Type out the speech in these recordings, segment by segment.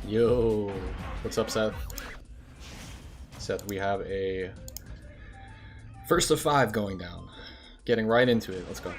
Yo, what's up, Seth? Seth, we have a first of 5 going down. Getting right into it. Let's go.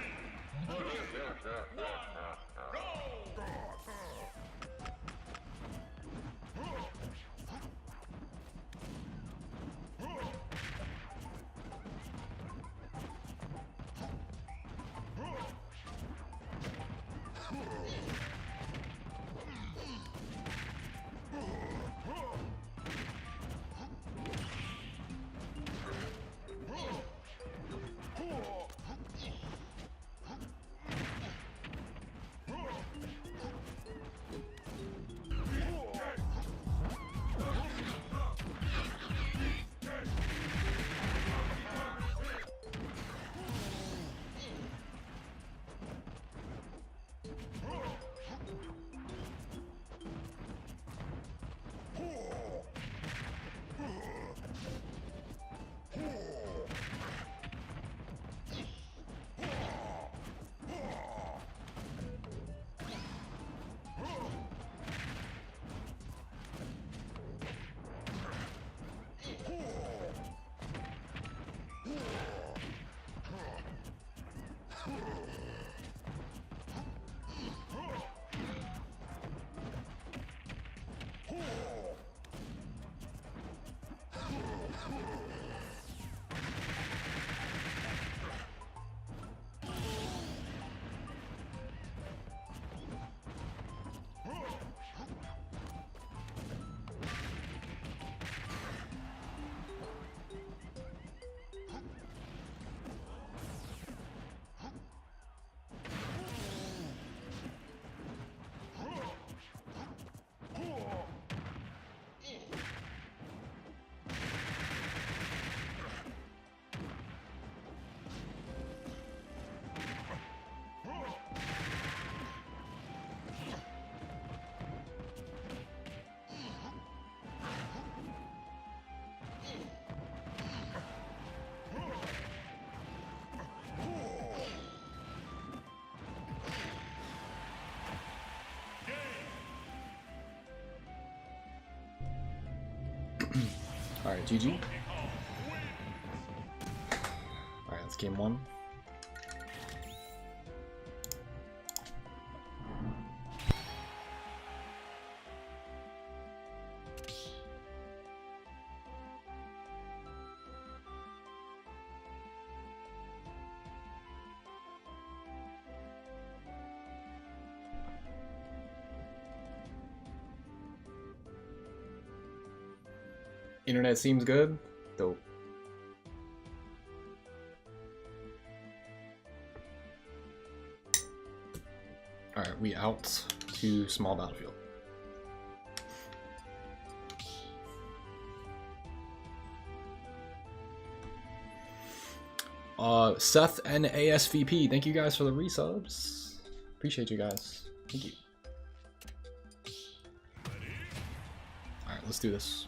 Alright, GG. Alright, that's game 1. Internet seems good. Dope. Alright, we out to small battlefield. Seth and ASVP, thank you guys for the resubs. Appreciate you guys. Thank you. Alright, let's do this.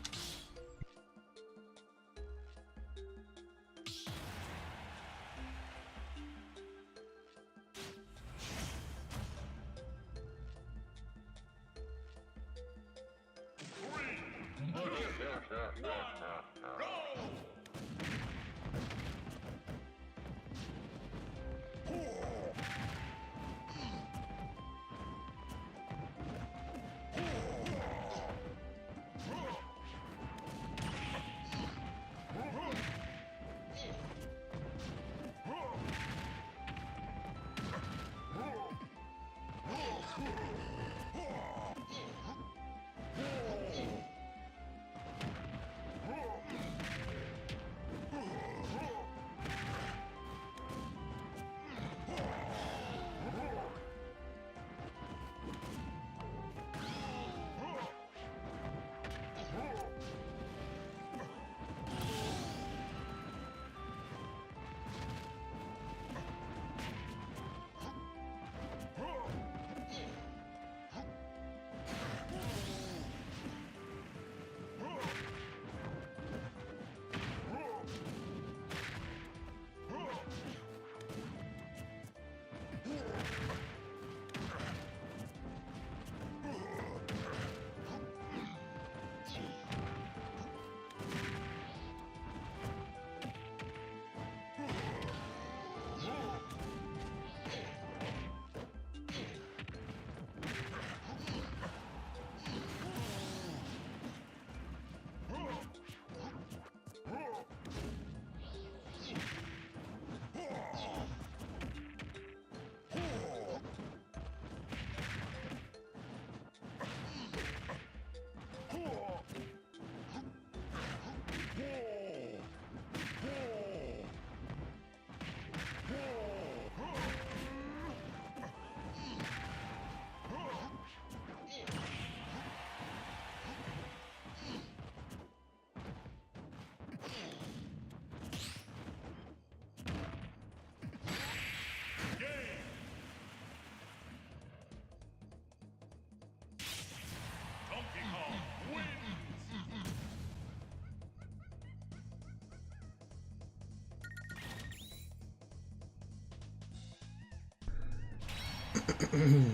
Alright,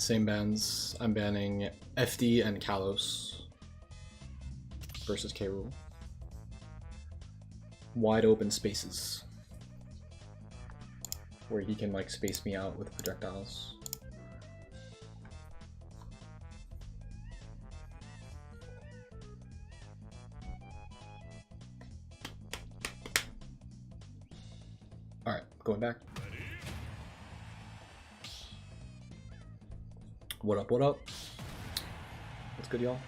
same bans. I'm banning FD and Kalos versus DKwill. Wide open spaces where he can like space me out with projectiles. Alright, going back. What up, what up? What's good, y'all?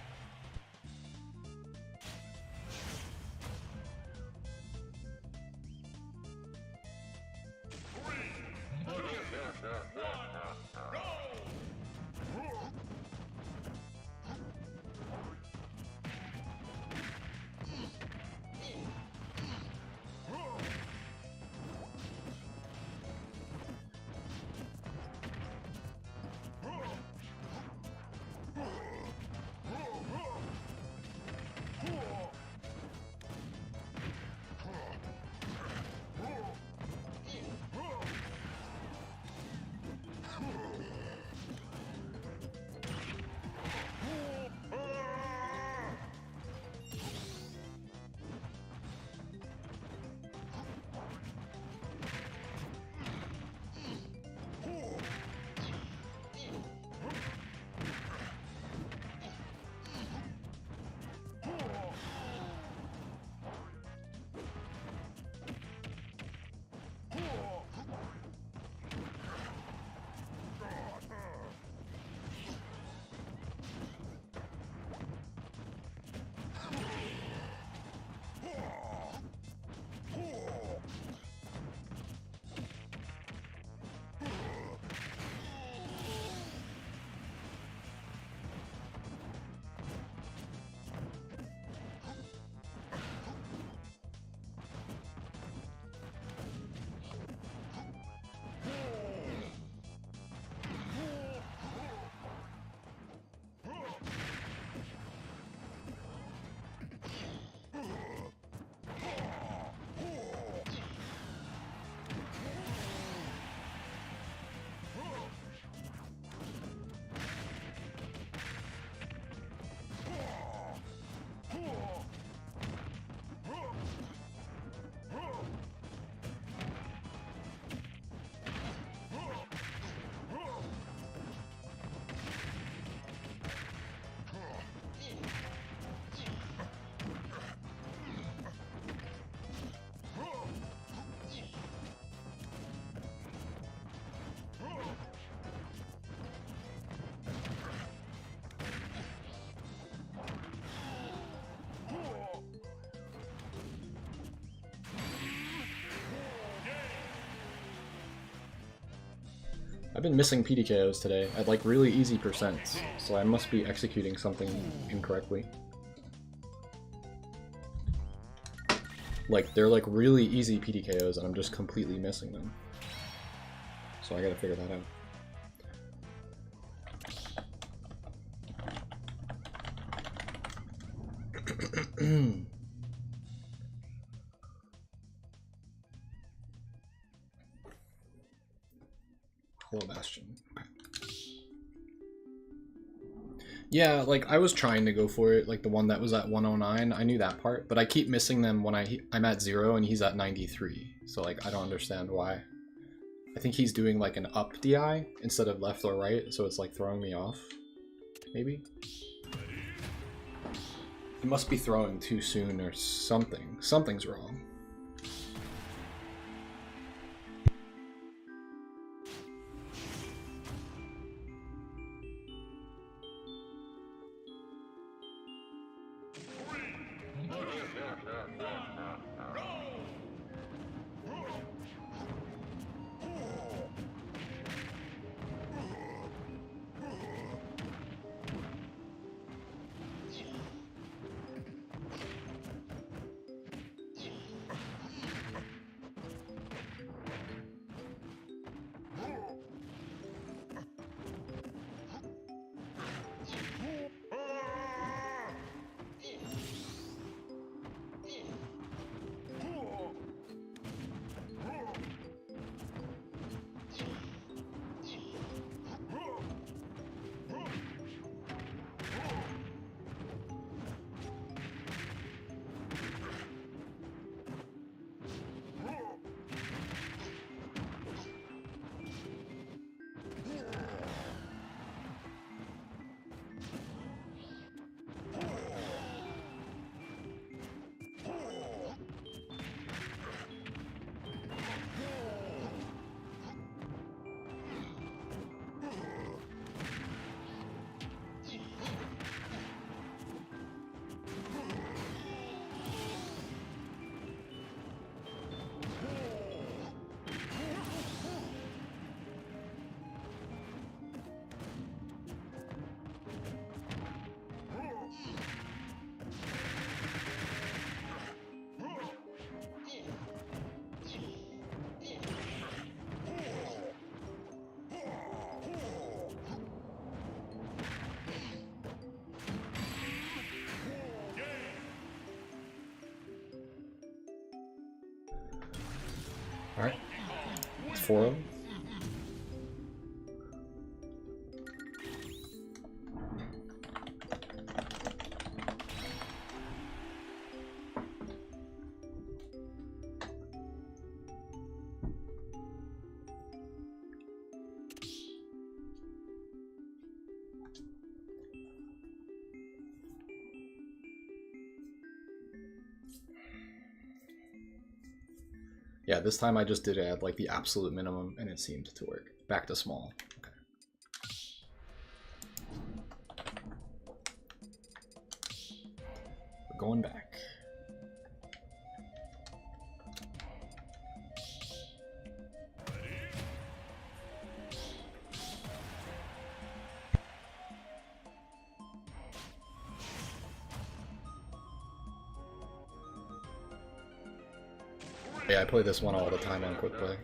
I've been missing PDKOs today at like really easy percents, so I must be executing something incorrectly. Like, they're like really easy PDKOs and I'm just completely missing them. So I gotta figure that out. Hello, Bastion. Okay. Yeah, like I was trying to go for it, like the one that was at 109. I knew that part, but I keep missing them when I'm at 0 and he's at 93. So like I don't understand why. I think he's doing like an up DI instead of left or right, so it's like throwing me off. Maybe? He must be throwing too soon or something. Something's wrong. Alright. 4 of them. Yeah, this time I just did it at like the absolute minimum and it seemed to work. Back to small. Okay. We're going back. Yeah, I play this one all the time on quick play.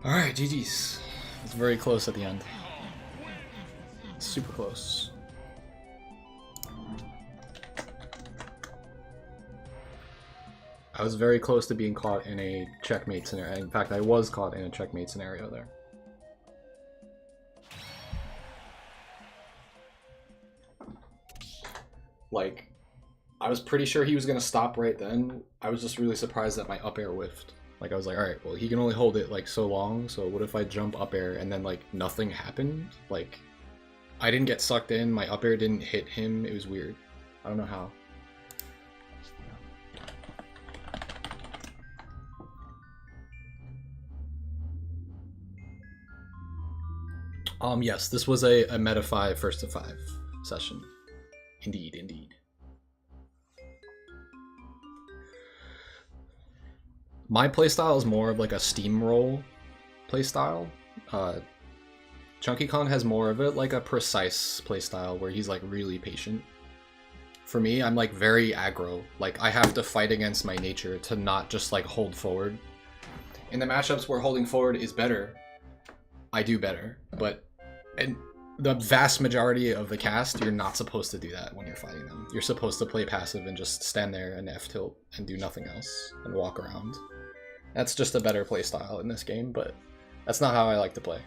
Alright, GG's. It's very close at the end. Super close. I was very close to being caught in a checkmate scenario. In fact, I was caught in a checkmate scenario there. Like, I was pretty sure he was going to stop right then. I was just really surprised that my up air whiffed. Like, I was like, alright, well, he can only hold it, like, so long, so what if I jump up air and then, like, nothing happened? Like, I didn't get sucked in, my up air didn't hit him, it was weird. I don't know how. Yes, this was a meta 5 first to 5 session. Indeed, indeed. My playstyle is more of like a steamroll playstyle. Chunky Kong has more of it like a precise playstyle where he's like really patient. For me, I'm like very aggro. Like I have to fight against my nature to not just like hold forward. In the matchups where holding forward is better, I do better. But in the vast majority of the cast, you're not supposed to do that when you're fighting them. You're supposed to play passive and just stand there and F-tilt and do nothing else and walk around. That's just a better playstyle in this game, but that's not how I like to play.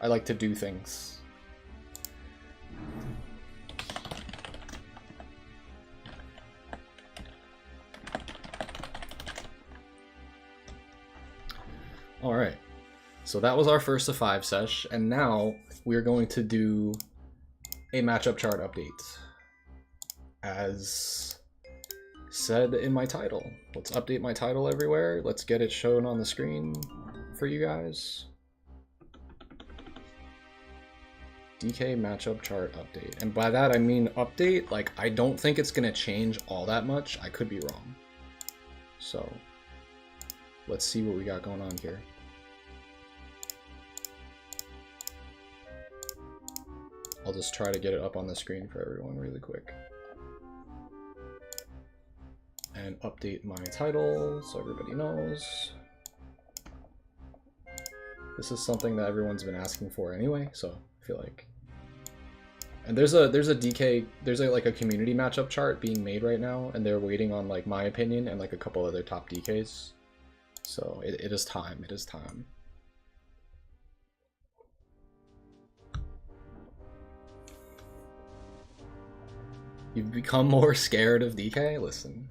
I like to do things. Alright, so that was our first to 5 sesh, and now we're going to do a matchup chart update. As said in my title. Let's update my title everywhere. Let's get it shown on the screen for you guys. DK matchup chart update. And by that I mean update, like I don't think it's gonna change all that much. I could be wrong. So let's see what we got going on here. I'll just try to get it up on the screen for everyone really quick. And update my title so everybody knows. This is something that everyone's been asking for anyway, so I feel like. And there's a DK, there's like a community matchup chart being made right now, and they're waiting on like my opinion and like a couple other top DKs. So it is time, it is time. You've become more scared of DK? Listen.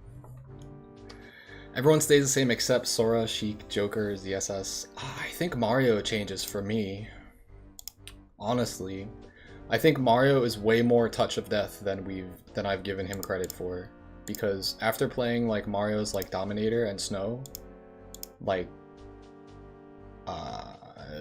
Everyone stays the same except Sora, Sheik, Joker, ZSS. I think Mario changes for me. Honestly. I think Mario is way more touch of death than I've given him credit for. Because after playing like Mario's like Dominator and Snow, like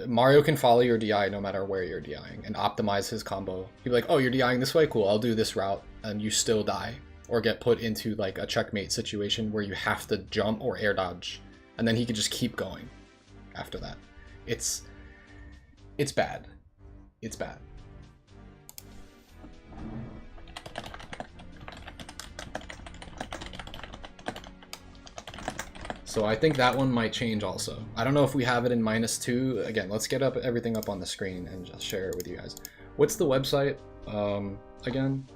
Mario can follow your DI no matter where you're DIing and optimize his combo. He'd be like, oh, you're DIing this way? Cool, I'll do this route, and you still die. Or get put into like a checkmate situation where you have to jump or air dodge, and then he could just keep going after that. It's bad. It's bad. So I think that one might change also. I don't know if we have it in -2. Again, let's get everything up on the screen and just share it with you guys. What's the website again?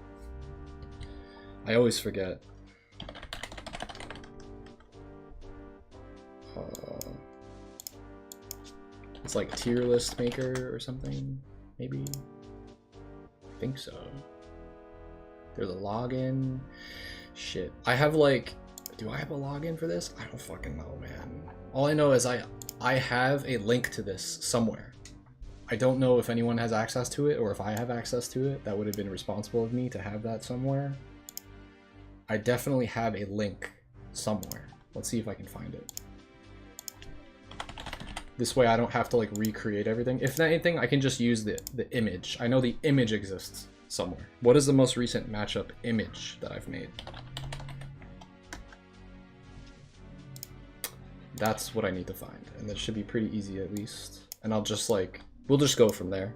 I always forget. It's like tier list maker or something, maybe? I think so. There's a login. Shit. I have like, do I have a login for this? I don't fucking know, man. All I know is I have a link to this somewhere. I don't know if anyone has access to it or if I have access to it. That would have been responsible of me to have that somewhere. I definitely have a link somewhere. Let's see if I can find it. This way I don't have to like recreate everything. If anything, I can just use the image. I know the image exists somewhere. What is the most recent matchup image that I've made? That's what I need to find. And that should be pretty easy at least. And I'll just like, we'll just go from there.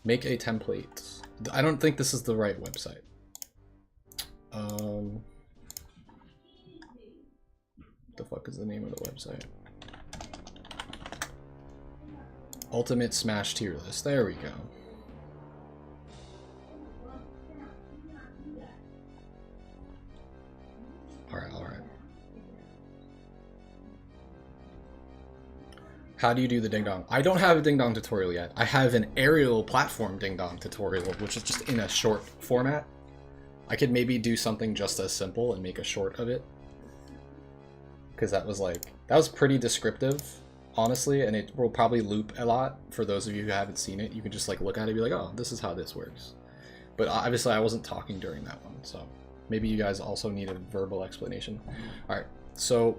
Make a template. I don't think this is the right website. The fuck is the name of the website? Ultimate Smash tier list. There we go. How do you do the ding dong? I don't have a ding dong tutorial yet. I have an aerial platform ding dong tutorial, which is just in a short format. I could maybe do something just as simple and make a short of it. Because that was pretty descriptive, honestly, and it will probably loop a lot. For those of you who haven't seen it, you can just like look at it and be like, oh, this is how this works. But obviously I wasn't talking during that one, so maybe you guys also need a verbal explanation. All right, so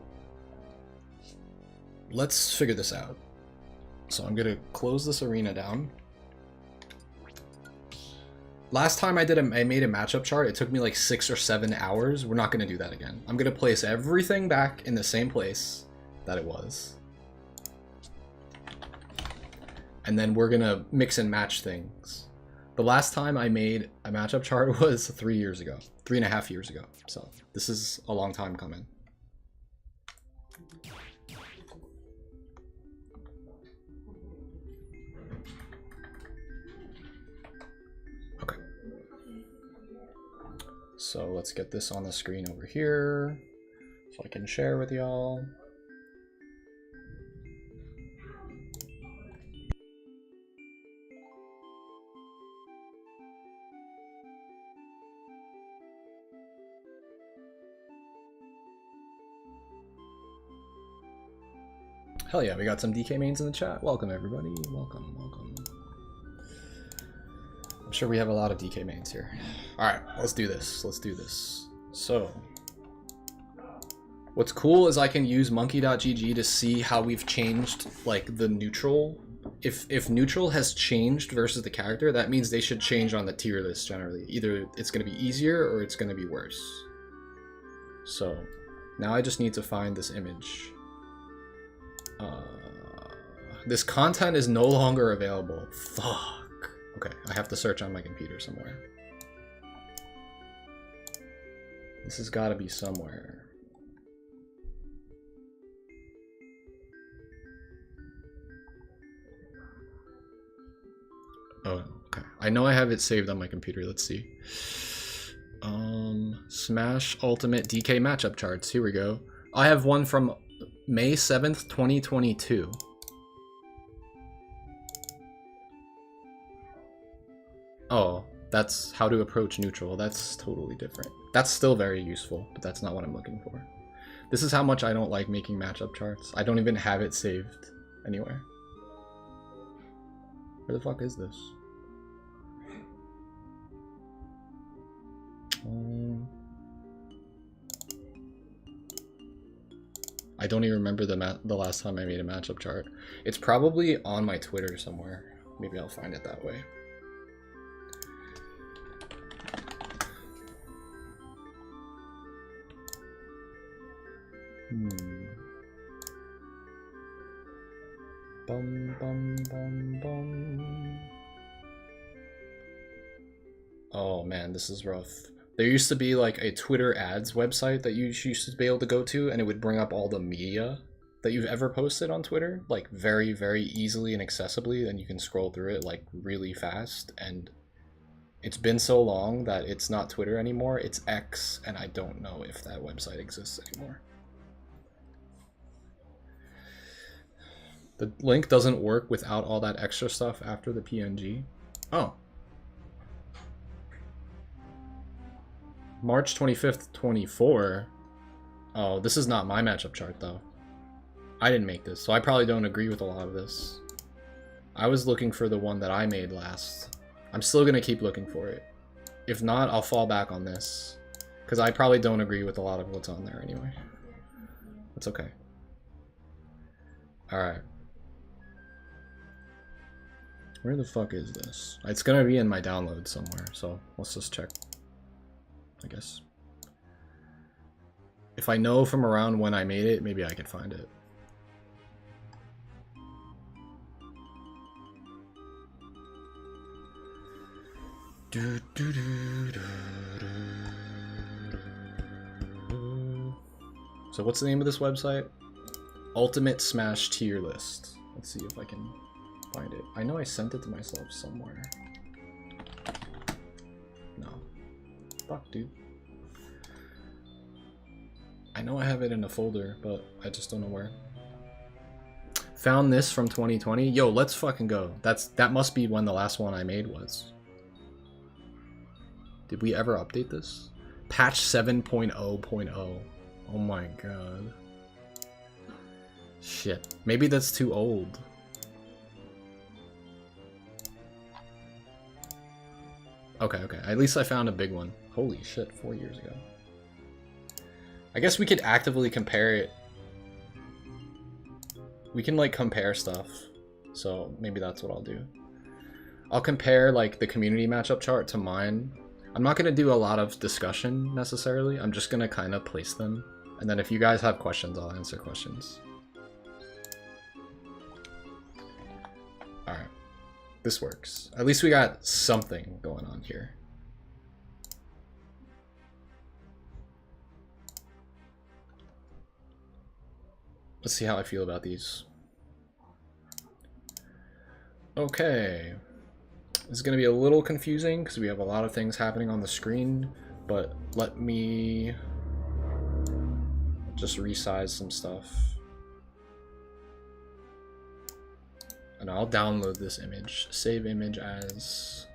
let's figure this out. So I'm gonna close this arena down. Last time I made a matchup chart, it took me like 6 or 7 hours. We're not gonna do that again. I'm gonna place everything back in the same place that it was. And then we're gonna mix and match things. The last time I made a matchup chart was 3 years ago, 3.5 years ago. So this is a long time coming. Okay. So let's get this on the screen over here so I can share with y'all. Hell yeah, we got some DK mains in the chat. Welcome everybody, welcome, welcome. I'm sure we have a lot of DK mains here. All right, let's do this, let's do this. So, what's cool is I can use monkey.gg to see how we've changed like the neutral. If neutral has changed versus the character, that means they should change on the tier list generally. Either it's gonna be easier or it's gonna be worse. So, now I just need to find this image. This content is no longer available. Fuck. Okay, I have to search on my computer somewhere. This has got to be somewhere. Oh, okay. I know I have it saved on my computer. Let's see. Smash Ultimate DK matchup charts. Here we go. I have one from May 7th, 2022. Oh, that's how to approach neutral. That's totally different. That's still very useful, but that's not what I'm looking for. This is how much I don't like making matchup charts. I don't even have it saved anywhere. Where the fuck is this? I don't even remember the last time I made a matchup chart. It's probably on my Twitter somewhere. Maybe I'll find it that way. Bum, bum, bum, bum. Oh man, this is rough. There used to be like a Twitter ads website that you used to be able to go to, and it would bring up all the media that you've ever posted on Twitter, like very, very easily and accessibly, and you can scroll through it like really fast. And it's been so long that it's not Twitter anymore, it's X, and I don't know if that website exists anymore. The link doesn't work without all that extra stuff after the PNG. Oh. March 25th, 24. Oh, this is not my matchup chart though. I didn't make this, so I probably don't agree with a lot of this. I was looking for the one that I made last. I'm still gonna keep looking for it. If not, I'll fall back on this, because I probably don't agree with a lot of what's on there anyway. That's okay. Alright. Where the fuck is this? It's gonna be in my download somewhere, so let's just check, I guess. If I know from around when I made it, maybe I can find it. So what's the name of this website? Ultimate Smash Tier List. Let's see if I can find it. I know I sent it to myself somewhere. No. Fuck, dude. I know I have it in a folder, but I just don't know where. Found this from 2020. Yo, let's fucking go. That must be when the last one I made was. Did we ever update this? Patch 7.0.0. Oh my god. Shit. Maybe that's too old. Okay, okay. At least I found a big one. Holy shit, 4 years ago. I guess we could actively compare it. We can, like, compare stuff. So maybe that's what I'll do. I'll compare, like, the community matchup chart to mine. I'm not going to do a lot of discussion, necessarily. I'm just going to kind of place them. And then if you guys have questions, I'll answer questions. Alright. This works. At least we got something going on here. Let's see how I feel about these. Okay. This is going to be a little confusing because we have a lot of things happening on the screen, but let me just resize some stuff. And I'll download this image. Save image as...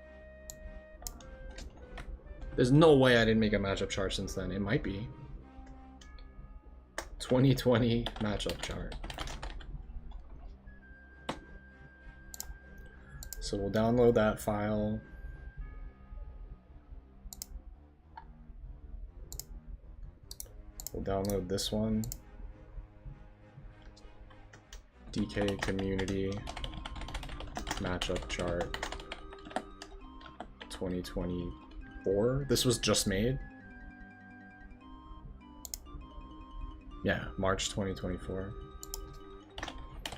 There's no way I didn't make a matchup chart since then. It might be. 2020 matchup chart. So we'll download that file. We'll download this one. DK community matchup chart 2024. This was just made. Yeah, March 2024.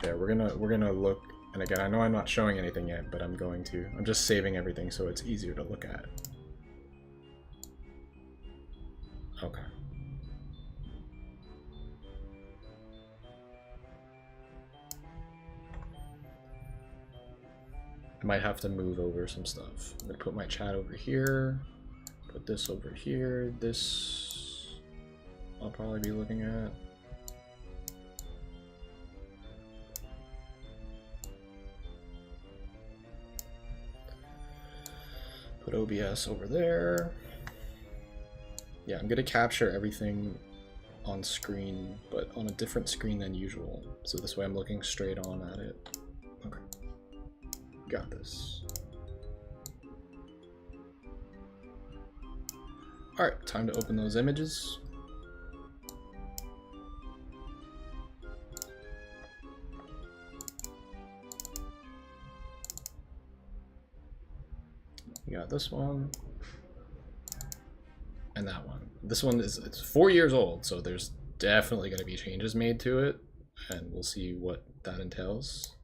There, we're gonna look, and again, I know I'm not showing anything yet, but I'm going to. I'm just saving everything so it's easier to look at. Okay. I might have to move over some stuff. I'm gonna put my chat over here, put this over here, this I'll probably be looking at. Put OBS over there. Yeah, I'm gonna capture everything on screen, but on a different screen than usual. So this way I'm looking straight on at it. Okay. Got this. Alright, time to open those images. We got this one and that one. This one is, it's 4 years old, so there's definitely going to be changes made to it, and we'll see what that entails.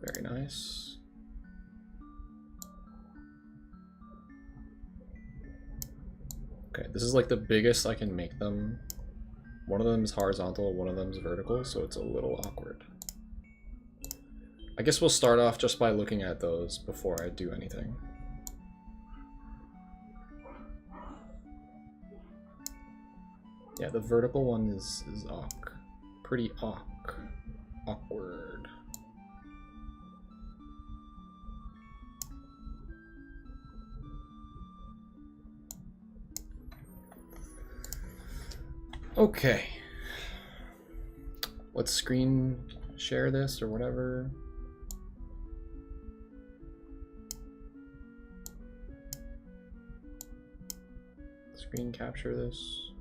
Very nice. Okay, this is like the biggest I can make them. One of them is horizontal, one of them is vertical, so it's a little awkward. I guess we'll start off just by looking at those before I do anything. Yeah, the vertical one is pretty awkward. Okay. Let's screen share this or whatever. Screen capture this.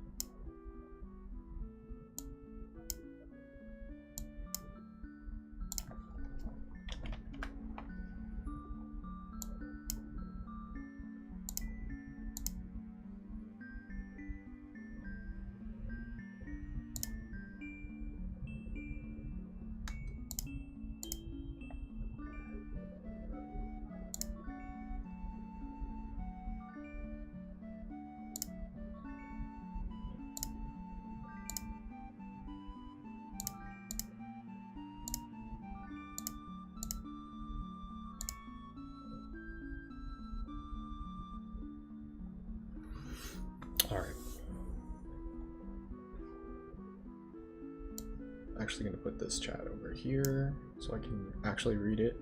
actually going to put this chat over here so I can actually read it.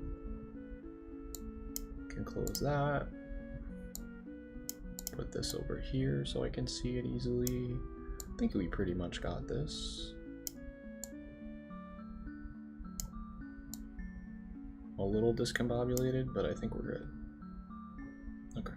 Can close that. Put this over here so I can see it easily. I think we pretty much got this. A little discombobulated, but I think we're good. Okay.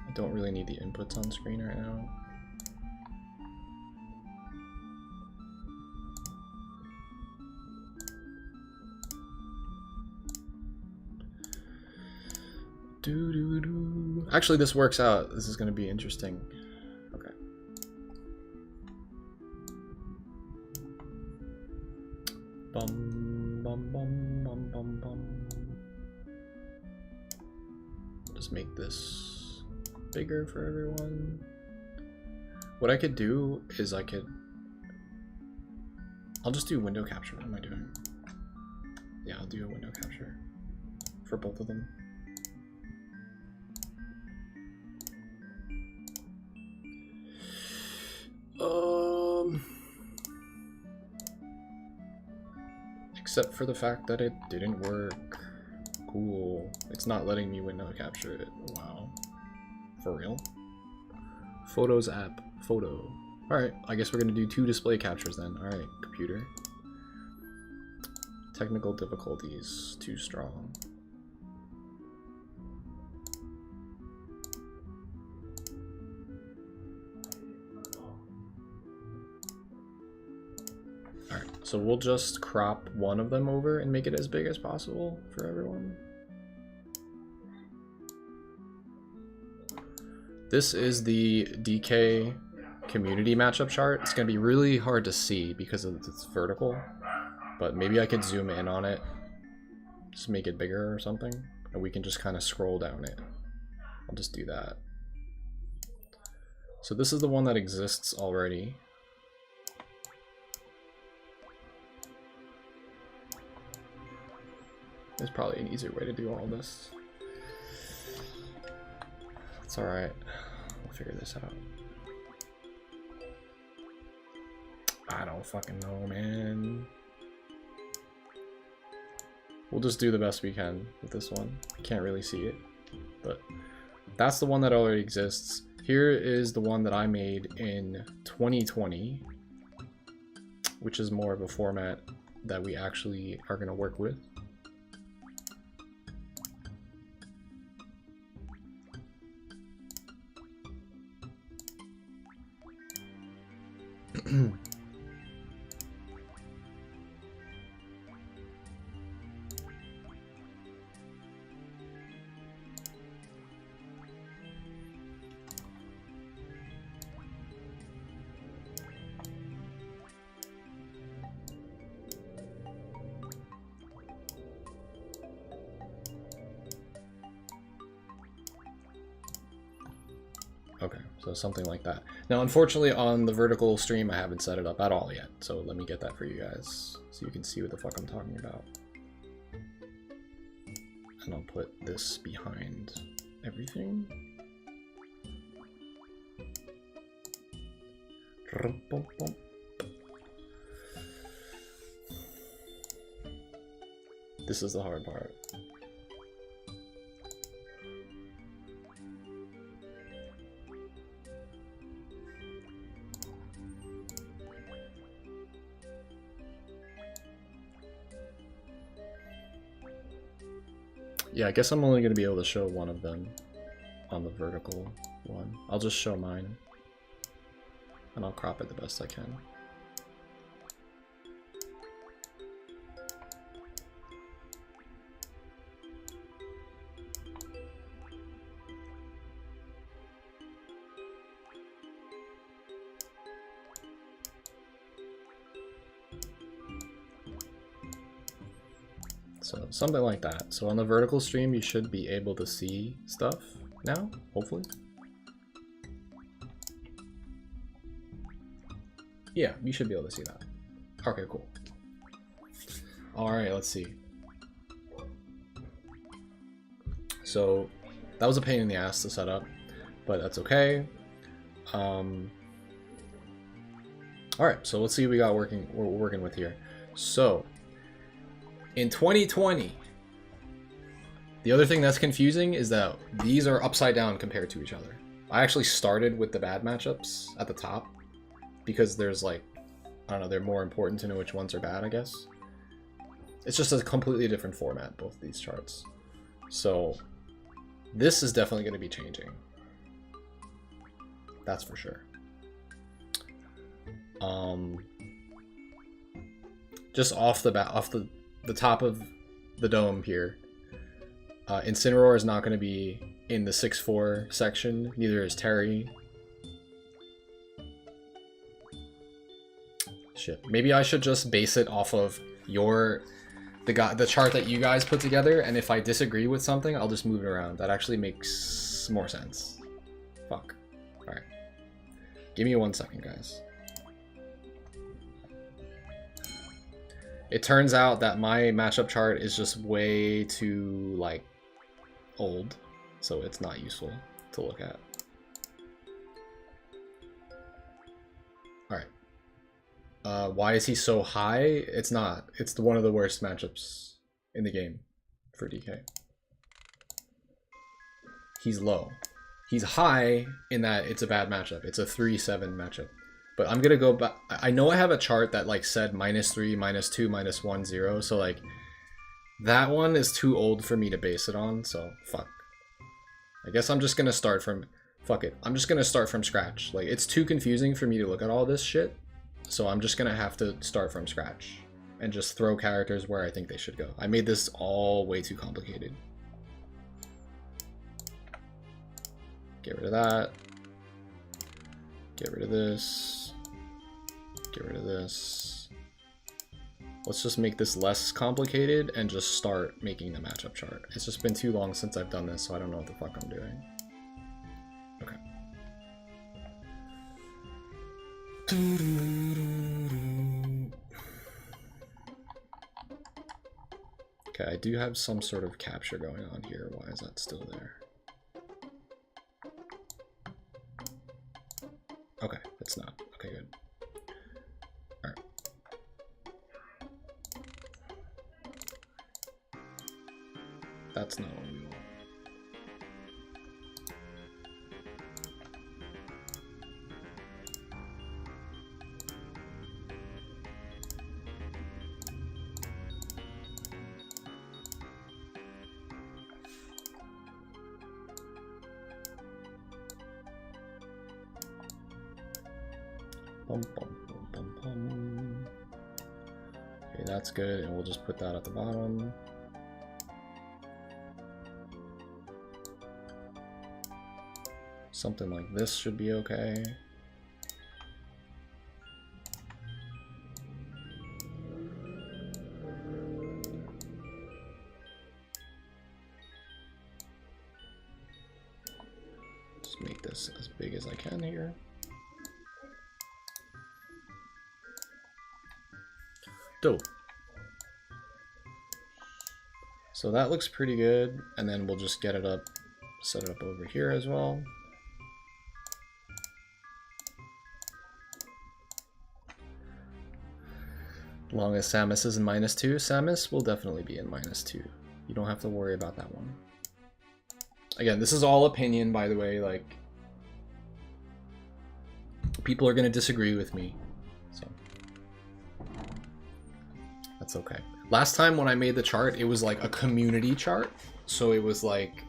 I don't really need the inputs on screen right now. Actually, this works out. This is going to be interesting. Okay. Bum, bum, bum, bum, bum, bum. Just make this bigger for everyone. What I could do is I'll just do window capture. What am I doing? Yeah, I'll do a window capture for both of them. Except for the fact that it didn't work. Cool. It's not letting me window capture it. Wow. For real? Photos app. Photo. Alright, I guess we're gonna do 2 display captures then. Alright, computer. Technical difficulties. Too strong. Alright, so we'll just crop one of them over and make it as big as possible for everyone. This is the DK community matchup chart. It's going to be really hard to see because it's vertical, but maybe I could zoom in on it, just make it bigger or something, and we can just kind of scroll down it. I'll just do that. So this is the one that exists already. There's probably an easier way to do all this. It's alright. We'll figure this out. I don't fucking know, man. We'll just do the best we can with this one. Can't really see it, but that's the one that already exists. Here is the one that I made in 2020, which is more of a format that we actually are going to work with. Okay, so something like that. Now, unfortunately, on the vertical stream, I haven't set it up at all yet. So let me get that for you guys so you can see what the fuck I'm talking about. And I'll put this behind everything. This is the hard part. Yeah, I guess I'm only going to be able to show one of them on the vertical one. I'll just show mine, and I'll crop it the best I can. So something like that. So on the vertical stream, you should be able to see stuff now, hopefully. Yeah, you should be able to see that. Okay, cool. Alright, let's see. So, that was a pain in the ass to set up, but that's okay. Alright, so let's see what we're working with here. So, in 2020, the other thing that's confusing is that these are upside down compared to each other. I actually started with the bad matchups at the top because there's like, I don't know, they're more important to know which ones are bad, I guess. It's just a completely different format, both of these charts. So this is definitely going to be changing. That's for sure. Just off the bat, off the top of the dome here, Incineroar is not going to be in the 6-4 section. Neither is Terry. Shit. Maybe I should just base it off of the chart that you guys put together, and if I disagree with something, I'll just move it around. That actually makes more sense. Fuck. Alright. Give me 1 second, guys. It turns out that my matchup chart is just way too, like, old, so it's not useful to look at. Alright. Why is he so high? It's not. It's one of the worst matchups in the game for DK. He's low. He's high in that it's a bad matchup. It's a 3-7 matchup. But I'm gonna go back. I know I have a chart that like said -3, -2, -1, 0. So like that one is too old for me to base it on. So fuck. I guess I'm just gonna start from. Fuck it. I'm just gonna start from scratch. Like it's too confusing for me to look at all this shit. So I'm just gonna have to start from scratch and just throw characters where I think they should go. I made this all way too complicated. Get rid of that. Get rid of this. Get rid of this. Let's just make this less complicated and just start making the matchup chart. It's just been too long since I've done this, so I don't know what the fuck I'm doing. Okay. Okay, I do have some sort of capture going on here. Why is that still there? Okay, it's not. Okay, good. Alright. That's not what we want. Bum, bum, bum, bum, bum. Okay, that's good, and we'll just put that at the bottom. Something like this should be okay. Just make this as big as I can here. Dope. So that looks pretty good, and then we'll just get it up, set it up over here as well. As long as Samus is in -2, Samus will definitely be in -2. You don't have to worry about that one. Again, this is all opinion, by the way, like, people are gonna disagree with me, so that's okay. Last time when I made the chart, it was like a community chart, so it was like,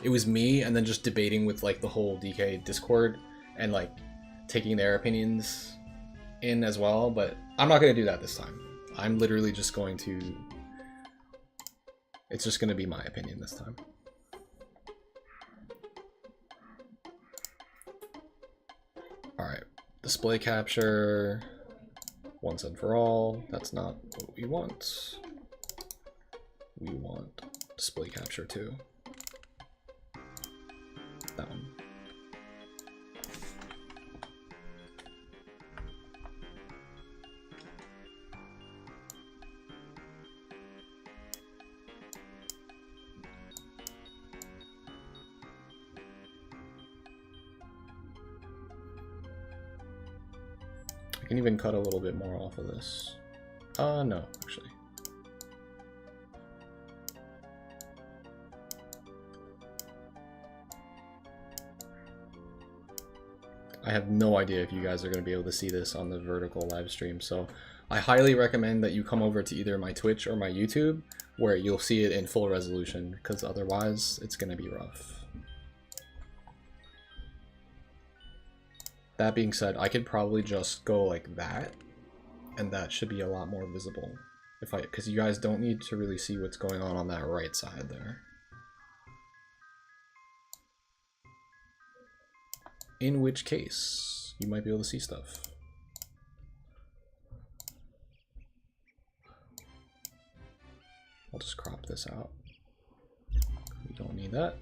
it was me and then just debating with like the whole DK Discord and like taking their opinions in as well, but I'm not going to do that this time. I'm literally just going to, it's just going to be my opinion this time. Alright, display capture, once and for all. That's not what we want. We want display capture too. That one. can even cut a little bit more off of this. No, actually. I have no idea if you guys are going to be able to see this on the vertical live stream, so I highly recommend that you come over to either my Twitch or my YouTube, where you'll see it in full resolution, because otherwise it's going to be rough. That being said, I could probably just go like that, and that should be a lot more visible, because you guys don't need to really see what's going on that right side there. In which case, you might be able to see stuff. I'll just crop this out. We don't need that.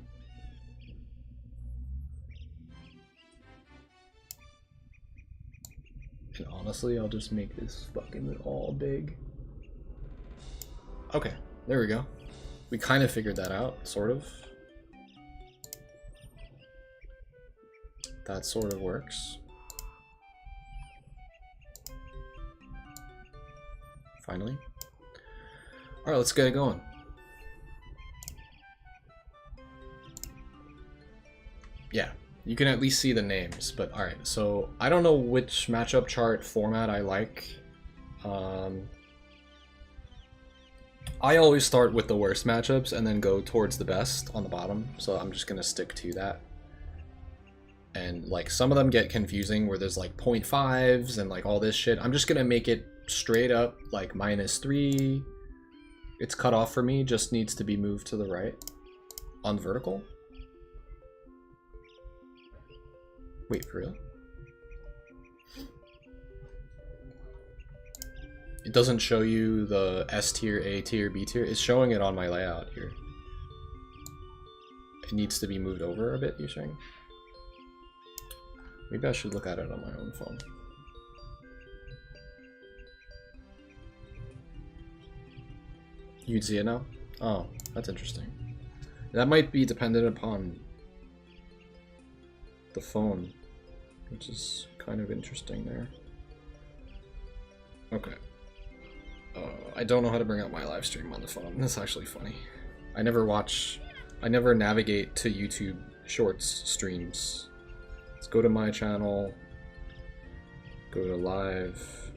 And honestly, I'll just make this fucking all big. Okay, there we go. We kind of figured that out, sort of. That sort of works. Finally. Alright, let's get it going. Yeah, you can at least see the names, but alright, so I don't know which matchup chart format I like. I always start with the worst matchups and then go towards the best on the bottom, so I'm just gonna stick to that. And like some of them get confusing where there's like 0.5s and like all this shit. I'm just gonna make it straight up like -3. It's cut off for me, just needs to be moved to the right on vertical. Wait, for real? It doesn't show you the S tier, A tier, B tier. It's showing it on my layout here. It needs to be moved over a bit, you're saying? Maybe I should look at it on my own phone. You'd see it now? Oh, that's interesting. That might be dependent upon the phone, which is kind of interesting there. Okay. I don't know how to bring up my live stream on the phone. That's actually funny. I never navigate to YouTube Shorts streams. Let's go to my channel, go to live,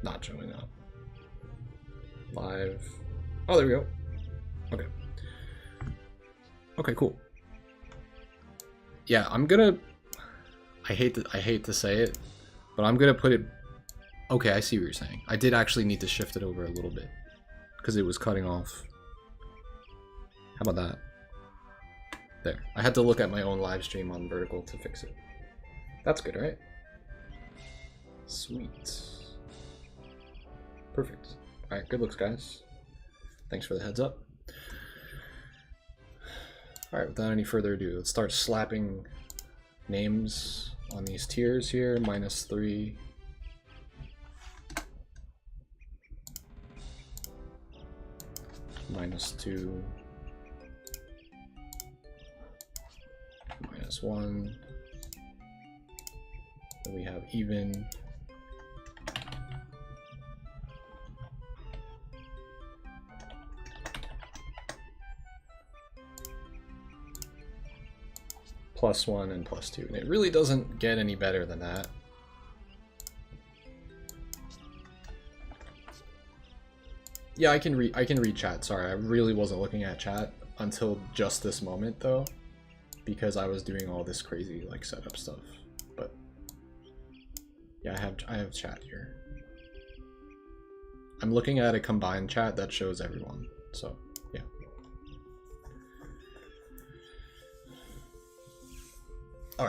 not showing up, live, oh there we go, okay, okay, cool. Yeah, I'm gonna, I hate to say it, but I'm gonna put it, okay, I see what you're saying. I did actually need to shift it over a little bit, because it was cutting off. How about that? There. I had to look at my own live stream on vertical to fix it. That's good, right? Sweet. Perfect. Alright, good looks, guys. Thanks for the heads up. Alright, without any further ado, let's start slapping names on these tiers here. -3. -2. -1. Then we have even. +1 and +2. And it really doesn't get any better than that. Yeah, I can read chat. Sorry, I really wasn't looking at chat until just this moment though, because I was doing all this crazy like setup stuff. But yeah, I have chat here. I'm looking at a combined chat that shows everyone. So yeah. All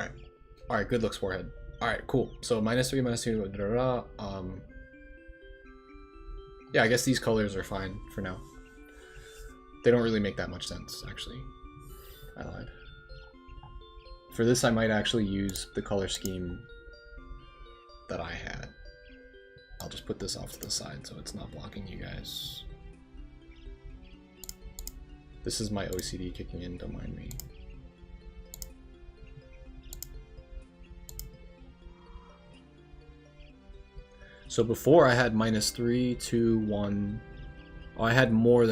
right, good looks forehead. All right, cool. So -3, -2, da, da, da. Yeah, I guess these colors are fine for now. They don't really make that much sense, actually. I lied. For this, I might actually use the color scheme that I had. I'll just put this off to the side so it's not blocking you guys. This is my OCD kicking in, don't mind me. So before I had -3, 2, 1. Oh, I had more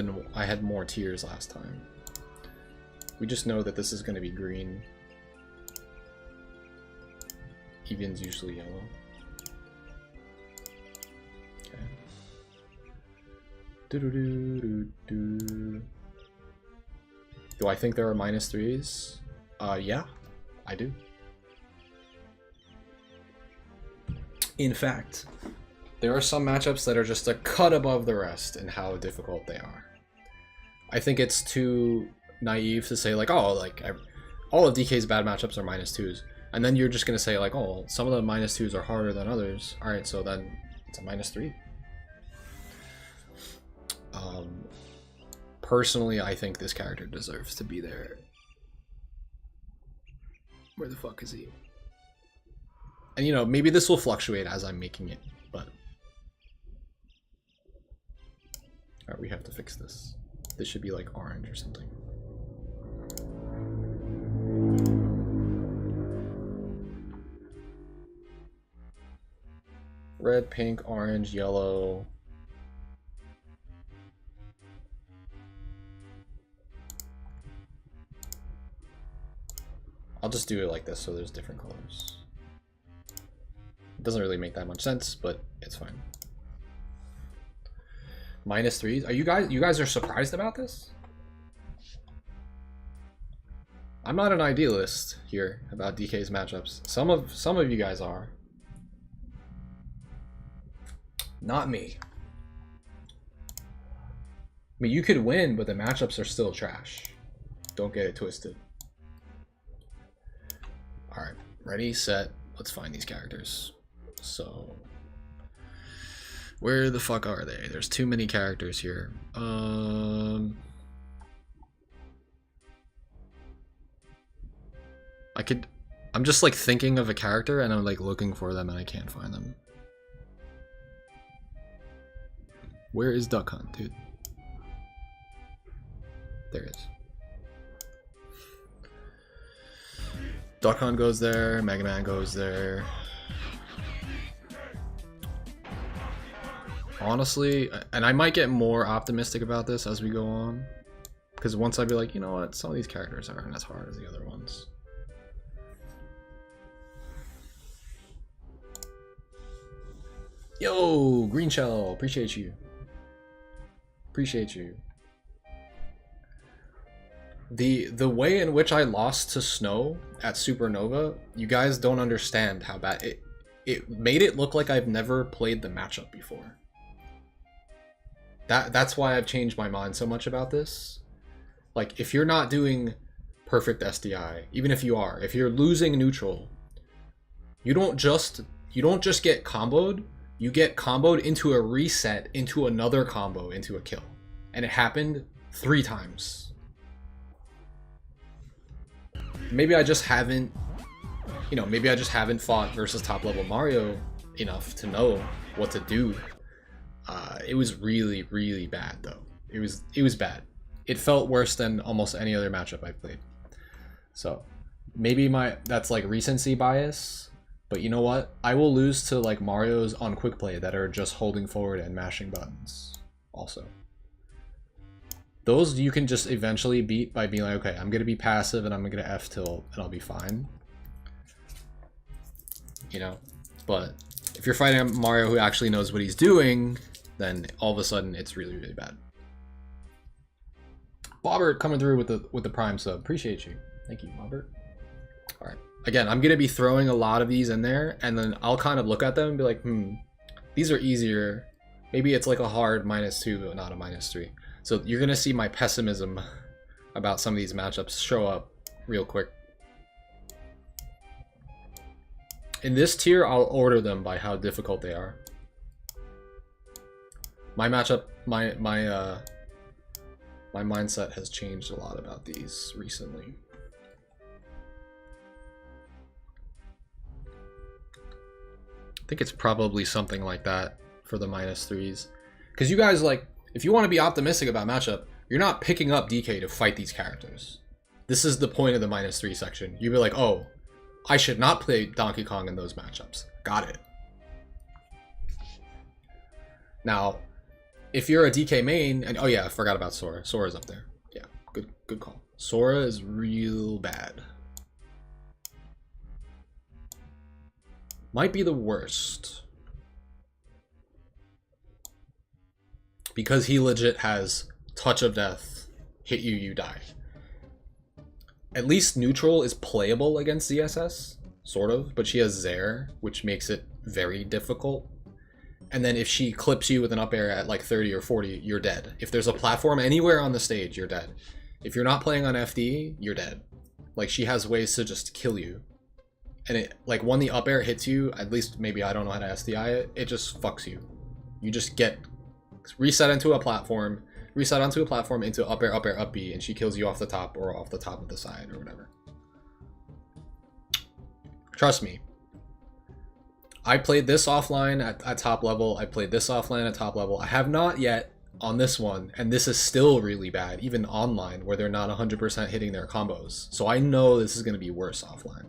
tiers last time. We just know that this is going to be green. Even's usually yellow. Okay. Do I think there are -3s? Yeah, I do. In fact, there are some matchups that are just a cut above the rest in how difficult they are. I think it's too naive to say like, oh, like all of DK's bad matchups are -2s, and then you're just gonna say like, oh, some of the -2s are harder than others. All right, so then it's a -3. Personally, I think this character deserves to be there. Where the fuck is he? And you know, maybe this will fluctuate as I'm making it, but alright, we have to fix this. This should be like orange or something. Red, pink, orange, yellow. I'll just do it like this so there's different colors. It doesn't really make that much sense, but it's fine. -3s. Are you guys are surprised about this? I'm not an idealist here about DK's matchups. Some of you guys are. Not me. I mean, you could win, but the matchups are still trash. Don't get it twisted. Alright, ready, set, let's find these characters. So, where the fuck are they? There's too many characters here. I'm just like thinking of a character and I'm like looking for them and I can't find them. Where is Duck Hunt, dude? There it is. Duck Hunt goes there, Mega Man goes there. Honestly, and I might get more optimistic about this as we go on, because once I'd be like, you know what, some of these characters aren't as hard as the other ones. Yo, Green Shell, appreciate you. Appreciate you. The way in which I lost to Snow at Supernova, you guys don't understand how bad it made it look like I've never played the matchup before. That's why I've changed my mind so much about this. Like, if you're not doing perfect SDI, even if you are, if you're losing neutral, you don't just get comboed, you get comboed into a reset, into another combo, into a kill. And it happened 3 times. Maybe I just haven't, you know, maybe I just haven't fought versus top level Mario enough to know what to do. It was really, really bad though. It was bad. It felt worse than almost any other matchup I've played. So maybe that's like recency bias, but you know what? I will lose to like Mario's on quick play that are just holding forward and mashing buttons also. Those you can just eventually beat by being like, okay, I'm gonna be passive and I'm gonna F tilt and I'll be fine. You know, but if you're fighting a Mario who actually knows what he's doing, then all of a sudden it's really, really bad. Bobbert coming through with the Prime sub. Appreciate you. Thank you, Bobbert. All right. Again, I'm gonna be throwing a lot of these in there, and then I'll kind of look at them and be like, these are easier. Maybe it's like a hard -2, but not a -3. So you're gonna see my pessimism about some of these matchups show up real quick. In this tier, I'll order them by how difficult they are. My matchup, my mindset has changed a lot about these recently. I think it's probably something like that for the -3s. Because you guys, like, if you want to be optimistic about matchup, you're not picking up DK to fight these characters. This is the point of the -3 section. You'd be like, oh, I should not play Donkey Kong in those matchups. Got it. Now, if you're a DK main, and oh yeah, I forgot about Sora. Sora's up there. Yeah, good call. Sora is real bad. Might be the worst. Because he legit has touch of death, hit you, you die. At least neutral is playable against ZSS, sort of, but she has Zair, which makes it very difficult. And then if she clips you with an up air at like 30 or 40, you're dead. If there's a platform anywhere on the stage, you're dead. If you're not playing on FD, you're dead. Like, she has ways to just kill you. And it, like, when the up air hits you, at least maybe I don't know how to SDI it, it just fucks you. You just get reset onto a platform into up air, up B, and she kills you off the top or off the top of the side or whatever. Trust me. I played this offline at top level. I played this offline at top level. I have not yet on this one, and this is still really bad, even online, where they're not 100% hitting their combos. So I know this is going to be worse offline.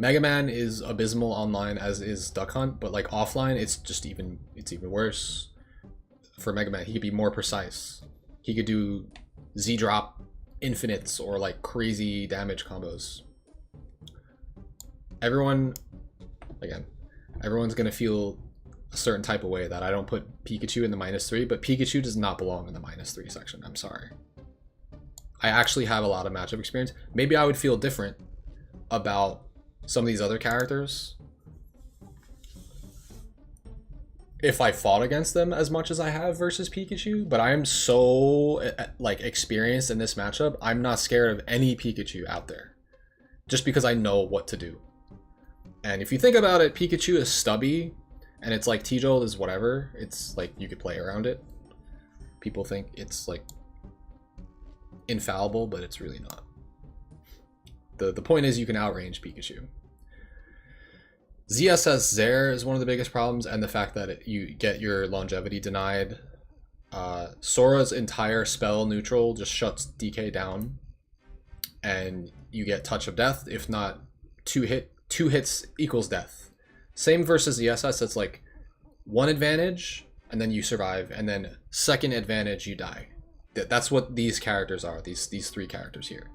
Mega Man is abysmal online, as is Duck Hunt, but like offline, it's even worse. For Mega Man, he could be more precise. He could do Z-drop infinites or like crazy damage combos. Everyone's gonna feel a certain type of way that I don't put Pikachu in the -3, but Pikachu does not belong in the -3 section. I'm sorry. I actually have a lot of matchup experience. Maybe I would feel different about some of these other characters if I fought against them as much as I have versus Pikachu, but I am so like experienced in this matchup, I'm not scared of any Pikachu out there just because I know what to do. And if you think about it, Pikachu is stubby and it's like T-Jolt is whatever. It's like you could play around it. People think it's like infallible, but it's really not. The point is you can outrange Pikachu. ZSS Zair is one of the biggest problems, and the fact that you get your longevity denied. Sora's entire spell neutral just shuts DK down, and you get touch of death. If not, two hits equals death. Same versus ZSS, it's like one advantage, and then you survive, and then second advantage, you die. That's what these characters are, these three characters here.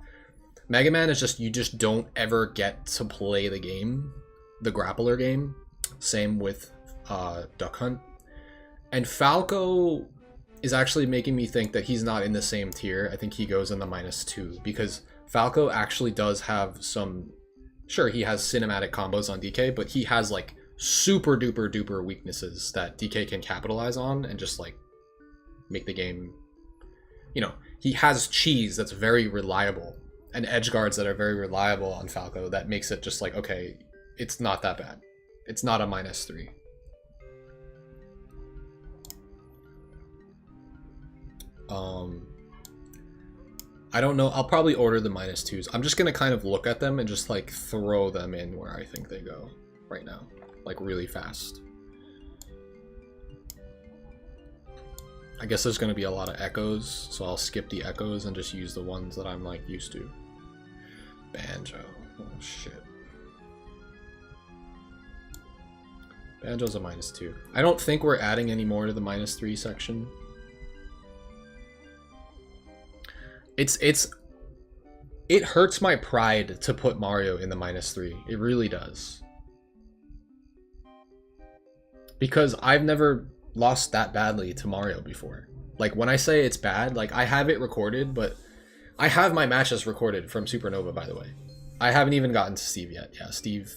Mega Man is just, you just don't ever get to play the game. The grappler game. Same with Duck Hunt. And Falco is actually making me think that he's not in the same tier. I think he goes in the -2 because Falco actually does have some, sure, he has cinematic combos on DK, but he has like super duper duper weaknesses that DK can capitalize on and just like make the game, you know, he has cheese that's very reliable and edge guards that are very reliable on Falco that makes it just like, okay, it's not that bad. It's not a -3. I don't know. I'll probably order the -2s. I'm just gonna kind of look at them and just like throw them in where I think they go right now, like really fast. I guess there's gonna be a lot of echoes, so I'll skip the echoes and just use the ones that I'm like used to. Banjo. Oh shit. Banjo's a -2. I don't think we're adding any more to the -3 section. It hurts my pride to put Mario in the -3. It really does. Because I've never lost that badly to Mario before. Like when I say it's bad, like I have it recorded, but I have my matches recorded from Supernova, by the way. I haven't even gotten to Steve yet. Yeah, Steve,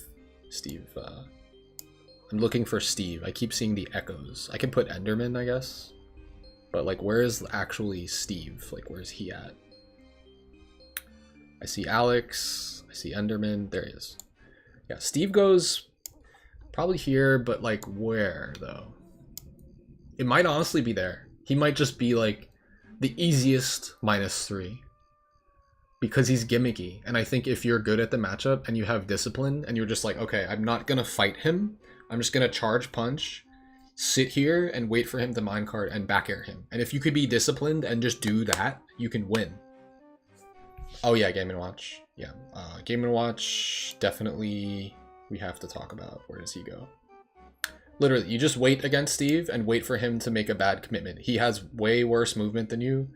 I'm looking for Steve. I keep seeing the echoes. I can put Enderman, I guess. But like, where is actually Steve? Like, where's he at? I see Alex. I see Enderman. There he is. Yeah, Steve goes probably here, but like where though? It might honestly be there. He might just be like the easiest -3. Because he's gimmicky. And I think if you're good at the matchup and you have discipline and you're just like, okay, I'm not gonna fight him. I'm just gonna charge punch, sit here and wait for him to minecart and back air him. And if you could be disciplined and just do that, you can win. Oh yeah, Game & Watch. Yeah, Game & Watch, definitely we have to talk about. Where does he go? Literally, you just wait against Steve and wait for him to make a bad commitment. He has way worse movement than you.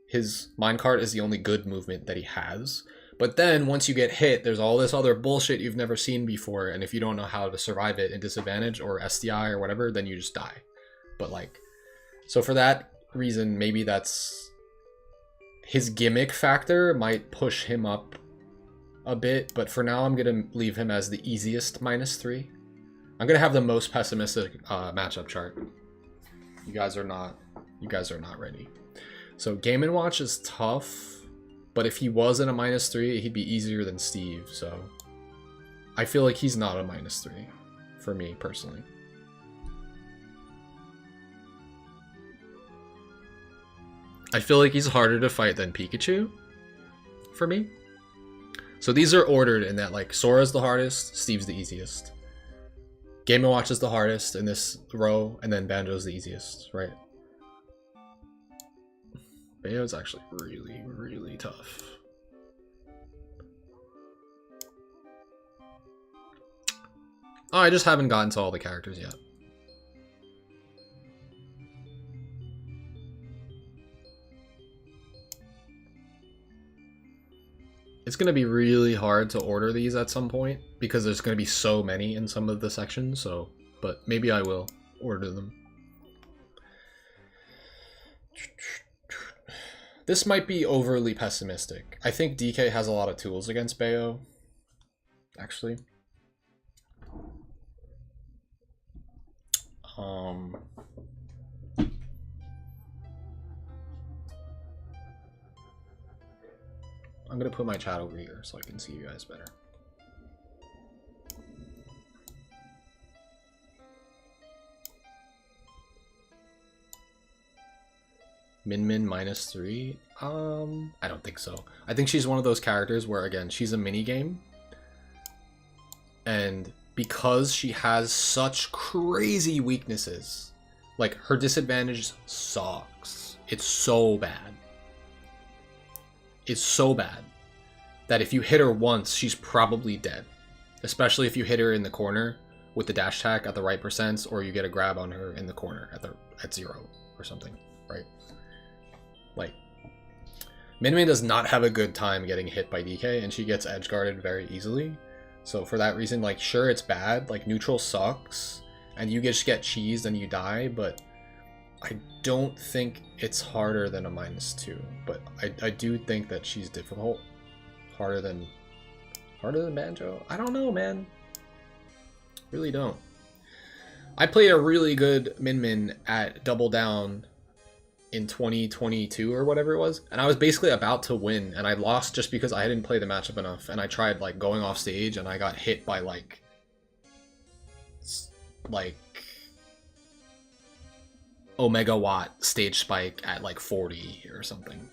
His minecart is the only good movement that he has. But then once you get hit, there's all this other bullshit you've never seen before, and if you don't know how to survive it in disadvantage or SDI or whatever, then you just die. But like, so for that reason, maybe that's his gimmick factor might push him up a bit, but for now I'm gonna leave him as the easiest -3. I'm gonna have the most pessimistic matchup chart. You guys are not ready. So Game & Watch is tough, but if he wasn't a -3, he'd be easier than Steve, so I feel like he's not a -3 for me personally. I feel like he's harder to fight than Pikachu for me. So these are ordered in that, like, Sora's the hardest, Steve's the easiest. Game & Watch is the hardest in this row, and then Banjo's the easiest, right? Bayo's actually really, really tough. Oh, I just haven't gotten to all the characters yet. It's going to be really hard to order these at some point because there's going to be so many in some of the sections, so, but maybe I will order them. This might be overly pessimistic. I think DK has a lot of tools against Bayo, actually. I'm gonna put my chat over here so I can see you guys better. Min -3? I don't think so. I think she's one of those characters where, again, she's a mini game, and because she has such crazy weaknesses, like, her disadvantage sucks. It's so bad. It's so bad that if you hit her once, she's probably dead. Especially if you hit her in the corner with the dash attack at the right percents, or you get a grab on her in the corner at 0 or something, right? Like, Min does not have a good time getting hit by DK, and she gets edge guarded very easily. So for that reason, like, sure, it's bad, like, neutral sucks, and you just get cheesed and you die, but I don't think it's harder than a -2, but I do think that she's difficult. Harder than Banjo? I don't know, man. Really don't. I played a really good Min at Double Down in 2022 or whatever it was, and I was basically about to win, and I lost just because I didn't play the matchup enough, and I tried, like, going off stage, and I got hit by, like Omega Watt stage spike at like 40 or something.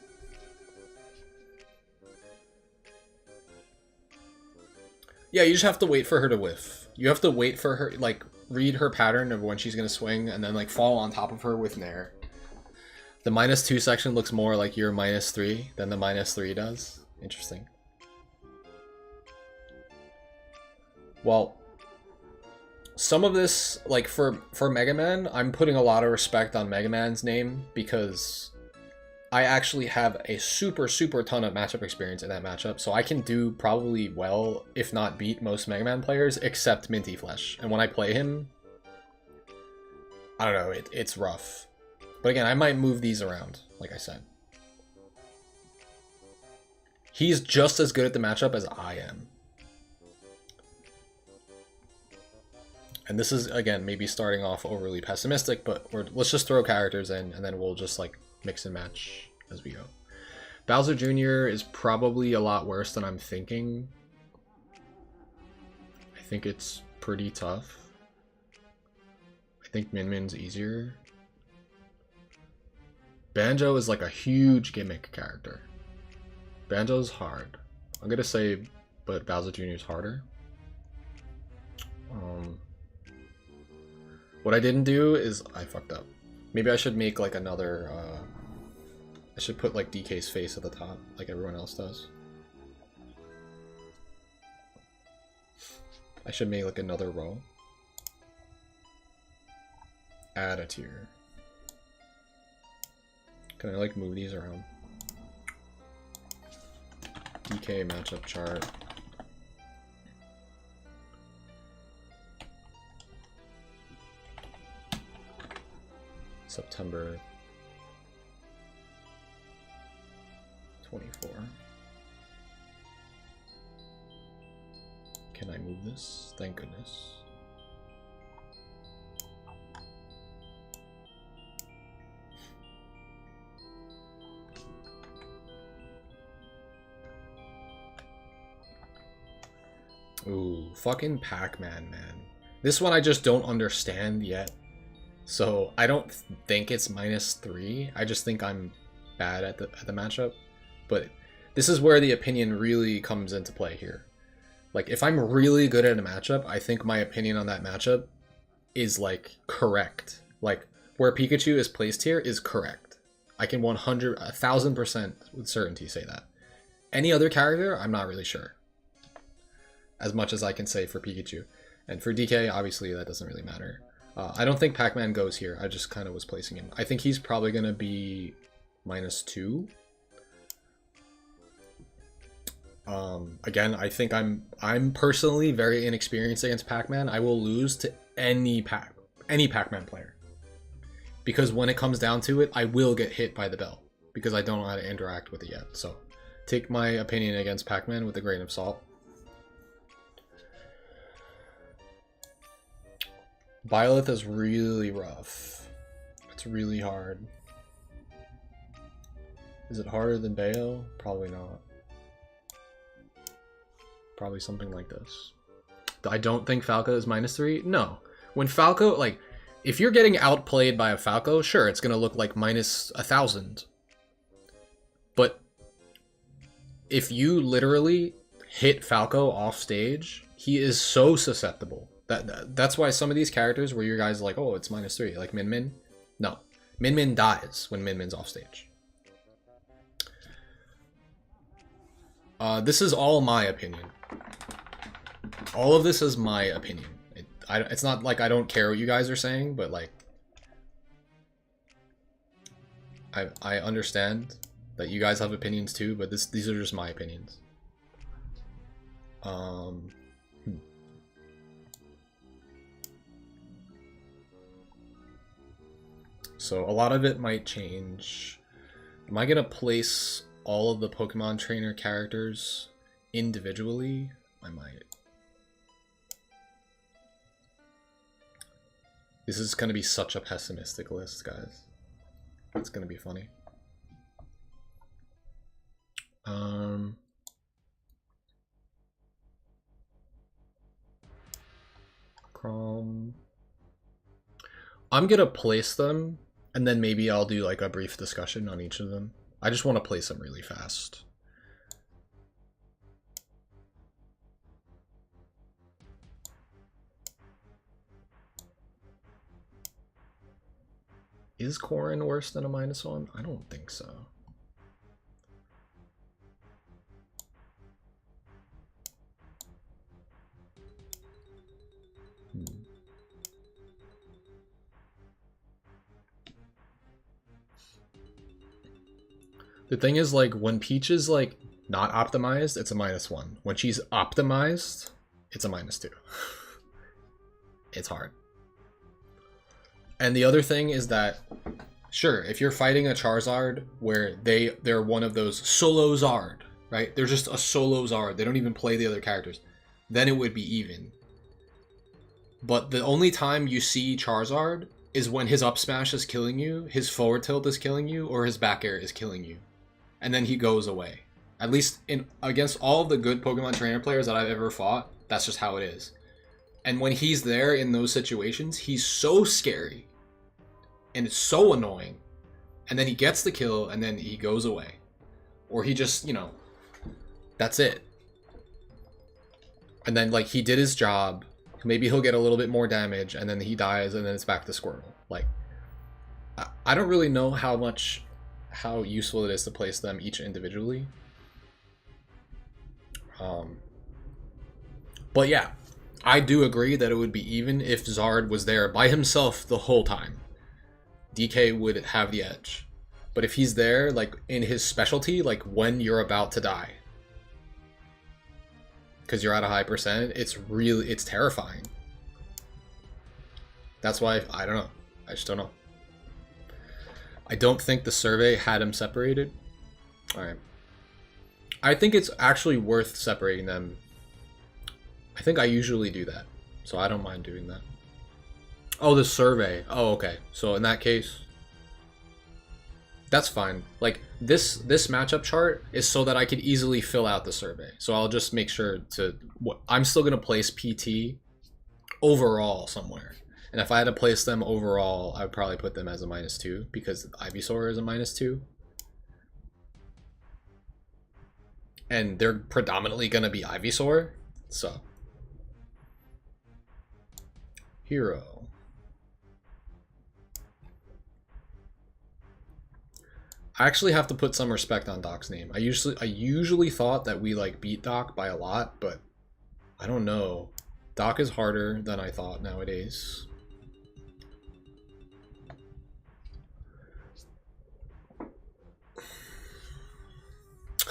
Yeah, you just have to wait for her to whiff. You have to wait for her, like, read her pattern of when she's gonna swing, and then, like, fall on top of her with Nair. The -2 section looks more like your -3 than the -3 does. Interesting. Well, some of this, like, for Mega Man, I'm putting a lot of respect on Mega Man's name because I actually have a super ton of matchup experience in that matchup, so I can do probably well, if not beat most Mega Man players, except Minty Flesh. And when I play him, I don't know, it's rough. But again, I might move these around, like I said. He's just as good at the matchup as I am. And this is, again, maybe starting off overly pessimistic, but let's just throw characters in, and then we'll just, like, mix and match as we go. Bowser Jr. is probably a lot worse than I'm thinking. I think it's pretty tough. I think Min-Min's easier. Banjo is, like, a huge gimmick character. Banjo's hard. I'm gonna say, but Bowser Jr. is harder. What I didn't do is I fucked up. Maybe I should make, like, another, I should put, like, DK's face at the top, like everyone else does. I should make, like, another row. add a tier. Can I like move these around? DK matchup chart. September 24. Can I move this? Thank goodness. Ooh, fucking Pac-Man, man. This one I just don't understand yet. So I don't think it's -3. I just think I'm bad at the matchup. But this is where the opinion really comes into play here. Like, if I'm really good at a matchup, I think my opinion on that matchup is, like, correct. Like, where Pikachu is placed here is correct. I can 1,000% with certainty say that. Any other character, I'm not really sure. As much as I can say for Pikachu. And for DK, obviously, that doesn't really matter. I don't think Pac-Man goes here. I just kind of was placing him. I think he's probably going to be -2. Again, I think I'm personally very inexperienced against Pac-Man. I will lose to any Pac-Man player. Because when it comes down to it, I will get hit by the bell. Because I don't know how to interact with it yet. So, take my opinion against Pac-Man with a grain of salt. Byleth is really rough. It's really hard. Is it harder than Bayo? Probably not. Probably something like this. I don't think Falco is -3. No. When Falco, like, if you're getting outplayed by a Falco, sure, it's going to look like -1,000. But if you literally hit Falco off stage, he is so susceptible. That's why some of these characters where you guys are like, oh, it's -3, like Min Min. No. Min Min dies when Min Min's off stage. This is all my opinion. All of this is my opinion. It's not like I don't care what you guys are saying, but like, I understand that you guys have opinions too, but these are just my opinions. So a lot of it might change. Am I gonna place all of the Pokemon trainer characters individually? I might. This is gonna be such a pessimistic list, guys. It's gonna be funny. Chrome. I'm gonna place them, and then maybe I'll do like a brief discussion on each of them. I just want to place them really fast. Is Corrin worse than a -1? I don't think so. The thing is, like, when Peach is, like, not optimized, it's a -1. When she's optimized, it's a -2. It's hard. And the other thing is that, sure, if you're fighting a Charizard where they're one of those solo Zard, right? They're just a solo Zard. They don't even play the other characters. Then it would be even. But the only time you see Charizard is when his up smash is killing you, his forward tilt is killing you, or his back air is killing you. And then he goes away. At least against all of the good Pokemon trainer players that I've ever fought, that's just how it is. And when he's there in those situations, he's so scary. And it's so annoying. And then he gets the kill, and then he goes away. Or he just, you know, that's it. And then, like, he did his job. Maybe he'll get a little bit more damage, and then he dies, and then it's back to Squirtle. Like, I don't really know how useful it is to place them each individually. But yeah, I do agree that it would be even if Zard was there by himself the whole time. DK would have the edge. But if he's there, like in his specialty, like when you're about to die, because you're at a high percent, it's terrifying. That's why, I don't know. I just don't know. I don't think the survey had him separated. Alright. I think it's actually worth separating them. I think I usually do that, so I don't mind doing that. Oh, the survey. Oh, okay. So in that case, that's fine. Like this matchup chart is so that I could easily fill out the survey. So I'll just make sure to. I'm still gonna place PT overall somewhere, and if I had to place them overall, I would probably put them as a -2 because Ivysaur is a -2, and they're predominantly gonna be Ivysaur. So hero. I actually have to put some respect on Doc's name. I usually thought that we like beat Doc by a lot, but I don't know. Doc is harder than I thought nowadays.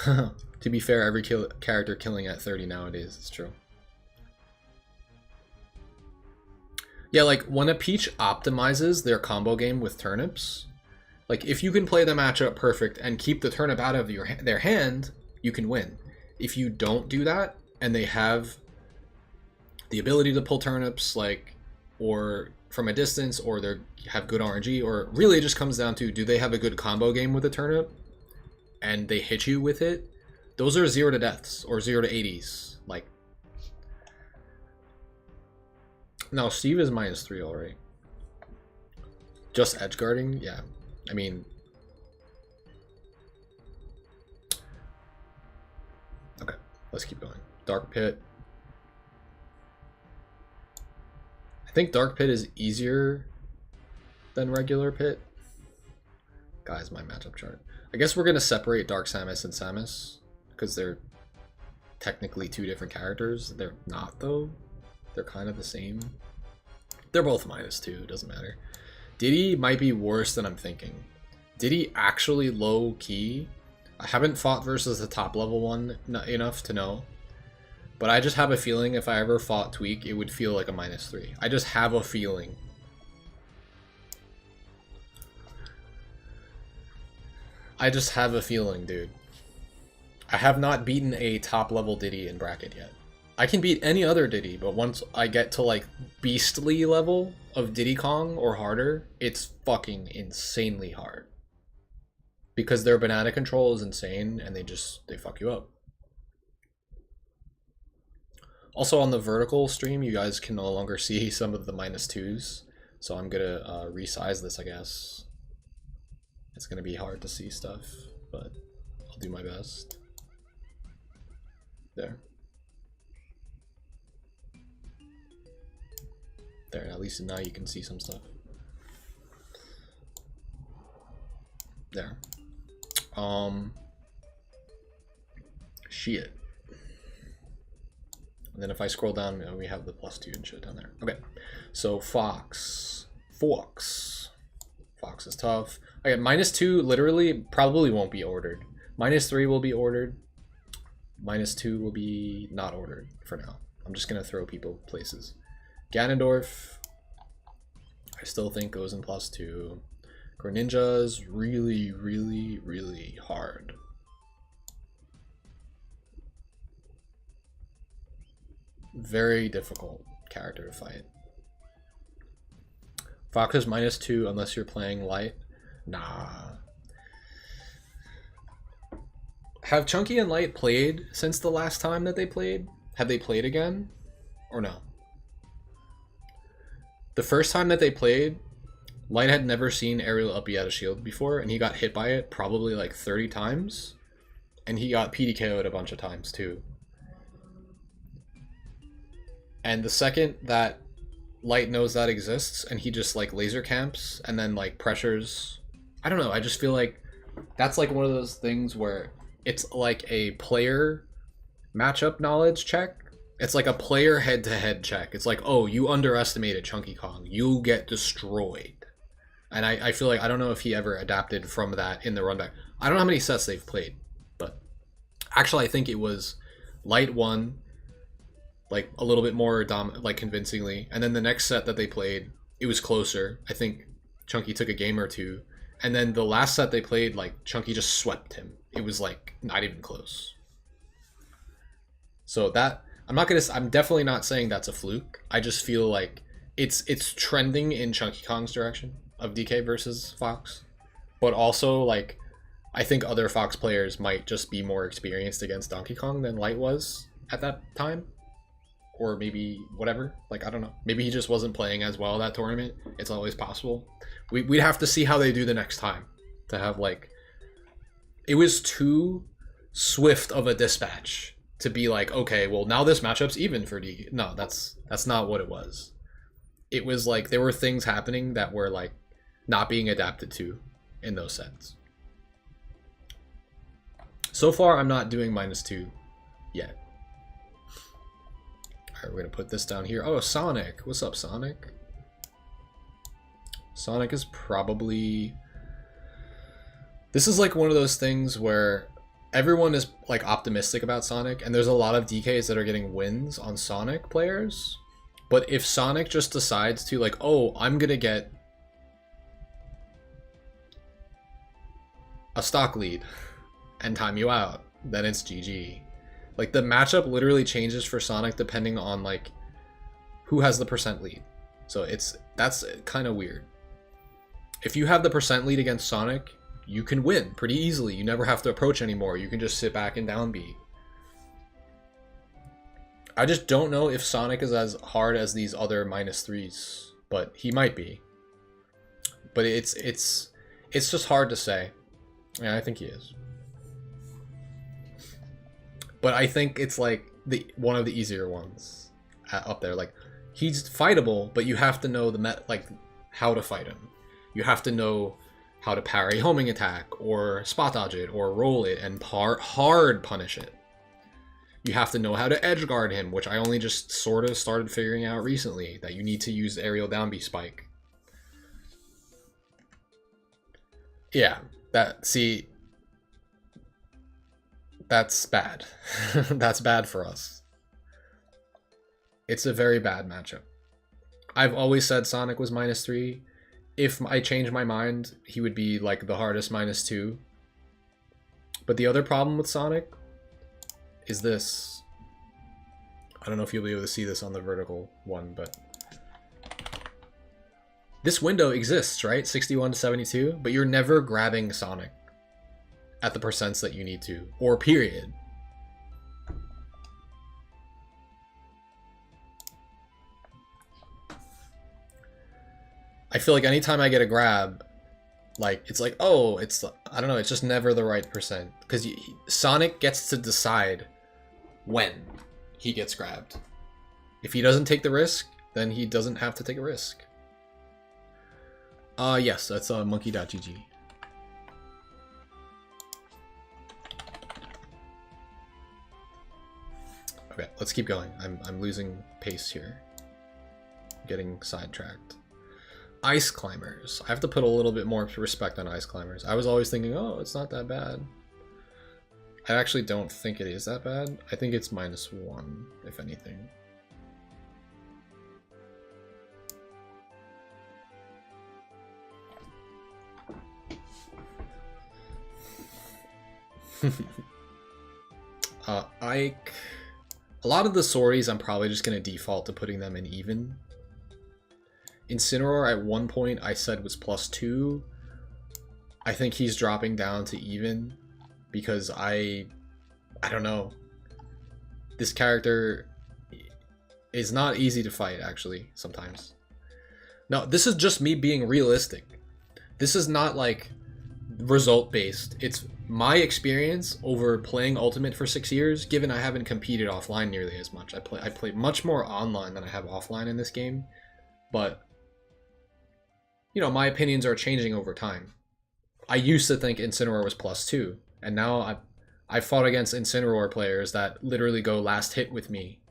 To be fair, every character killing at 30 nowadays, it's true. Yeah, like when a Peach optimizes their combo game with turnips, like if you can play the matchup perfect and keep the turnip out of their hand, you can win. If you don't do that and they have the ability to pull turnips, like, or from a distance, or they have good RNG, or really it just comes down to, do they have a good combo game with a turnip and they hit you with it? Those are 0 to deaths or 0 to 80s. Like, no, Steve is -3 already. Just edge guarding, yeah. I mean, okay, let's keep going. Dark Pit. I think Dark Pit is easier than regular Pit. Guys, my matchup chart. I guess we're gonna separate Dark Samus and Samus because they're technically 2 different characters. They're not though. They're kind of the same. They're both -2, doesn't matter. Diddy might be worse than I'm thinking. Diddy actually low key. I haven't fought versus the top level one enough to know, but I just have a feeling if I ever fought Tweak, it would feel like a -3. I just have a feeling. I just have a feeling, dude. I have not beaten a top level Diddy in bracket yet. I can beat any other Diddy, but once I get to like beastly level of Diddy Kong or harder, it's fucking insanely hard. Because their banana control is insane and they fuck you up. Also on the vertical stream, you guys can no longer see some of the -2s. So I'm gonna resize this, I guess. It's gonna be hard to see stuff, but I'll do my best. There. There, at least now you can see some stuff. There. Shit. And then if I scroll down, we have the +2 and shit down there. Okay, so Fox. Fox is tough. Okay, -2 literally probably won't be ordered. -3 will be ordered. -2 will be not ordered for now. I'm just gonna throw people places. Ganondorf, I still think goes in +2. Greninja is really, really, really hard. Very difficult character to fight. Fox is -2 unless you're playing light. Nah. Have Chunky and Light played since the last time that they played? Have they played again? Or no? The first time that they played, Light had never seen aerial uppy out of shield before, and he got hit by it probably like 30 times. And he got PDKO'd a bunch of times too. And the second that Light knows that exists, and he just like laser camps and then like pressures, I don't know, I just feel like that's like one of those things where it's like a player matchup knowledge check. It's like a player head-to-head check. It's like, oh, you underestimated Chunky Kong. You get destroyed. And I feel like I don't know if he ever adapted from that in the run back. I don't know how many sets they've played, but actually I think it was Light won like a little bit more like convincingly, and then the next set that they played, it was closer. I think Chunky took a game or two, and then the last set they played, like Chunky just swept him. It was like not even close. So that I'm definitely not saying that's a fluke. I just feel like it's trending in Chunky Kong's direction of DK versus Fox, but also like I think other Fox players might just be more experienced against Donkey Kong than Light was at that time, or maybe whatever. Like I don't know. Maybe he just wasn't playing as well that tournament. It's always possible. We'd have to see how they do the next time to have like. It was too swift of a dispatch to be like, okay, well now this matchup's even for DK. No, that's not what it was. It was like there were things happening that were like not being adapted to in those sets. So far, I'm not doing -2 yet. Alright, we're gonna put this down here. Oh, Sonic. What's up, Sonic? Sonic is probably... This is like one of those things where everyone is like optimistic about Sonic, and there's a lot of DKs that are getting wins on Sonic players. But if Sonic just decides to like, oh, I'm gonna get a stock lead and time you out, then it's GG. Like the matchup literally changes for Sonic depending on like who has the percent lead. So that's kind of weird. If you have the percent lead against Sonic, you can win pretty easily. You never have to approach anymore. You can just sit back and down B. I just don't know if Sonic is as hard as these other -3s, but he might be. But it's just hard to say. Yeah, I think he is. But I think it's like one of the easier ones up there. Like he's fightable, but you have to know like how to fight him. You have to know how to parry homing attack or spot dodge it or roll it and hard punish it. You have to know how to edge guard him, which I only just sort of started figuring out recently, that you need to use the aerial down B spike. Yeah, that's bad. That's bad for us. It's a very bad matchup. I've always said Sonic was -3. If I change my mind, he would be like the hardest -2. But the other problem with Sonic is this. I don't know if you'll be able to see this on the vertical one, but this window exists, right? 61 to 72, but you're never grabbing Sonic at the percents that you need to, or period. I feel like anytime I get a grab, like it's like, oh, it's, I don't know, it's just never the right percent, because Sonic gets to decide when he gets grabbed. If he doesn't take the risk, then he doesn't have to take a risk. Yes, that's monkey.gg. Okay, let's keep going. I'm losing pace here. Getting sidetracked. Ice climbers. I have to put a little bit more respect on ice climbers. I was always thinking, oh, it's not that bad. I actually don't think it is that bad. I think it's -1, if anything. Ike. A lot of the sorries, I'm probably just going to default to putting them in even. Incineroar at one point I said was +2. I think he's dropping down to even because I don't know. This character is not easy to fight, actually, sometimes. No, this is just me being realistic. This is not like result based. It's my experience over playing Ultimate for 6 years, given I haven't competed offline nearly as much. I play much more online than I have offline in this game, but you know, my opinions are changing over time. I used to think Incineroar was +2, and now I've fought against Incineroar players that literally go last hit with me,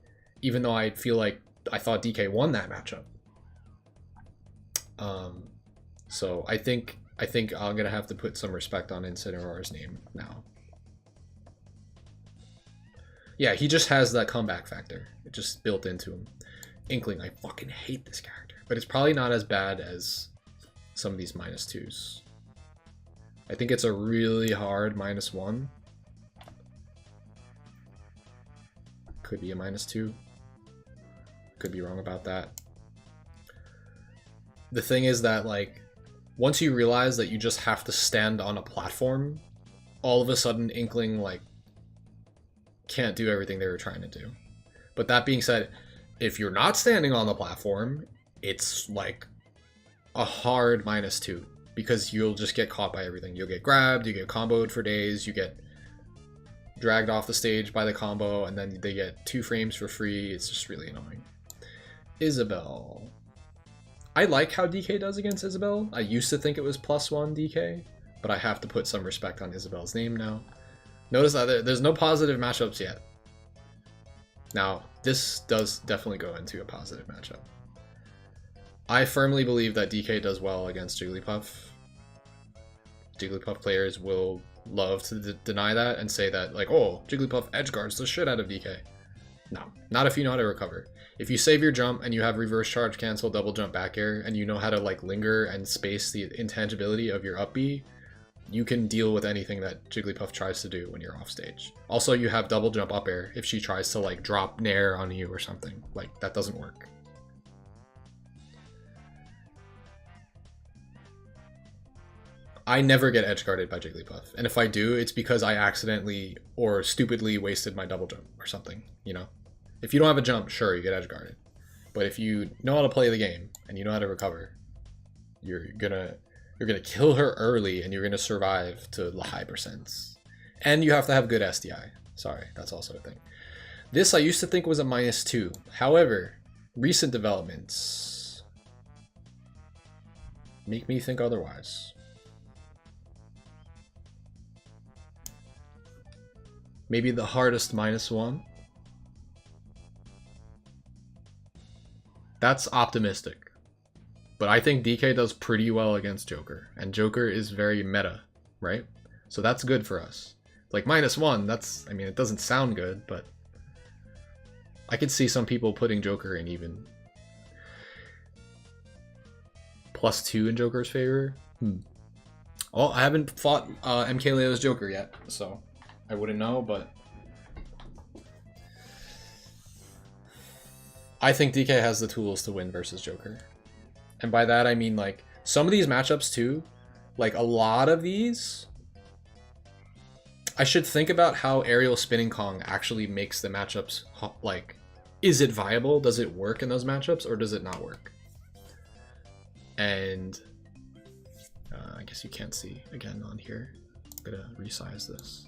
even though I feel like I thought DK won that matchup. So I think I'm gonna have to put some respect on Incineroar's name now. Yeah, he just has that comeback factor. It just built into him. Inkling, I fucking hate this character. But it's probably not as bad as some of these -2s. I think it's a really hard -1. Could be a -2. Could be wrong about that. The thing is that, like, once you realize that you just have to stand on a platform, all of a sudden Inkling, like, can't do everything they were trying to do. But that being said, if you're not standing on the platform, it's like a hard -2 because you'll just get caught by everything. You'll get grabbed, you get comboed for days, you get dragged off the stage by the combo, and then they get 2 frames for free. It's just really annoying. Isabelle. I like how DK does against Isabelle. I used to think it was +1 DK, but I have to put some respect on Isabelle's name now. Notice that there's no positive matchups yet. Now, this does definitely go into a positive matchup. I firmly believe that DK does well against Jigglypuff. Jigglypuff players will love to deny that and say that, like, oh, Jigglypuff edgeguards the shit out of DK. No, not if you know how to recover. If you save your jump and you have reverse charge cancel, double jump back air, and you know how to, like, linger and space the intangibility of your up B, you can deal with anything that Jigglypuff tries to do when you're off stage. Also, you have double jump up air if she tries to, like, drop Nair on you or something. Like, that doesn't work. I never get edge guarded by Jigglypuff, and if I do, it's because I accidentally or stupidly wasted my double jump or something, you know? If you don't have a jump, sure, you get edge guarded. But if you know how to play the game and you know how to recover, you're gonna kill her early and you're gonna survive to the high percents. And you have to have good SDI. Sorry, that's also a thing. This I used to think was a -2. However, recent developments make me think otherwise. Maybe the hardest -1. That's optimistic. But I think DK does pretty well against Joker. And Joker is very meta, right? So that's good for us. Like -1, that's, I mean, it doesn't sound good, but I could see some people putting Joker in even +2 in Joker's favor. Well, I haven't fought MK Leo's Joker yet, so I wouldn't know, but I think DK has the tools to win versus Joker. And by that I mean, like, some of these matchups too, like a lot of these, I should think about how aerial spinning Kong actually makes the matchups, like, is it viable? Does it work in those matchups or does it not work? And I guess you can't see again on here. I'm gonna resize this.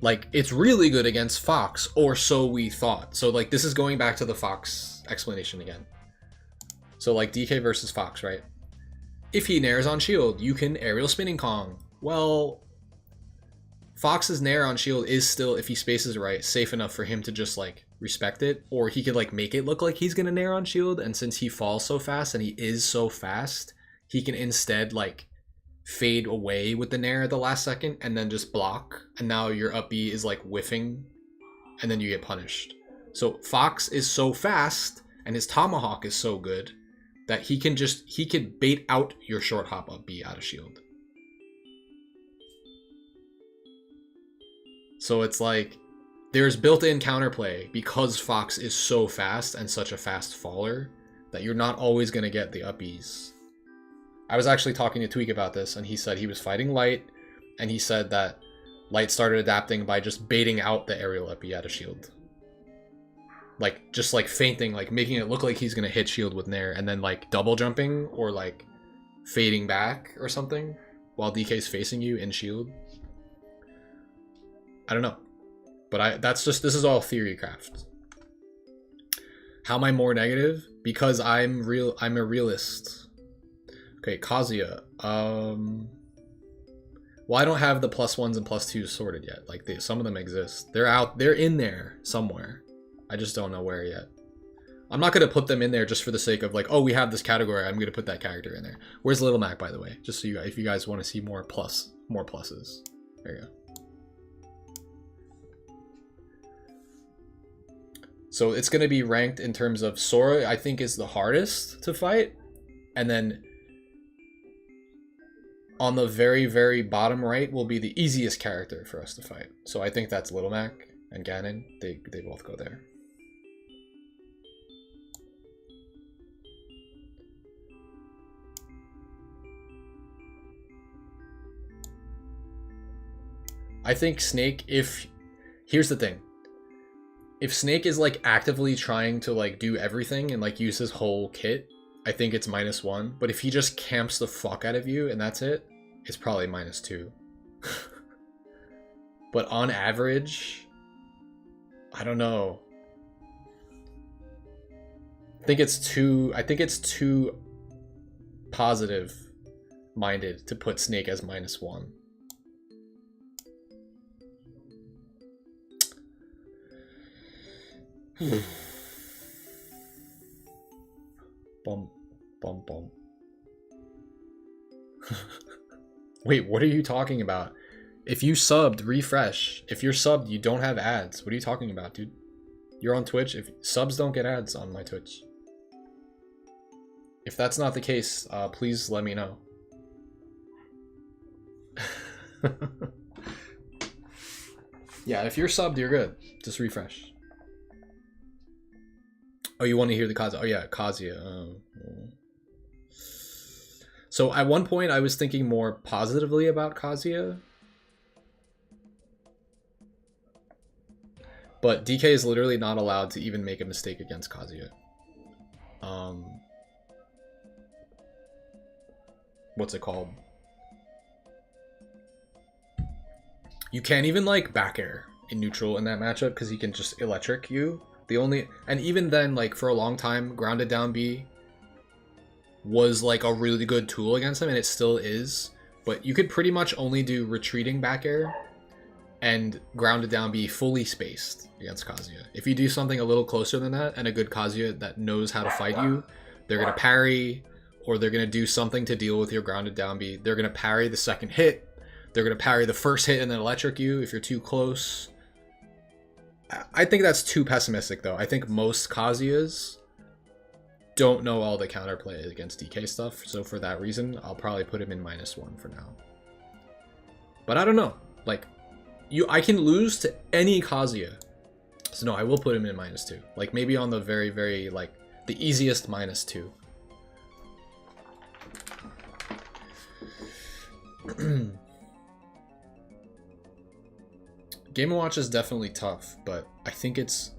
Like, it's really good against Fox, or so we thought. So, like, this is going back to the Fox explanation again. So, like, DK versus Fox, right? If he nairs on shield, you can aerial spinning Kong. Well, Fox's nair on shield is still, if he spaces right, safe enough for him to just, like, respect it. Or he could, like, make it look like he's gonna nair on shield, and since he falls so fast, and he is so fast, he can instead, like, fade away with the nair at the last second and then just block, and now your up B is like whiffing and then you get punished. So Fox is so fast and his tomahawk is so good that he could bait out your short hop up B out of shield. So it's like there's built-in counterplay because Fox is so fast and such a fast faller that you're not always going to get the up Bs. I was actually talking to Tweak about this, and he said he was fighting Light, and he said that Light started adapting by just baiting out the aerial up B out of shield. Like, just like feinting, like making it look like he's gonna hit shield with nair, and then like double jumping or like fading back or something while DK's facing you in shield. I don't know. But this is all theory craft. How am I more negative? Because I'm a realist. Okay, Kazuya. Well, I don't have the +1s and +2s sorted yet. Like, some of them exist. They're in there somewhere. I just don't know where yet. I'm not going to put them in there just for the sake of like, oh, we have this category, I'm going to put that character in there. Where's Little Mac, by the way? Just so you guys, if you guys want to see more pluses. There you go. So it's going to be ranked in terms of Sora, I think, is the hardest to fight. And then on the very, very bottom right will be the easiest character for us to fight. So I think that's Little Mac and Ganon. They both go there. I think Snake, here's the thing. If Snake is like actively trying to like do everything and like use his whole kit, I think it's -1. But if he just camps the fuck out of you and that's it, it's probably -2. But on average, I don't know. I think it's too positive minded to put Snake as -1. Bum, bum, bum. Wait, what are you talking about? If you subbed, refresh. If you're subbed, you don't have ads. What are you talking about, dude? You're on Twitch. If subs don't get ads on my Twitch. If that's not the case, please let me know. Yeah, if you're subbed, you're good. Just refresh. Oh, you want to hear the Kazuya? Oh yeah, Kazuya. So at one point I was thinking more positively about Kazuya. But DK is literally not allowed to even make a mistake against Kazuya. What's it called? You can't even like back air in neutral in that matchup because he can just electric you. And even then, like for a long time, grounded down B was like a really good tool against him, and it still is. But you could pretty much only do retreating back air and grounded down B fully spaced against Kazuya. If you do something a little closer than that, and a good Kazuya that knows how to fight you, they're gonna parry, or they're gonna do something to deal with your grounded down B. They're gonna parry the second hit. They're gonna parry the first hit and then electric you if you're too close. I think that's too pessimistic, though. I think most Kazuyas don't know all the counterplay against DK stuff, so for that reason, I'll probably put him in -1 for now. But I don't know. Like, I can lose to any Kazuya. So no, I will put him in -2. Like, maybe on the very, very, like, the easiest -2. Game & Watch is definitely tough, but I think it's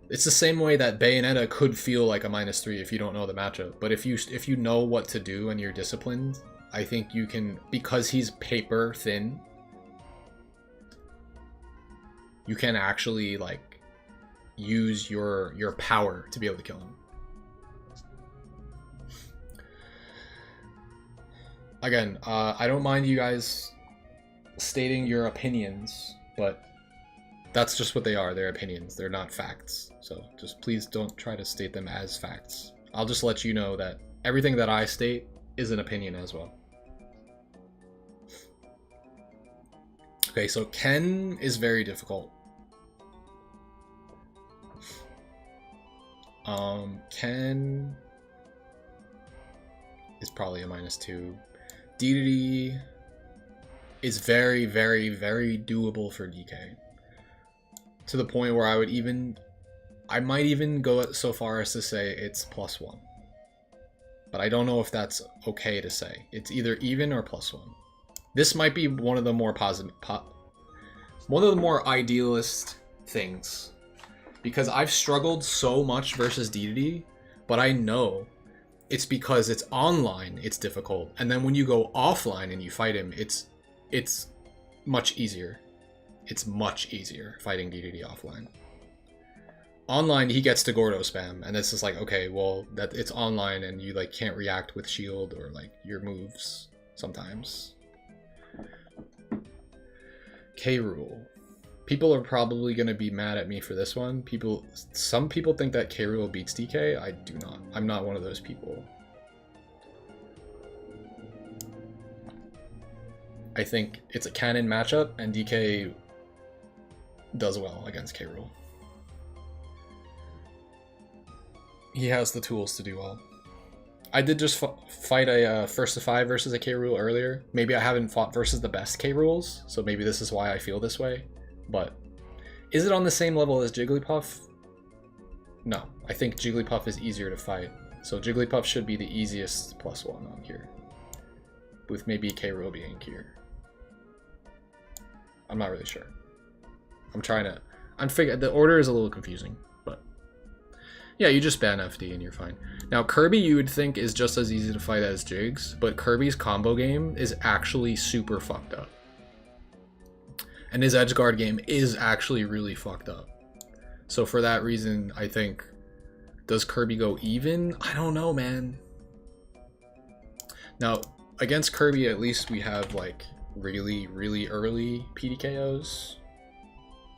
the same way that Bayonetta could feel like a -3 if you don't know the matchup. But if you know what to do and you're disciplined, I think you can, because he's paper thin, you can actually like use your power to be able to kill him. Again, I don't mind you guys stating your opinions, but that's just what they are. They're opinions. They're not facts. So just please don't try to state them as facts. I'll just let you know that everything that I state is an opinion as well. Okay, so Ken is very difficult. Ken is probably a -2. DDD is very, very, very doable for DK. To the point where I might even go so far as to say it's +1. But I don't know if that's okay to say. It's either even or +1. This might be one of the more one of the more idealist things. Because I've struggled so much versus DDD, but I know it's because it's online, it's difficult. And then when you go offline and you fight him, it's much easier. It's much easier fighting DDD offline. Online, he gets to Gordo spam, and it's just like, okay, well, that it's online and you like can't react with shield or like your moves sometimes. K-Rool. People are probably going to be mad at me for this one. Some people think that K-Rool beats DK. I do not. I'm not one of those people. I think it's a canon matchup, and DK does well against K-Rool. He has the tools to do well. I did just fight a first to 5 versus a K-Rool earlier. Maybe I haven't fought versus the best K-Rools, so maybe this is why I feel this way. But is it on the same level as Jigglypuff? No, I think Jigglypuff is easier to fight. So Jigglypuff should be the easiest +1 on here, with maybe K-Rool being here. I'm not really sure. I'm figuring the order is a little confusing, but yeah, you just ban FD and you're fine. Now Kirby you would think is just as easy to fight as Jigs, but Kirby's combo game is actually super fucked up. And his edge guard game is actually really fucked up. So for that reason, I think, does Kirby go even? I don't know, man. Now, against Kirby, at least we have like really, really early PDKOs.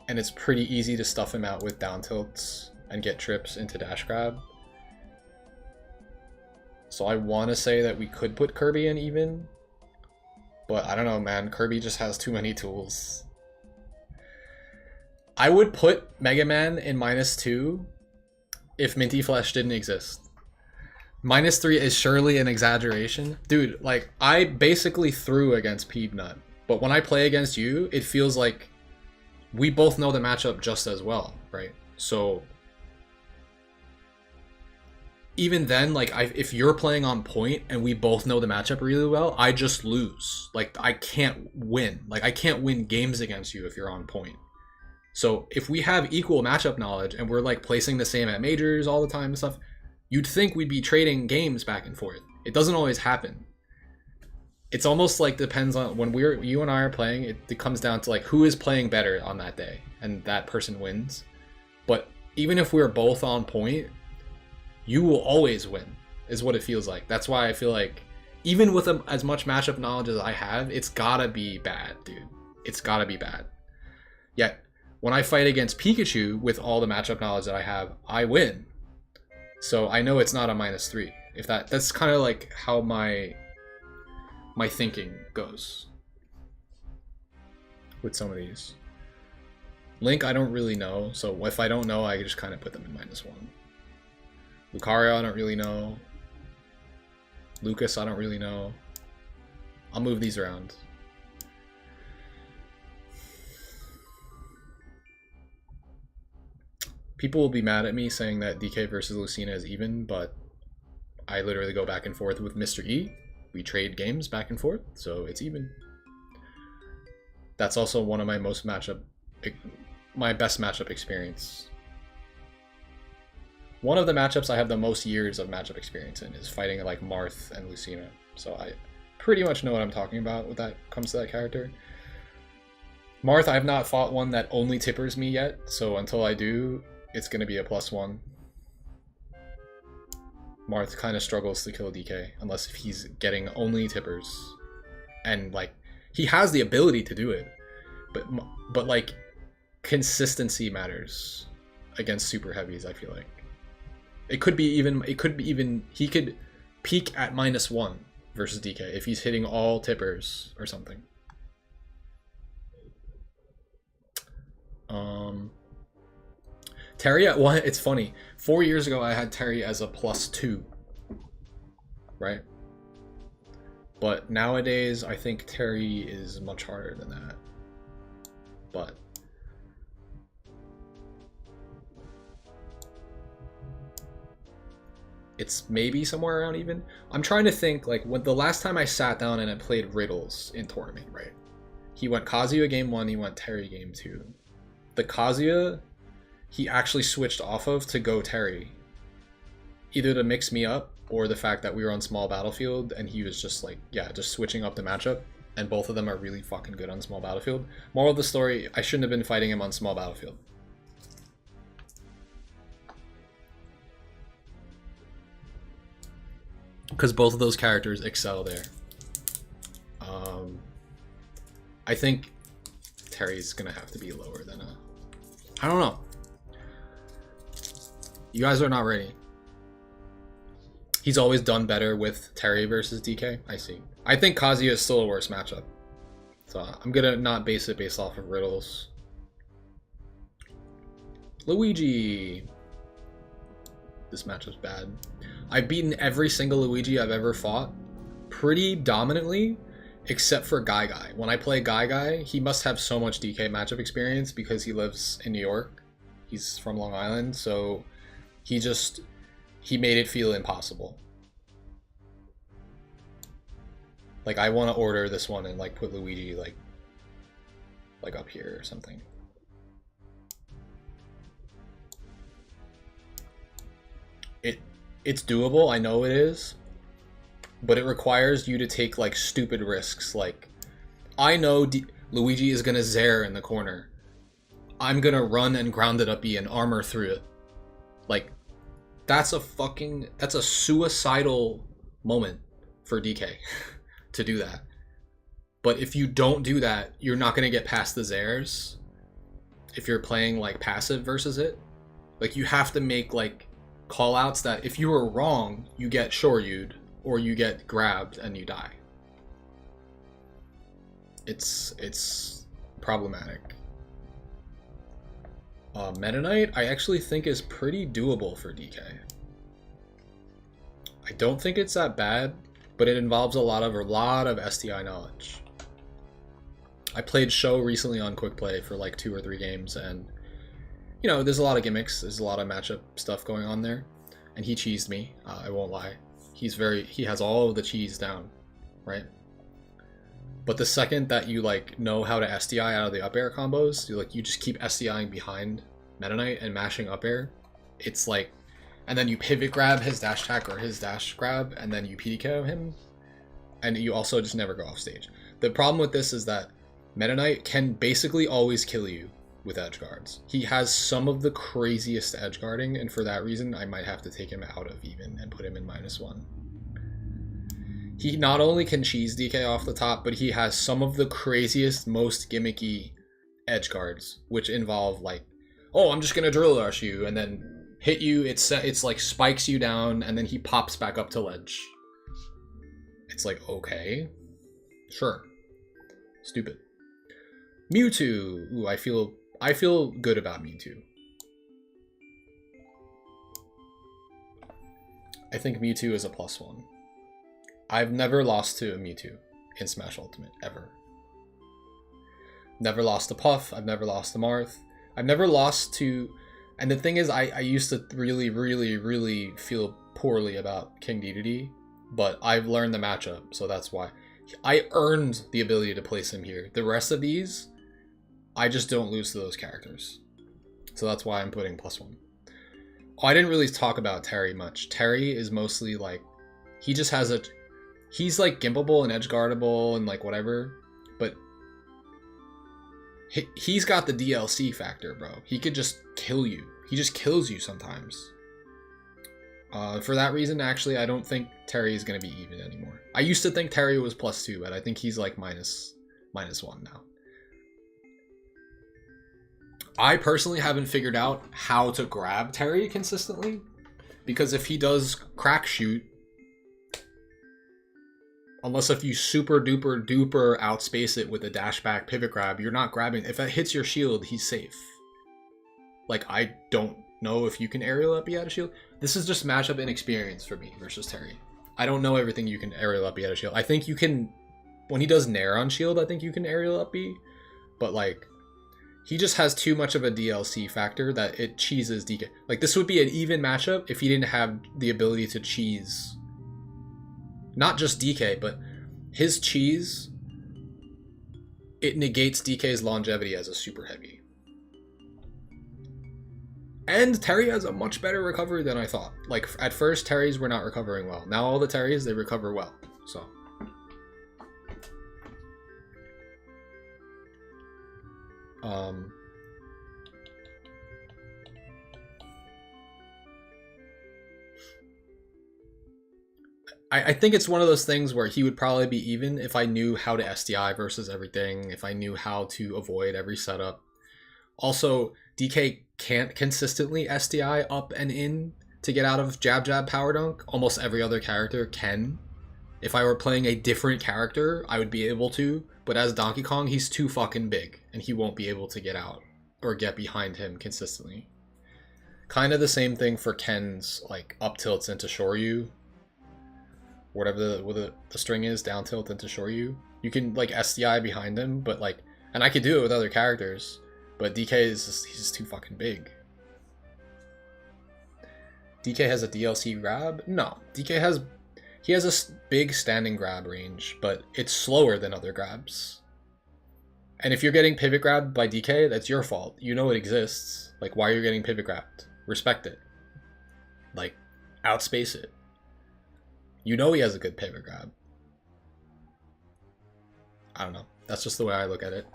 And it's pretty easy to stuff him out with down tilts and get trips into dash grab. So I want to say that we could put Kirby in even. But I don't know, man. Kirby just has too many tools. I would put Mega Man in -2 if Minty Flesh didn't exist. -3 is surely an exaggeration. Dude, like, I basically threw against Peebnut, but when I play against you, it feels like we both know the matchup just as well, right? So even then, like, if you're playing on point and we both know the matchup really well, I just lose. Like, I can't win. Like, I can't win games against you if you're on point. So if we have equal matchup knowledge and we're like placing the same at majors all the time and stuff, you'd think we'd be trading games back and forth. It doesn't always happen. It's almost like depends on when you and I are playing, it comes down to like who is playing better on that day and that person wins. But even if we're both on point, you will always win is what it feels like. That's why I feel like even with as much matchup knowledge as I have, it's gotta be bad, dude. It's gotta be bad. Yet when I fight against Pikachu with all the matchup knowledge that I have, I win. So I know it's not a -3. If that's kind of like how my thinking goes with some of these. Link, I don't really know. So if I don't know, I just kind of put them in -1. Lucario, I don't really know. Lucas, I don't really know. I'll move these around. People will be mad at me saying that DK versus Lucina is even, but I literally go back and forth with Mr. E. We trade games back and forth, so it's even. That's also one of my best matchup experience. One of the matchups I have the most years of matchup experience in is fighting like Marth and Lucina. So I pretty much know what I'm talking about when that comes to that character. Marth, I have not fought one that only tippers me yet, so until I do, it's going to be a +1. Marth kind of struggles to kill DK unless if he's getting only tippers. And like, he has the ability to do it, but like, consistency matters against super heavies, I feel like. It could be even, he could peak at -1 versus DK if he's hitting all tippers or something. Terry at 1, it's funny. 4 years ago I had Terry as a +2, right? But nowadays I think Terry is much harder than that. But it's maybe somewhere around even. I'm trying to think, like, when the last time I sat down and I played riddles in tournament, right? He went Kazuya game 1, he went Terry game 2. The Kazuya, he actually switched off of to go Terry. Either to mix me up, or the fact that we were on small battlefield and he was just like, yeah, just switching up the matchup. And both of them are really fucking good on small battlefield. Moral of the story, I shouldn't have been fighting him on small battlefield. Because both of those characters excel there. I think Terry's gonna have to be lower than a... I don't know. You guys are not ready. He's always done better with Terry versus DK. I see. I think Kazuya is still a worse matchup. So I'm gonna not base it based off of riddles. Luigi. This matchup's bad. I've beaten every single Luigi I've ever fought pretty dominantly, except for Guy. When I play Guy, he must have so much DK matchup experience because he lives in New York. He's from Long Island, so he made it feel impossible. Like, I want to order this one and like put Luigi like up here or something. It's doable, I know it is, but it requires you to take like stupid risks. Like, I know Luigi is gonna Zair in the corner. I'm gonna run and ground it up E and armor through it. Like, that's a suicidal moment for DK to do that. But if you don't do that, you're not gonna get past the Zairs if you're playing like passive versus it. Like, you have to make like call outs that if you were wrong, you get shoryu'd or you get grabbed and you die. It's problematic. Meta Knight I actually think is pretty doable for DK. I don't think it's that bad, but it involves a lot of STI knowledge. I played Show recently on Quick Play for like 2 or 3 games, and you know, there's a lot of gimmicks, there's a lot of matchup stuff going on there, and he cheesed me, I won't lie. He has all of the cheese down, right? But the second that you like know how to SDI out of the up air combos, you just keep SDIing behind Meta Knight and mashing up air. It's like, and then you pivot grab his dash attack or his dash grab, and then you PDK him, and you also just never go off stage. The problem with this is that Meta Knight can basically always kill you with edge guards. He has some of the craziest edge guarding, and for that reason I might have to take him out of even and put him in -1. He not only can cheese DK off the top, but he has some of the craziest, most gimmicky edge guards, which involve like, oh, I'm just gonna drill rush you and then hit you, it's like spikes you down and then he pops back up to ledge. It's like, okay, sure. Stupid. Mewtwo. Ooh, I feel good about Mewtwo. I think Mewtwo is a +1. I've never lost to a Mewtwo in Smash Ultimate, ever. Never lost to Puff, I've never lost to Marth. I've never lost to... And the thing is, I used to really feel poorly about King Dedede, but I've learned the matchup, so that's why. I earned the ability to place him here. The rest of these, I just don't lose to those characters. So that's why I'm putting +1. Oh, I didn't really talk about Terry much. Terry is mostly like, he just has a... He's like gimpable and edge guardable and like whatever, but he's got the DLC factor, bro. He could just kill you. He just kills you sometimes. For that reason, actually, I don't think Terry is going to be even anymore. I used to think Terry was +2, but I think he's like -1 now. I personally haven't figured out how to grab Terry consistently, because if he does crack shoot, unless if you super duper outspace it with a dash back pivot grab, you're not grabbing. If it hits your shield, he's safe. Like, I don't know if you can aerial up B out of shield. This is just matchup inexperience for me versus Terry. I don't know everything you can aerial up B out of shield. I think you can, when he does Nair on shield, I think you can aerial up B, but like, he just has too much of a DLC factor that it cheeses DK. Like, this would be an even matchup if he didn't have the ability to cheese. Not just DK, but his cheese, it negates DK's longevity as a super heavy. And Terry has a much better recovery than I thought. Like, at first, Terrys were not recovering well. Now all the Terrys, they recover well, so. I think it's one of those things where he would probably be even if I knew how to SDI versus everything, if I knew how to avoid every setup. Also, DK can't consistently SDI up and in to get out of jab jab power dunk. Almost every other character can. If I were playing a different character, I would be able to, but as Donkey Kong, he's too fucking big, and he won't be able to get out or get behind him consistently. Kind of the same thing for Ken's like up tilts into Shoryu. Whatever the string is, down tilt into Shoryu. You can like SDI behind him, but like, and I could do it with other characters, but DK is just, he's just too fucking big. DK has a DLC grab? No, DK has, he has a big standing grab range, but it's slower than other grabs. And if you're getting pivot grabbed by DK, that's your fault. You know it exists. Like, why are you getting pivot grabbed? Respect it. Like, outspace it. You know he has a good pivot grab. I don't know. That's just the way I look at it.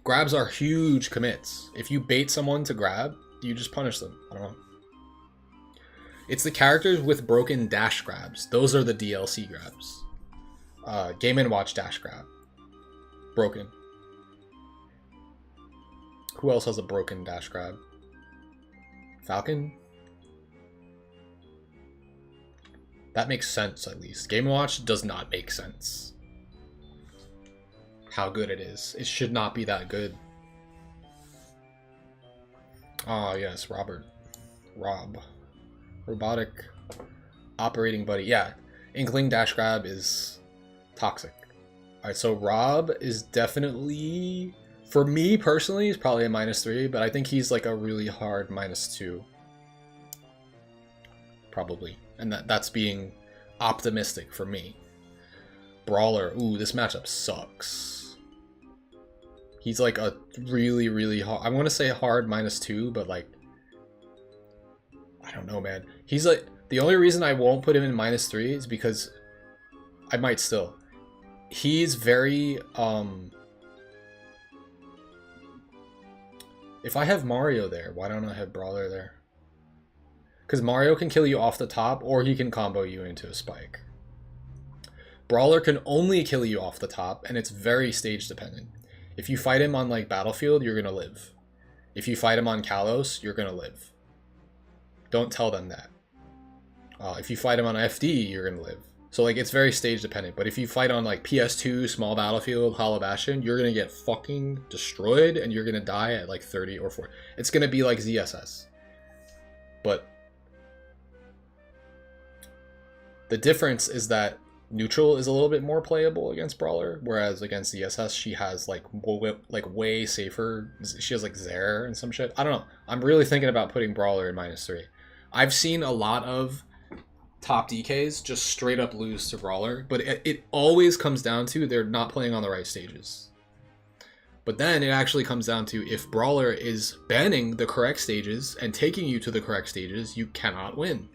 Grabs are huge commits. If you bait someone to grab, you just punish them. I don't know. It's the characters with broken dash grabs. Those are the DLC grabs. Game & Watch dash grab. Broken. Who else has a broken dash grab? Falcon? That makes sense, at least. Game & Watch does not make sense. How good it is. It should not be that good. Oh, yes, Robert. Rob. Robotic operating buddy. Yeah, Inkling dash grab is toxic. Alright, so Rob is definitely, for me personally, he's probably a -3, but I think he's like a really hard -2. Probably. And that's being optimistic for me. Brawler. Ooh, this matchup sucks. He's like a really, really hard, I want to say hard -2, but like, I don't know, man. He's like, the only reason I won't put him in -3 is because I might still. He's very, if I have Mario there, why don't I have Brawler there? Because Mario can kill you off the top, or he can combo you into a spike. Brawler can only kill you off the top, and it's very stage dependent. If you fight him on like Battlefield, you're gonna live. If you fight him on Kalos, you're gonna live. Don't tell them that. If you fight him on FD, you're gonna live. So like, it's very stage dependent. But if you fight on like PS2, Small Battlefield, Hollow Bastion, you're gonna get fucking destroyed, and you're gonna die at like 30 or 40. It's gonna be like ZSS. But the difference is that Neutral is a little bit more playable against Brawler, whereas against ZSS she has like way safer. She has like Zaire and some shit. I don't know. I'm really thinking about putting Brawler in -3. I've seen a lot of top DKs just straight up lose to Brawler, but it always comes down to they're not playing on the right stages. But then it actually comes down to if Brawler is banning the correct stages and taking you to the correct stages, you cannot win.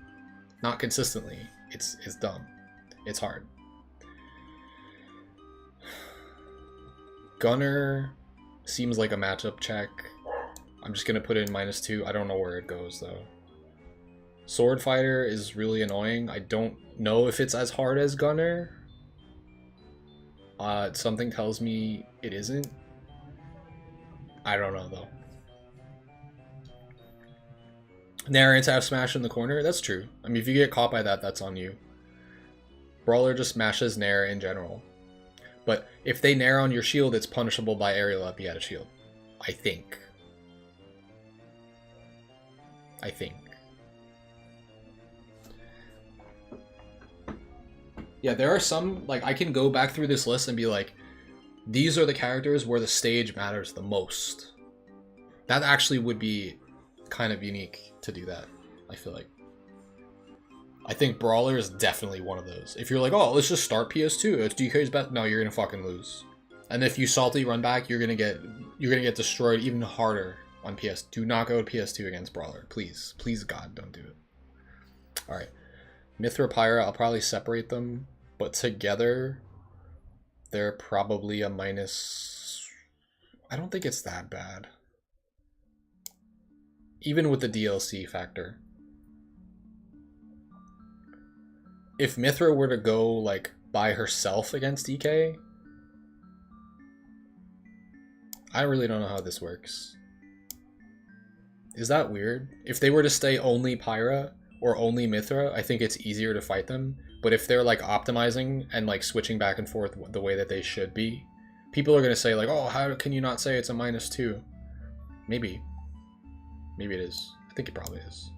Not consistently. It's dumb. It's hard. Gunner seems like a matchup check. I'm just gonna put it in -2. I don't know where it goes though. Sword Fighter is really annoying. I don't know if it's as hard as Gunner. Something tells me it isn't. I don't know though. Nair anti smash in the corner? That's true. I mean, if you get caught by that, that's on you. Brawler just smashes Nair in general. But if they Nair on your shield, it's punishable by aerial up at a shield. I think. Yeah, there are some, like, I can go back through this list and be like, these are the characters where the stage matters the most. That actually would be kind of unique to do that, I feel like. I think Brawler is definitely one of those. If you're like, oh, let's just start PS2, it's DK's best. No, you're gonna fucking lose. And if you salty run back, you're gonna get destroyed even harder on PS. Do not go to PS2 against Brawler, please. Please, God, don't do it. All right, Mithra Pyra, I'll probably separate them, but together, they're probably a -. I don't think it's that bad, even with the DLC factor. if Mithra were to go like by herself against DK, I really don't know how this works. Is that weird? If they were to stay only Pyra or only Mithra, I think it's easier to fight them. But if they're like optimizing and like switching back and forth the way that they should be, people are going to say like, oh, how can you not say it's a -2? Maybe. Maybe it is. I think it probably is.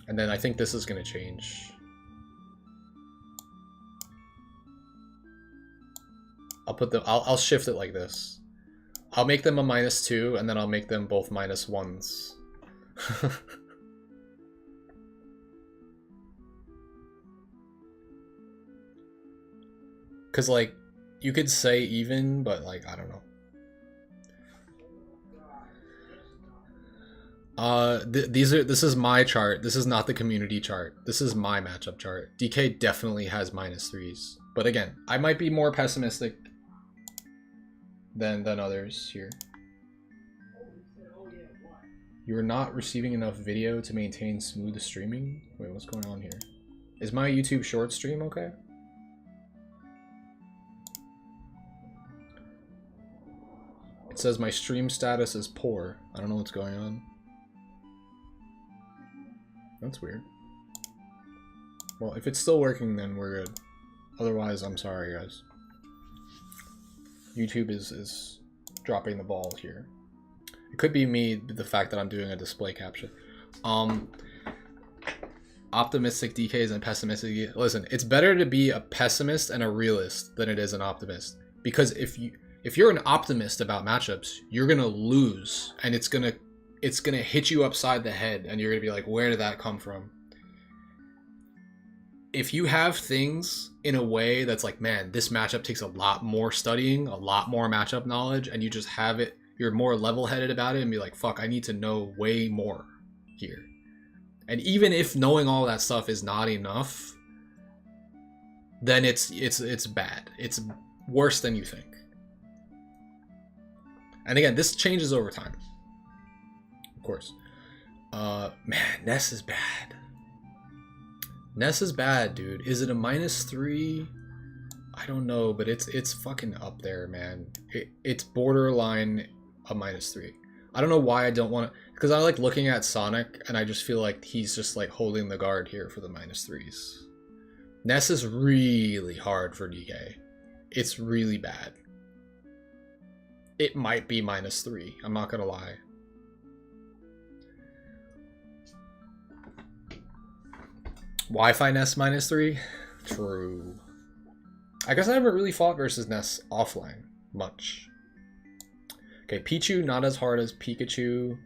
And then I think this is going to change. I'll shift it like this. I'll make them a -2 and then I'll make them both -1s. Cause like you could say even, but like I don't know. This is my chart. This is not the community chart. This is my matchup chart. DK definitely has -3s. But again, I might be more pessimistic than others here. You are not receiving enough video to maintain smooth streaming? Wait, what's going on here? Is my YouTube short stream okay? It says my stream status is poor. I don't know what's going on. That's weird. Well, if it's still working, then we're good. Otherwise, I'm sorry, guys. YouTube is dropping the ball here. It could be me, the fact that I'm doing a display capture. Optimistic DKs and pessimistic. Listen, it's better to be a pessimist and a realist than it is an optimist. Because if you're an optimist about matchups, you're gonna lose, and it's gonna hit you upside the head, and you're gonna be like, where did that come from? If you have things in a way that's like, man, this matchup takes a lot more studying, a lot more matchup knowledge, and you just have it, you're more level-headed about it and be like, fuck, I need to know way more here. And even if knowing all that stuff is not enough, then it's bad. It's worse than you think. And again, this changes over time. Of course. Man, Ness is bad. Ness is bad, dude. Is it a -3? I don't know, but it's fucking up there, man. It's borderline a -3. I don't know why I don't want to, because I like looking at Sonic and I just feel like he's just like holding the guard here for the -3s. Ness is really hard for DK. It's really bad. It might be -3. I'm not gonna lie. Wi-Fi Ness -3? True. I guess I haven't really fought versus Ness offline much. Okay, Pichu not as hard as Pikachu.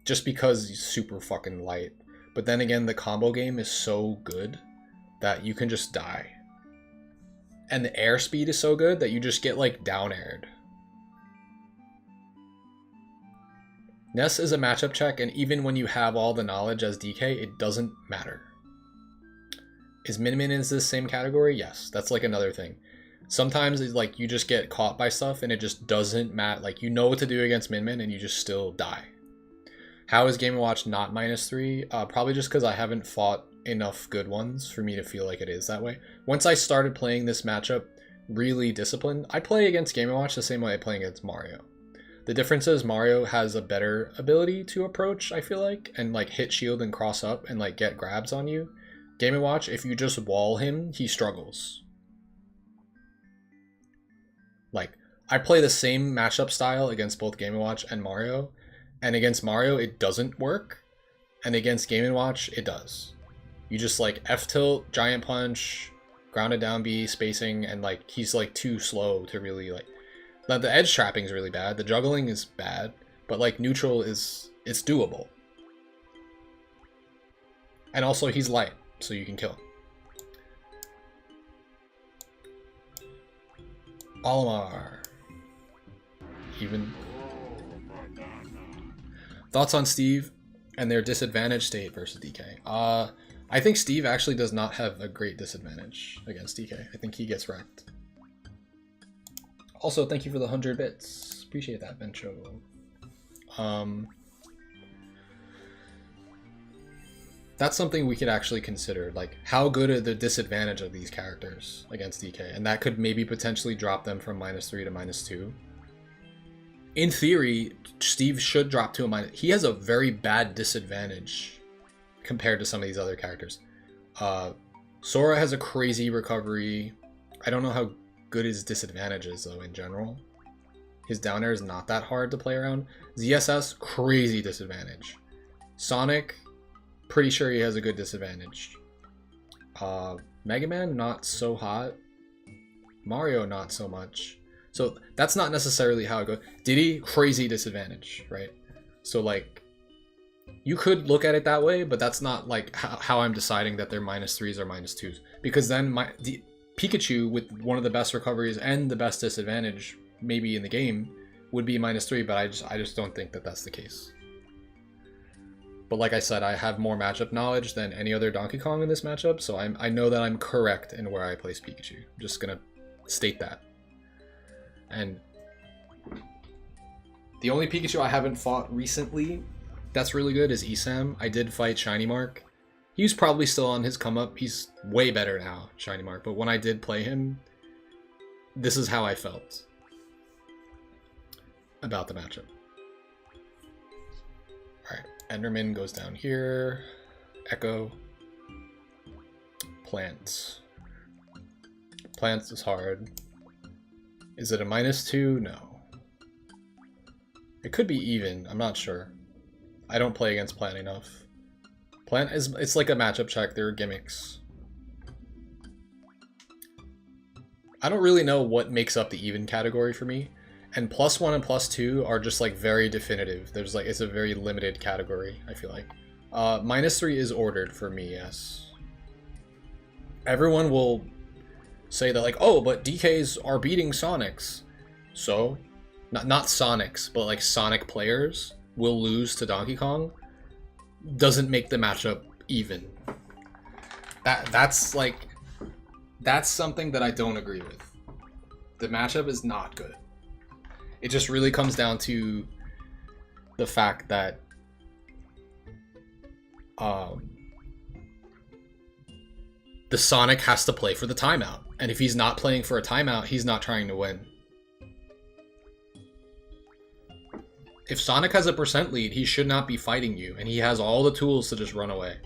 Just because he's super fucking light. But then again, the combo game is so good that you can just die. And the airspeed is so good that you just get like down aired. Ness is a matchup check, and even when you have all the knowledge as DK, it doesn't matter. Is Min Min in this same category? Yes, that's like another thing. Sometimes it's like you just get caught by stuff and it just doesn't matter. Like you know what to do against Min Min and you just still die. How is Game & Watch not -3? Probably just because I haven't fought enough good ones for me to feel like it is that way. Once I started playing this matchup really disciplined, I play against Game & Watch the same way I play against Mario. The difference is Mario has a better ability to approach, I feel like, and like hit shield and cross up and like get grabs on you. Game & Watch, if you just wall him, he struggles. Like, I play the same matchup style against both Game & Watch and Mario, and against Mario it doesn't work, and against Game & Watch it does. You just like F-tilt, giant punch, grounded down B, spacing, and like he's like too slow to really like... Now, the edge trapping is really bad, the juggling is bad, but like neutral is, it's doable. And also he's light, so you can kill him. Olimar. Even. Thoughts on Steve and their disadvantage state versus DK? I think Steve actually does not have a great disadvantage against DK. I think he gets wrecked. Also, thank you for the 100 bits. Appreciate that, Bencho. that's something we could actually consider. Like, how good are the disadvantage of these characters against DK? And that could maybe potentially drop them from -3 to -2. In theory, Steve should drop to a minus. He has a very bad disadvantage compared to some of these other characters. Sora has a crazy recovery. I don't know how good his disadvantage is, though, in general. His down air is not that hard to play around. ZSS, crazy disadvantage. Sonic, pretty sure he has a good disadvantage. Mega Man, not so hot. Mario, not so much. So that's not necessarily how it goes. Diddy, crazy disadvantage, right? So like, you could look at it that way, but that's not like how I'm deciding that they're -3s or -2s. Because then Pikachu, with one of the best recoveries and the best disadvantage maybe in the game, would be -3, but I just don't think that that's the case. But like I said, I have more matchup knowledge than any other Donkey Kong in this matchup, so I know that I'm correct in where I place Pikachu. I'm just gonna state that. And the only Pikachu I haven't fought recently that's really good is Esam. I did fight Shiny Mark. He was probably still on his come up. He's way better now, Shiny Mark. But when I did play him, this is how I felt about the matchup. Alright, Enderman goes down here. Echo. Plants. Plants is hard. Is it a -2? No. It could be even. I'm not sure. I don't play against Plant enough. Plant is, it's like a matchup check. There are gimmicks. I don't really know what makes up the even category for me. And +1 and +2 are just like very definitive. There's like, it's a very limited category, I feel like. -3 is ordered for me, yes. Everyone will say that like, oh, but DKs are beating Sonics. So, not Sonics, but like Sonic players will lose to Donkey Kong. Doesn't make the matchup even. That's like, that's something that I don't agree with. The matchup is not good. It just really comes down to the fact that the Sonic has to play for the timeout. And if he's not playing for a timeout, he's not trying to win. If Sonic has a % lead, he should not be fighting you, and he has all the tools to just run away.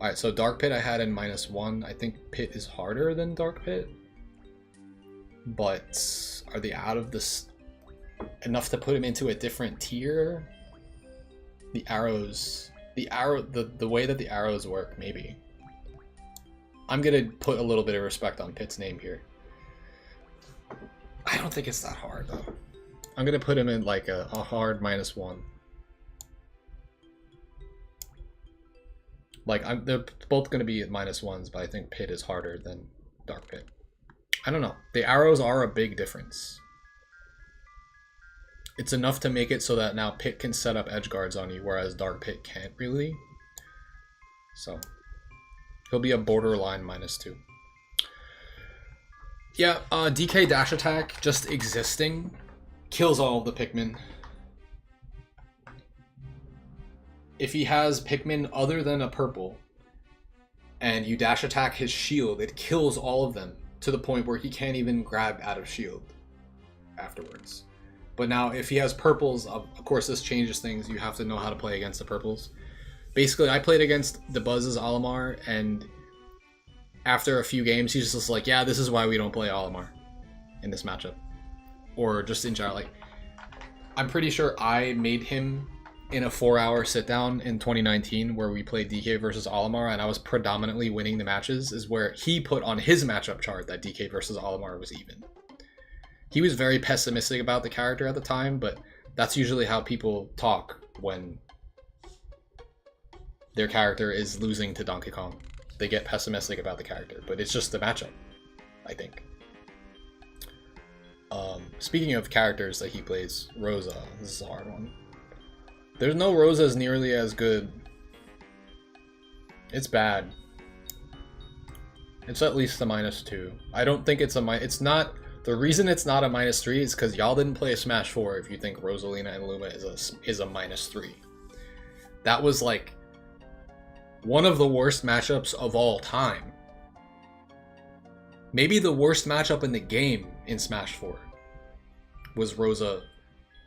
Alright, so Dark Pit I had in -1. I think Pit is harder than Dark Pit. But are they out of this enough to put him into a different tier? The arrows, the way that the arrows work, maybe. I'm gonna put a little bit of respect on Pit's name here. I don't think it's that hard though. I'm gonna put him in like a hard -1. Like they're both gonna be at -1s, but I think Pit is harder than Dark Pit. I don't know. The arrows are a big difference. It's enough to make it so that now Pit can set up edge guards on you, whereas Dark Pit can't really. So he'll be a borderline -2. Yeah, DK dash attack just existing kills all of the Pikmin. If he has Pikmin other than a purple and you dash attack his shield, it kills all of them to the point where he can't even grab out of shield afterwards. But now if he has purples, of course this changes things. You have to know how to play against the purples. Basically, I played against the Buzz's Olimar, and after a few games, he's just like, yeah, this is why we don't play Olimar in this matchup. Or just in general, like, I'm pretty sure I made him in a 4-hour sit-down in 2019 where we played DK versus Olimar, and I was predominantly winning the matches, is where he put on his matchup chart that DK versus Olimar was even. He was very pessimistic about the character at the time, but that's usually how people talk when their character is losing to Donkey Kong. They get pessimistic about the character, but it's just the matchup, I think. Speaking of characters that he plays, Rosa. This is a hard one. There's no Rosas nearly as good. It's bad. It's at least a -2. I don't think it's a it's not. The reason it's not a -3 is because y'all didn't play Smash 4 if you think Rosalina and Luma is a -3. That was like one of the worst matchups of all time. Maybe the worst matchup in the game in Smash 4 was Rosa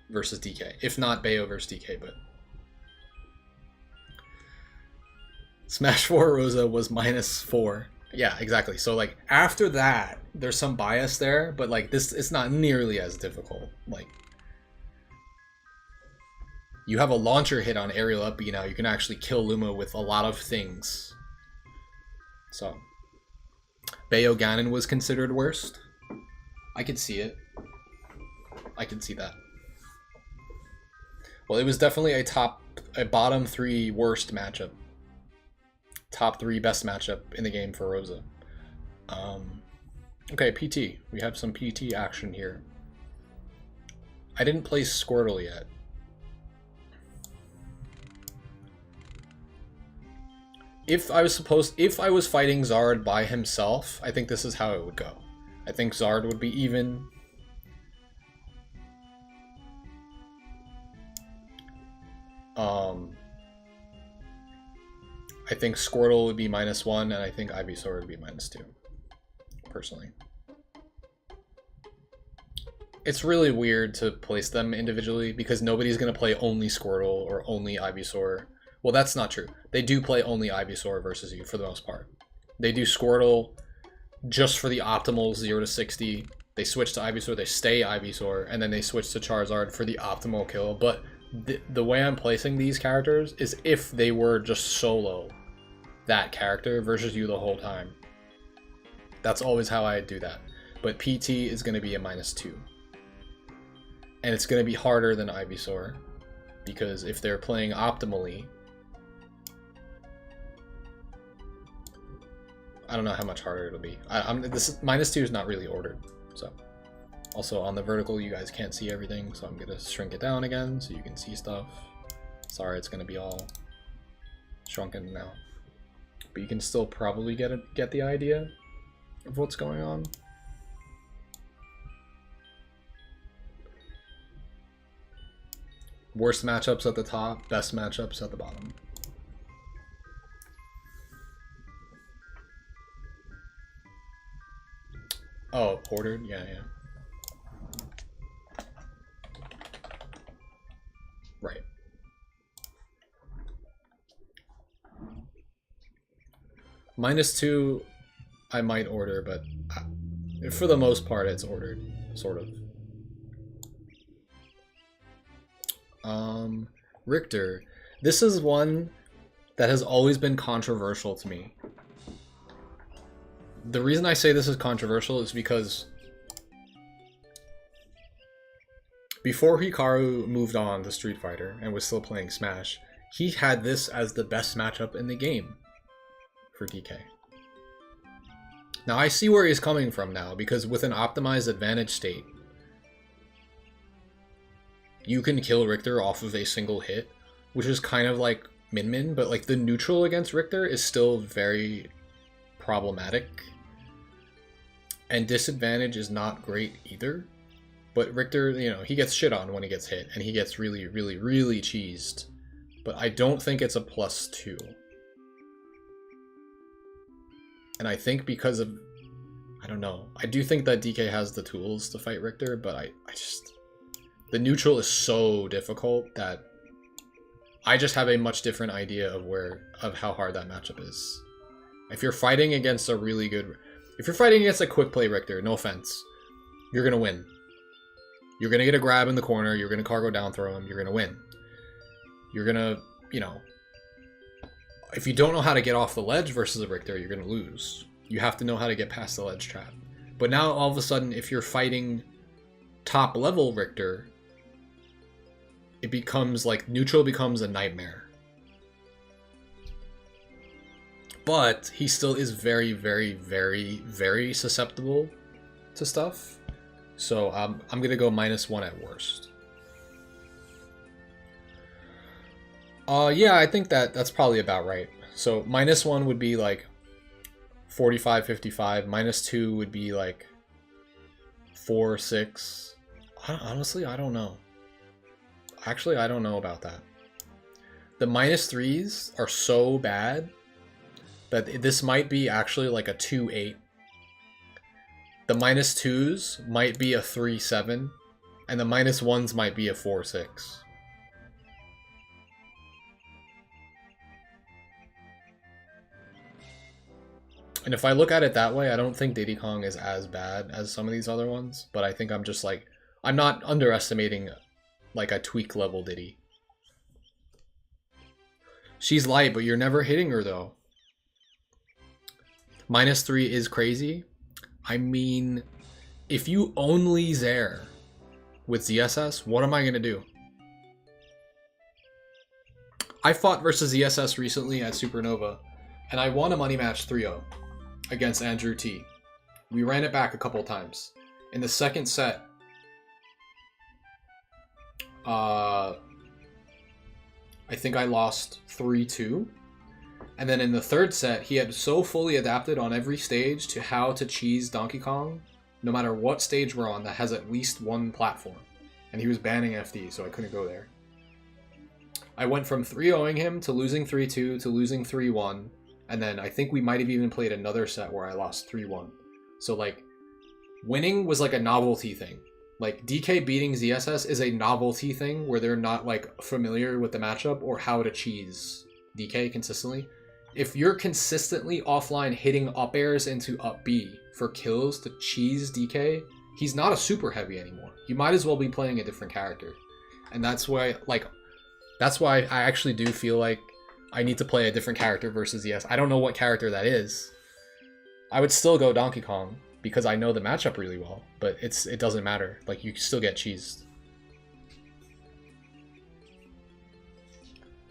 versus DK. If not Bayo versus DK, but Smash 4 Rosa was -4. Yeah, exactly. So like after that, there's some bias there, but like this, it's not nearly as difficult. Like you have a launcher hit on aerial up B now. You can actually kill Luma with a lot of things. So Bayo Ganon was considered worst. I could see it. I can see that. Well, it was definitely a bottom 3 worst matchup. Top 3 best matchup in the game for Rosa. Okay, PT. We have some PT action here. I didn't play Squirtle yet. If I was fighting Zard by himself, I think this is how it would go. I think Zard would be even. I think Squirtle would be -1, and I think Ivysaur would be -2. Personally. It's really weird to place them individually because nobody's going to play only Squirtle or only Ivysaur. Well, that's not true. They do play only Ivysaur versus you for the most part. They do Squirtle just for the optimal 0 to 60. They switch to Ivysaur, they stay Ivysaur, and then they switch to Charizard for the optimal kill. But the way I'm placing these characters is if they were just solo that character versus you the whole time. That's always how I do that. But PT is going to be a -2. And it's going to be harder than Ivysaur because if they're playing optimally, I don't know how much harder it'll be. This -2 is not really ordered, so. Also on the vertical, you guys can't see everything, so I'm gonna shrink it down again so you can see stuff. Sorry, it's gonna be all shrunken now, but you can still probably get the idea of what's going on. Worst matchups at the top, best matchups at the bottom. Oh, ordered? Yeah, yeah. Right. -2, I might order, but for the most part, it's ordered, sort of. Richter. This is one that has always been controversial to me. The reason I say this is controversial is because before Hikaru moved on to Street Fighter and was still playing Smash, he had this as the best matchup in the game for DK. Now I see where he's coming from now, because with an optimized advantage state, you can kill Richter off of a single hit, which is kind of like Min Min, but like the neutral against Richter is still very problematic. And disadvantage is not great either. But Richter, you know, he gets shit on when he gets hit, and he gets really, really, really cheesed. But I don't think it's a +2. And I think because of, I don't know, I do think that DK has the tools to fight Richter, but I just, the neutral is so difficult that I just have a much different idea of how hard that matchup is. If you're fighting against a really good, if you're fighting against a quick play Richter, no offense, you're gonna win. You're gonna get a grab in the corner, you're gonna cargo down throw him, you're gonna win. You're gonna, you know, if you don't know how to get off the ledge versus a Richter, you're gonna lose. You have to know how to get past the ledge trap. But now all of a sudden, if you're fighting top level Richter, it becomes like neutral becomes a nightmare. But he still is very, very, very, very susceptible to stuff. So I'm gonna go -1 at worst. Yeah, I think that's probably about right. So -1 would be like 45, 55. -2 would be like 4, 6. Honestly, I don't know. Actually, I don't know about that. The -3s are so bad that this might be actually like a 2-8. The -2s might be a 3-7, and the -1s might be a 4-6. And if I look at it that way, I don't think Diddy Kong is as bad as some of these other ones, but I think I'm just like, I'm not underestimating like a tweak level Diddy. She's light, but you're never hitting her though. -3 is crazy. I mean, if you only Zaire with ZSS, what am I gonna do? I fought versus ZSS recently at Supernova, and I won a money match 3-0 against Andrew T. We ran it back a couple times. In the second set, I think I lost 3-2. And then in the third set, he had so fully adapted on every stage to how to cheese Donkey Kong, no matter what stage we're on, that has at least one platform. And he was banning FD, so I couldn't go there. I went from 3-0ing him to losing 3-2 to losing 3-1. And then I think we might have even played another set where I lost 3-1. So like, winning was like a novelty thing. Like DK beating ZSS is a novelty thing where they're not like familiar with the matchup or how to cheese DK consistently. If you're consistently offline hitting up airs into up B for kills to cheese DK, he's not a super heavy anymore. You might as well be playing a different character. And that's why I actually do feel like I need to play a different character versus ZS. I don't know what character that is. I would still go Donkey Kong because I know the matchup really well, but it doesn't matter. Like, you still get cheesed.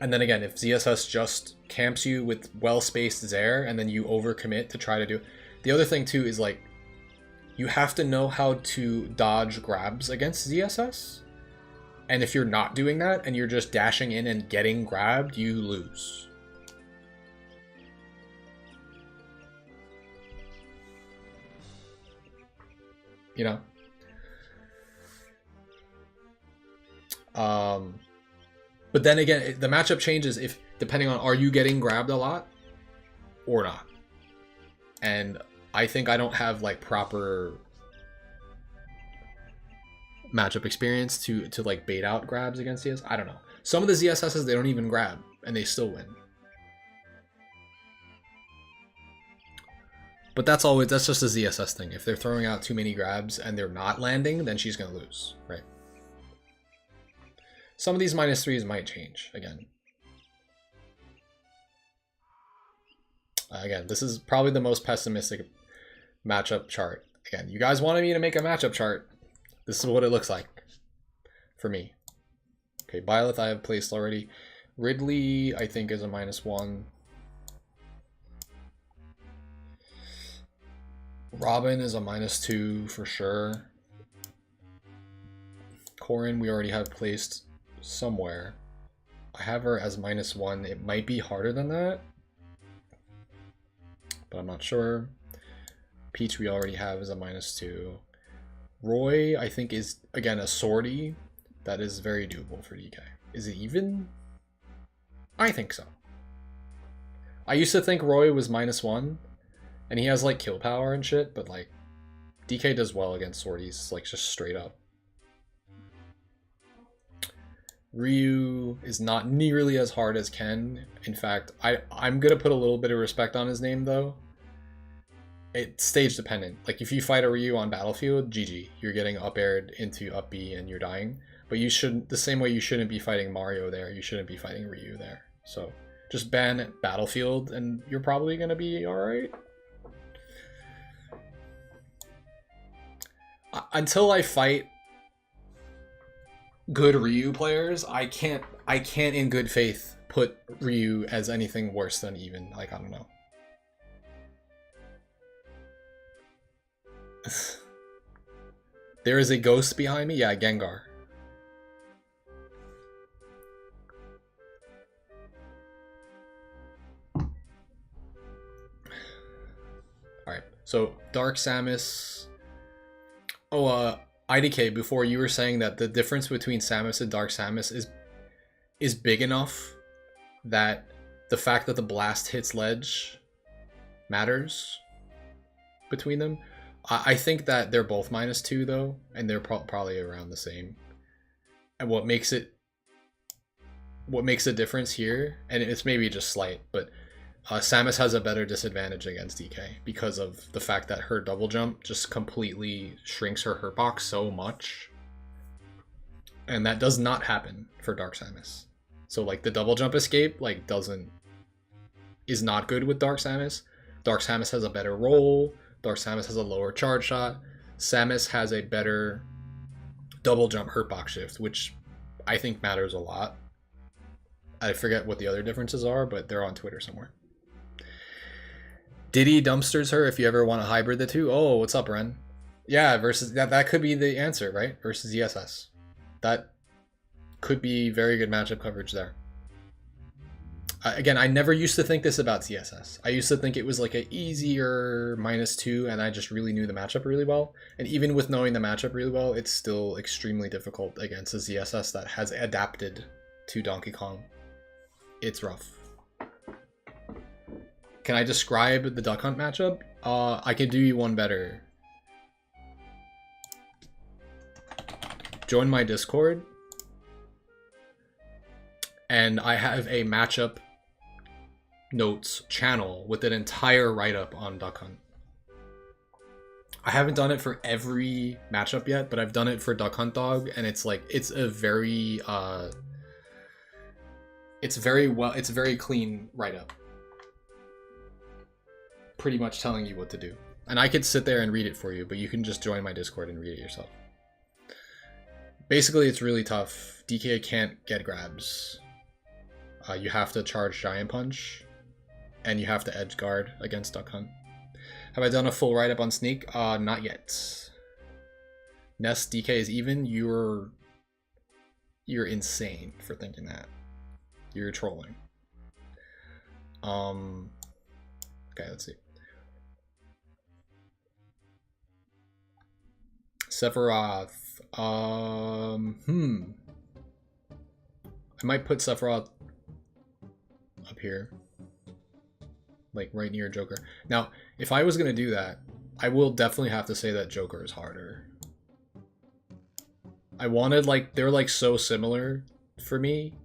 And then again, if ZSS just camps you with well-spaced Zaire and then you overcommit to try to do... The other thing too is like, you have to know how to dodge grabs against ZSS. And if you're not doing that and you're just dashing in and getting grabbed, you lose. You know? But then again, the matchup changes if depending on, are you getting grabbed a lot or not? And I think I don't have like proper matchup experience to like bait out grabs against ZS. I don't know. Some of the ZSSs, they don't even grab and they still win. But that's just a ZSS thing. If they're throwing out too many grabs and they're not landing, then she's gonna lose, right? Some of these -3s might change again. Again, this is probably the most pessimistic matchup chart. Again, you guys wanted me to make a matchup chart. This is what it looks like for me. Okay, Byleth I have placed already. Ridley I think is a -1. Robin is a -2 for sure. Corrin we already have placed somewhere. I have her as -1. It might be harder than that, but I'm not sure. Peach we already have as a -2. Roy I think is again a sortie that is very doable for DK. Is it even? I think so. I used to think Roy was -1 and he has like kill power and shit, but like DK does well against sorties, like just straight up. Ryu is not nearly as hard as Ken. In fact, I'm gonna put a little bit of respect on his name though. It's stage dependent. Like if you fight a Ryu on Battlefield, GG. You're getting up aired into up B and you're dying. But you shouldn't, the same way you shouldn't be fighting Mario there, you shouldn't be fighting Ryu there. So just ban Battlefield and you're probably gonna be alright. Until I fight good Ryu players, I can't in good faith put Ryu as anything worse than even. Like, I don't know. There is a ghost behind me? Yeah, Gengar. Alright, so Dark Samus. Oh, IDK, before you were saying that the difference between Samus and Dark Samus is big enough that the fact that the blast hits ledge matters between them. I think that they're both -2 though, and they're probably around the same. And what makes a difference here, and it's maybe just slight, but Samus has a better disadvantage against DK because of the fact that her double jump just completely shrinks her hurt box so much. And that does not happen for Dark Samus. So like the double jump escape like is not good with Dark Samus. Dark Samus has a better roll. Dark Samus has a lower charge shot. Samus has a better double jump hurt box shift, which I think matters a lot. I forget what the other differences are, but they're on Twitter somewhere. Diddy dumpsters her if you ever want to hybrid the two. Oh, what's up, Ren? Yeah, versus that could be the answer, right? Versus ESS. That could be very good matchup coverage there. Again, I never used to think this about CSS. I used to think it was like an easier -2, and I just really knew the matchup really well. And even with knowing the matchup really well, it's still extremely difficult against a ZSS that has adapted to Donkey Kong. It's rough. Can I describe the Duck Hunt matchup? I can do you one better. Join my Discord. And I have a matchup notes channel with an entire write-up on Duck Hunt. I haven't done it for every matchup yet, but I've done it for Duck Hunt Dog, and it's like it's a very it's very clean write-up. Pretty much telling you what to do. And I could sit there and read it for you, but you can just join my Discord and read it yourself. Basically, it's really tough. DK can't get grabs. You have to charge Giant Punch, and you have to edge guard against Duck Hunt. Have I done a full write-up on Sneak? Not yet. Nest DK is even. You're insane for thinking that. You're trolling. Okay, let's see. Sephiroth. I might put Sephiroth up here, like right near Joker. Now, if I was gonna do that, I will definitely have to say that Joker is harder. I wanted, like, they're like so similar for me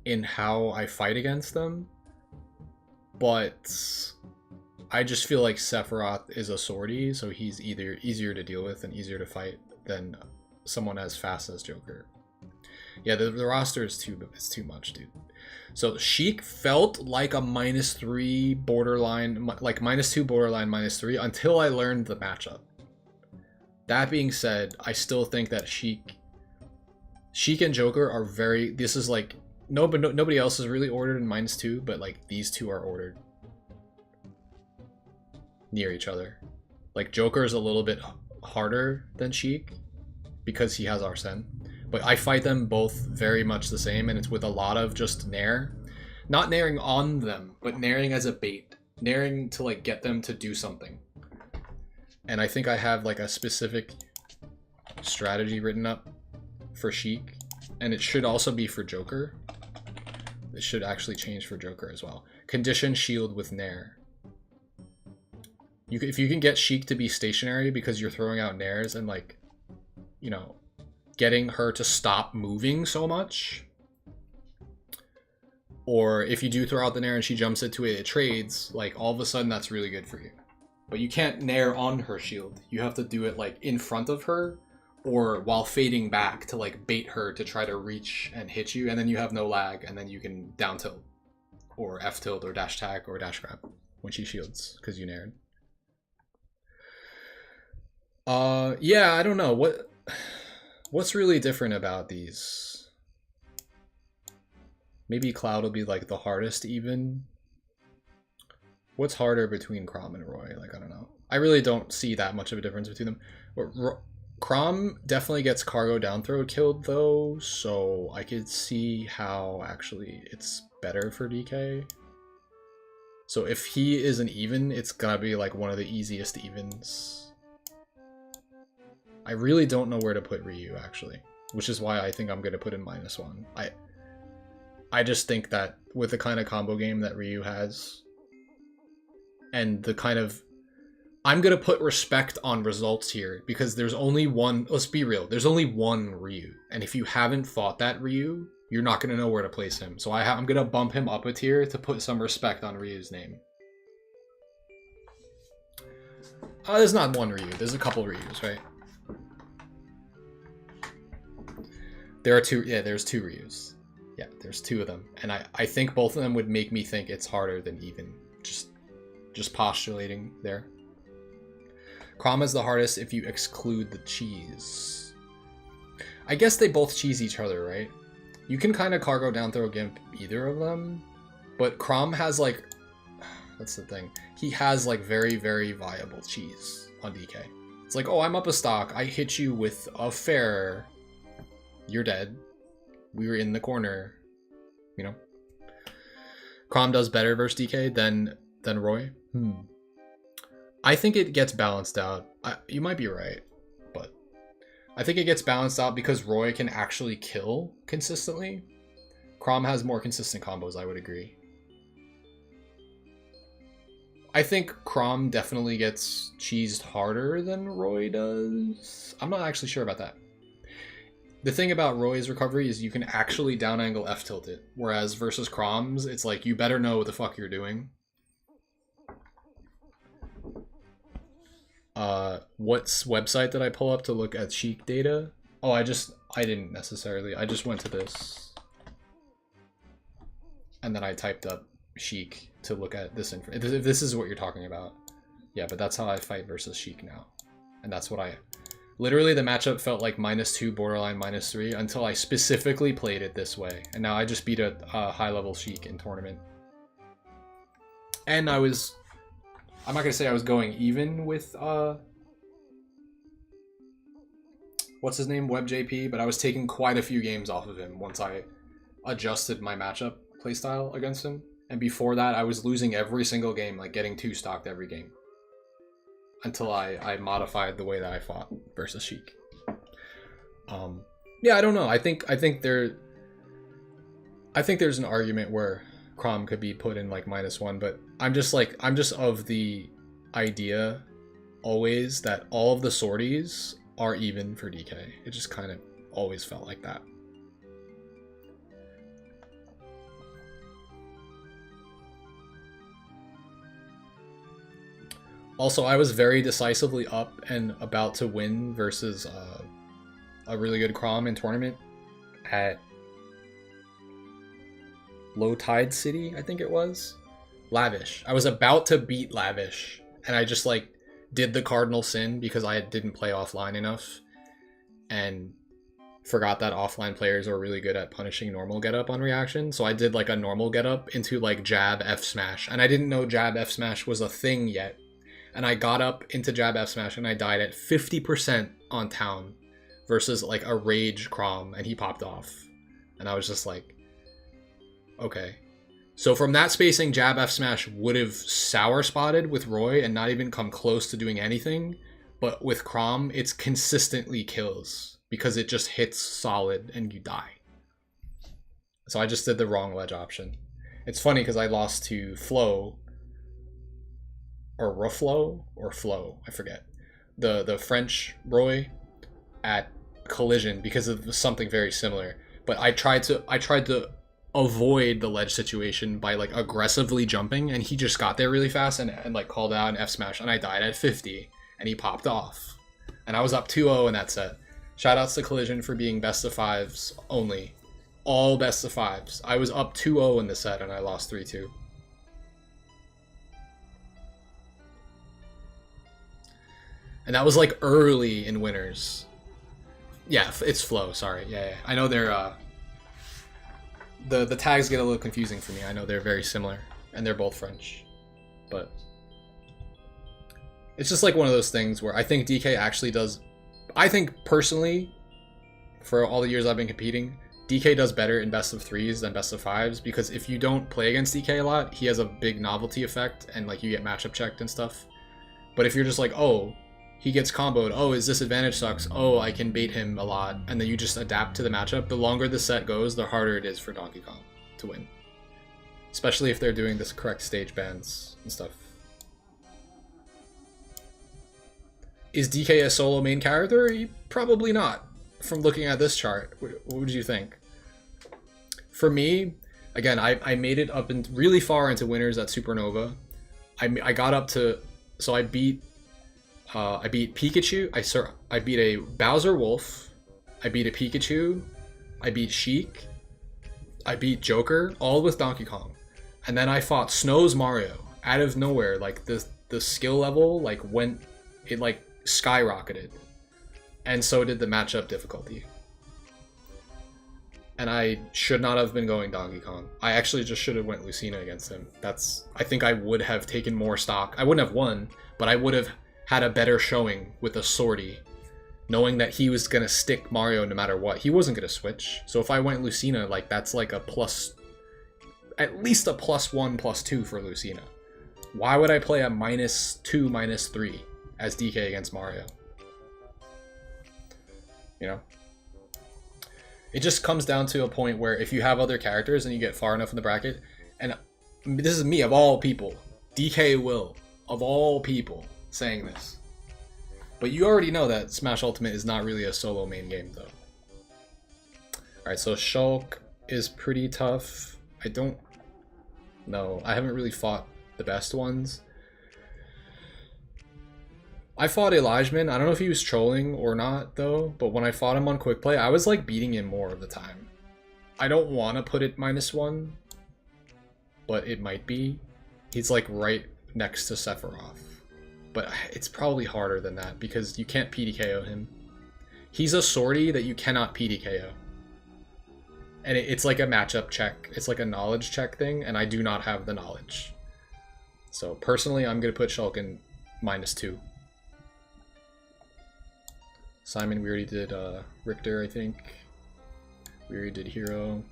in how I fight against them, but I just feel like Sephiroth is a swordy, so he's either easier to deal with and easier to fight than someone as fast as Joker. Yeah, the roster is too much, dude. So Sheik felt like a -3 borderline, like -2 borderline -3 until I learned the matchup. That being said, I still think that Sheik and Joker are very. This is like nobody else is really ordered in -2, but like these two are ordered near each other. Like Joker is a little bit harder than Sheik because he has Arsene. But I fight them both very much the same, and it's with a lot of just nair. Not nairing on them, but nairing as a bait. Nairing to like get them to do something. And I think I have like a specific strategy written up for Sheik. And it should also be for Joker. It should actually change for Joker as well. Condition shield with nair. If you can get Sheik to be stationary because you're throwing out nairs and like, you know, getting her to stop moving so much, or if you do throw out the nair and she jumps into it, it trades, like all of a sudden that's really good for you. But you can't nair on her shield. You have to do it like in front of her or while fading back to like bait her to try to reach and hit you, and then you have no lag, and then you can down tilt or F tilt or dash tag or dash grab when she shields because you naired. Yeah, I don't know what's really different about these. Maybe Cloud will be like the hardest even. What's harder between Chrom and Roy? Like, I don't know. I really don't see that much of a difference between them. But Chrom definitely gets cargo down throw killed though, so I could see how actually it's better for DK. So if he is an even, it's gonna be like one of the easiest evens. I really don't know where to put Ryu, actually, which is why I think I'm going to put in -1. I just think that with the kind of combo game that Ryu has, and the kind of... I'm going to put respect on results here, because there's only one... Let's be real. There's only one Ryu. And if you haven't fought that Ryu, you're not going to know where to place him. So I'm going to bump him up a tier to put some respect on Ryu's name. There's not one Ryu. There's a couple Ryus, right? There are two... Yeah, there's two Ryus. Yeah, there's two of them. And I think both of them would make me think it's harder than even. Just postulating there. Chrom is the hardest if you exclude the cheese. I guess they both cheese each other, right? You can kind of cargo down throw gimp either of them, but Chrom has like... That's the thing. He has like very, very viable cheese on DK. It's like, oh, I'm up a stock. I hit you with a fair. You're dead. We were in the corner. You know? Chrom does better versus DK than Roy. I think it gets balanced out. You might be right, but I think it gets balanced out because Roy can actually kill consistently. Chrom has more consistent combos, I would agree. I think Chrom definitely gets cheesed harder than Roy does. I'm not actually sure about that. The thing about Roy's recovery is you can actually down angle F tilt it, whereas versus Chrom's, it's like you better know what the fuck you're doing. What website did I pull up to look at Sheik data? Oh, I didn't necessarily. I just went to this. And then I typed up Sheik to look at this info. If this is what you're talking about. Yeah, but that's how I fight versus Sheik now. And that's what I... Literally, the matchup felt like -2, borderline -3, until I specifically played it this way. And now I just beat a high-level Sheik in tournament. And I was... I'm not going to say I was going even with... what's his name? WebJP, but I was taking quite a few games off of him once I adjusted my matchup playstyle against him. And before that, I was losing every single game, like getting 2-stocked every game. Until I modified the way that I fought versus Sheik. Yeah, I don't know. I think there's an argument where Chrom could be put in like -1, but I'm just of the idea always that all of the sorties are even for DK. It just kind of always felt like that. Also, I was very decisively up and about to win versus a really good Chrom in tournament at Low Tide City, I think it was. Lavish. I was about to beat Lavish, and I just like did the cardinal sin because I didn't play offline enough and forgot that offline players are really good at punishing normal getup on reaction. So I did like a normal getup into like jab F smash, and I didn't know jab F smash was a thing yet. And I got up into jab F smash and I died at 50% on town versus like a rage Chrom, and he popped off. And I was just like, okay. So from that spacing, jab F smash would have sour spotted with Roy and not even come close to doing anything. But with Chrom, it's consistently kills because it just hits solid and you die. So I just did the wrong ledge option. It's funny because I lost to Flo, or Rufflo, or Flo, I forget. The French Roy at Collision because of something very similar. But I tried to avoid the ledge situation by like aggressively jumping, and he just got there really fast and like called out an F smash, and I died at 50 and he popped off. And I was up 2-0 in that set. Shoutouts to Collision for being best of 5s only. All best of 5s. I was up 2-0 in the set and I lost 3-2. And that was like early in winners. Yeah, it's Flo, sorry. Yeah. I know they're the tags get a little confusing for me. I know they're very similar and they're both French. But it's just like one of those things where I think DK actually does... I think personally, for all the years I've been competing, DK does better in best of 3s than best of 5s, because if you don't play against DK a lot, he has a big novelty effect and like you get matchup checked and stuff. But if you're just like, oh, he gets comboed, oh, his disadvantage sucks, oh, I can bait him a lot, and then you just adapt to the matchup, the longer the set goes, the harder it is for Donkey Kong. to win. Especially if they're doing this correct stage bans and stuff. Is DK a solo main character? Probably not. From looking at this chart, what would you think? For me, again, I made it up and really far into winners at Supernova. I got up to, so I beat Pikachu. I beat a Bowser Wolf. I beat a Pikachu. I beat Sheik. I beat Joker, all with Donkey Kong. And then I fought Snow's Mario out of nowhere. Like the skill level like went, it like skyrocketed. And so did the matchup difficulty. And I should not have been going Donkey Kong. I actually just should have went Lucina against him. I think I would have taken more stock. I wouldn't have won, but I would have had a better showing with a Swordy, knowing that he was going to stick Mario no matter what. He wasn't going to switch. So if I went Lucina, like that's like a plus, at least a +1, +2 for Lucina. Why would I play a -2, -3 as DK against Mario? You know? It just comes down to a point where if you have other characters and you get far enough in the bracket, and this is me, of all people, DKwill, of all people, saying this. But you already know that Smash Ultimate is not really a solo main game, though. Alright, so Shulk is pretty tough. I don't know. I haven't really fought the best ones. I fought Elijahman. I don't know if he was trolling or not, though, but when I fought him on Quick Play, I was, like, beating him more of the time. I don't want to put it -1, but it might be. He's, like, right next to Sephiroth. But it's probably harder than that, because you can't PDKO him. He's a Swordy that you cannot PDKO. And it's like a matchup check. It's like a knowledge check thing, and I do not have the knowledge. So, personally, I'm going to put Shulk in -2. Simon, we already did Richter, I think. We already did Hero.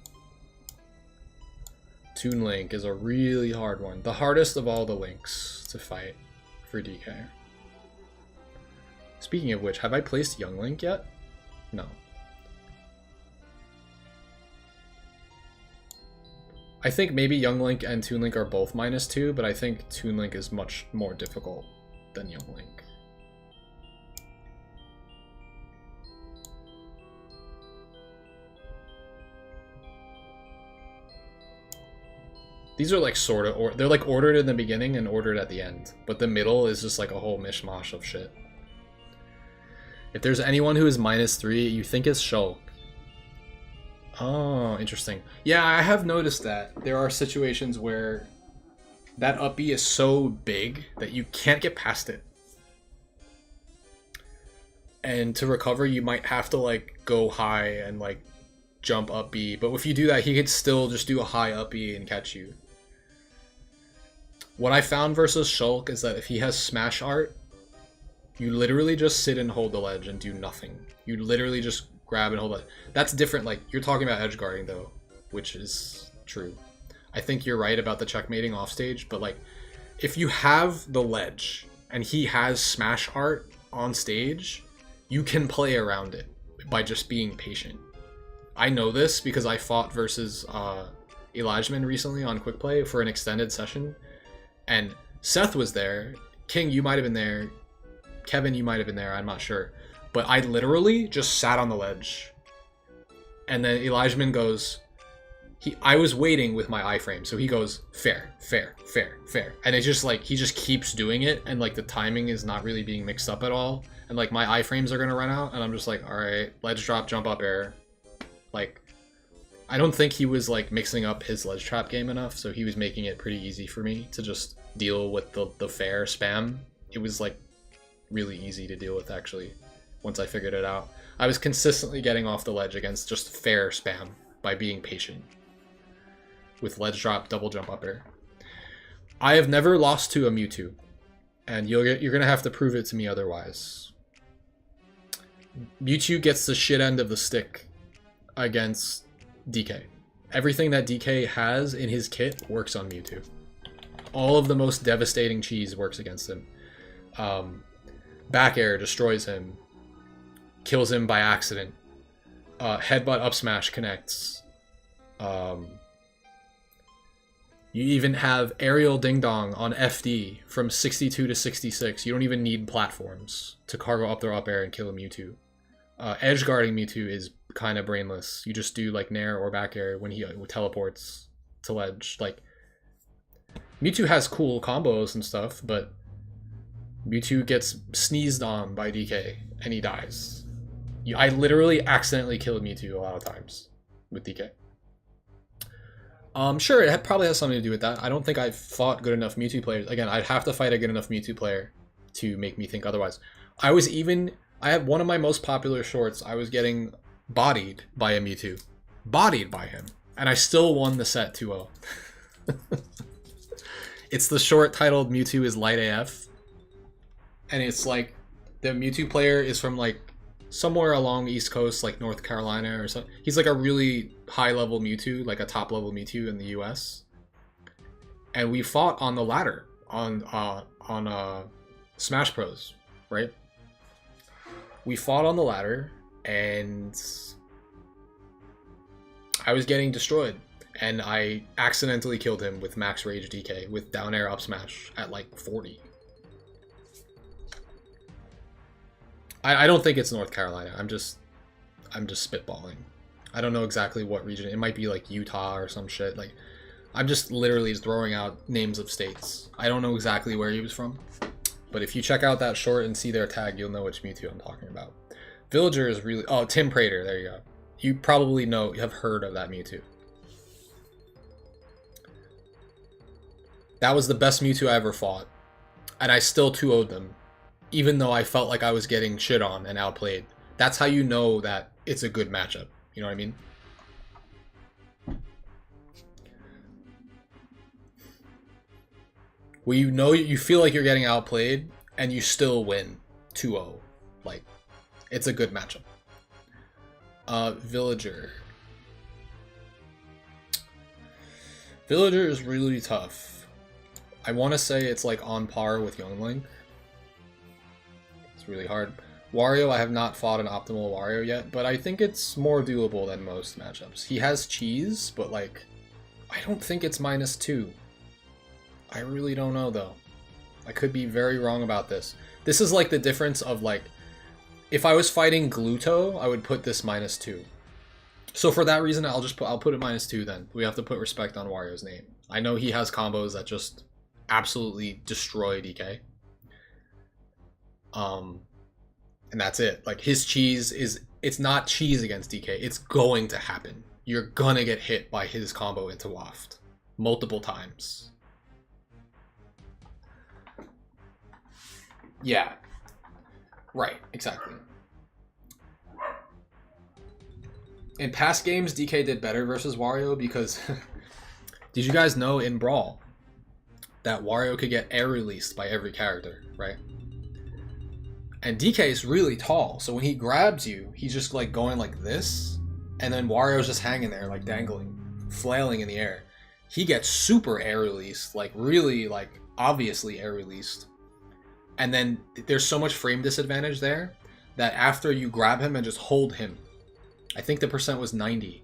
Toon Link is a really hard one. The hardest of all the links to fight for DK. Speaking of which, have I placed Young Link yet? No. I think maybe Young Link and Toon Link are both -2, but I think Toon Link is much more difficult than Young Link. These are like sort of, or they're like ordered in the beginning and ordered at the end, but the middle is just like a whole mishmash of shit. If there's anyone who is -3, you think it's Shulk. Oh, interesting. Yeah, I have noticed that there are situations where that up B is so big that you can't get past it. And to recover, you might have to like go high and like jump up B, but if you do that, he could still just do a high up B and catch you. What I found versus Shulk is that if he has Smash Art, you literally just sit and hold the ledge and do nothing. You literally just grab and hold it. That's different, like, you're talking about edge guarding though, which is true. I think you're right about the checkmating off stage, but like, if you have the ledge and he has Smash Art on stage, you can play around it by just being patient. I know this because I fought versus Elijahman recently on Quick Play for an extended session, and Seth was there. King, you might have been there. Kevin, you might have been there. I'm not sure. But I literally just sat on the ledge. And then Elijahman goes... I was waiting with my iframe, so he goes, fair, fair, fair, fair. And it's just like, he just keeps doing it, and like the timing is not really being mixed up at all. And like my iframes are gonna run out, and I'm just like, alright, ledge drop, jump up air. Like, I don't think he was like mixing up his ledge trap game enough, so he was making it pretty easy for me to just deal with the fair spam. It was like really easy to deal with actually, once I figured it out. I was consistently getting off the ledge against just fair spam by being patient with ledge drop, double jump up air. I have never lost to a Mewtwo, and you're gonna have to prove it to me otherwise. Mewtwo gets the shit end of the stick against DK. Everything that DK has in his kit works on Mewtwo. All of the most devastating cheese works against him. Back air destroys him. Kills him by accident. Headbutt up smash connects. You even have Aerial Ding Dong on FD from 62 to 66. You don't even need platforms to cargo up their up air and kill a Mewtwo. Edge guarding Mewtwo is kind of brainless. You just do like Nair or back air when he teleports to ledge. Like, Mewtwo has cool combos and stuff, but Mewtwo gets sneezed on by DK and he dies. I literally accidentally killed Mewtwo a lot of times with DK. Sure, it probably has something to do with that. I don't think I've fought good enough Mewtwo players. Again, I'd have to fight a good enough Mewtwo player to make me think otherwise. I had one of my most popular shorts. I was getting bodied by a Mewtwo. Bodied by him. And I still won the set 2-0. It's the short titled Mewtwo is Light AF. And it's like, the Mewtwo player is from like, somewhere along the East Coast, like North Carolina or something. He's like a really high-level Mewtwo, like a top-level Mewtwo in the U.S. And we fought on the ladder on Smash Bros, right? We fought on the ladder, and I was getting destroyed. And I accidentally killed him with Max Rage DK with down air up smash at like 40. I don't think it's North Carolina. I'm just spitballing. I don't know exactly what region. It might be like Utah or some shit. Like, I'm just literally throwing out names of states. I don't know exactly where he was from. But if you check out that short and see their tag, you'll know which Mewtwo I'm talking about. Villager is really... Oh, Tim Prater. There you go. You probably have heard of that Mewtwo. That was the best Mewtwo I ever fought. And I still 2-0'd them. Even though I felt like I was getting shit on and outplayed. That's how you know that it's a good matchup. You know what I mean? Well, you know, you feel like you're getting outplayed and you still win 2-0. Like, it's a good matchup. Villager. Villager is really tough. I want to say it's like on par with Youngling. Really hard. Wario, I have not fought an optimal Wario yet, but I think it's more doable than most matchups. He has cheese, but like, I don't think it's -2. I really don't know though. I could be very wrong about this. This is like the difference of like, if I was fighting Gluto, I would put this -2. So for that reason, I'll put it -2 then. We have to put respect on Wario's name. I know he has combos that just absolutely destroy DK. And that's it. Like, his cheese it's not cheese against DK. It's going to happen. You're gonna get hit by his combo into Waft multiple times. Yeah. Right, exactly. In past games, DK did better versus Wario because did you guys know in Brawl that Wario could get air released by every character, right? And DK is really tall, so when he grabs you, he's just like going like this, and then Wario's just hanging there, like dangling, flailing in the air. He gets super air released, like really, like obviously air released. And then there's so much frame disadvantage there that after you grab him and just hold him, I think the percent was 90.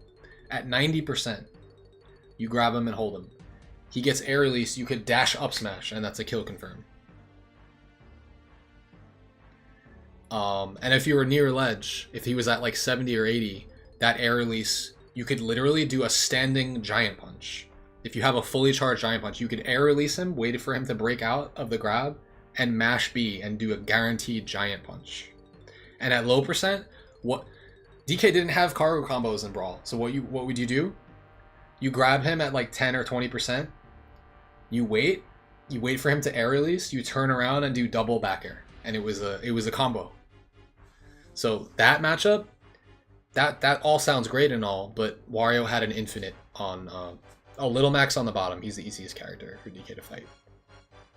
At 90%, you grab him and hold him. He gets air released, you could dash up smash, and that's a kill confirm. And if you were near ledge, if he was at like 70 or 80, that air release, you could literally do a standing giant punch. If you have a fully charged giant punch, you could air release him, wait for him to break out of the grab, and mash B and do a guaranteed giant punch. And at low percent, what DK didn't have cargo combos in Brawl. So what would you do? You grab him at like 10 or 20%. You wait for him to air release, you turn around and do double back air. And it was a combo. So that matchup, that all sounds great and all, but Wario had an infinite on Little Max on the bottom. He's the easiest character for DK to fight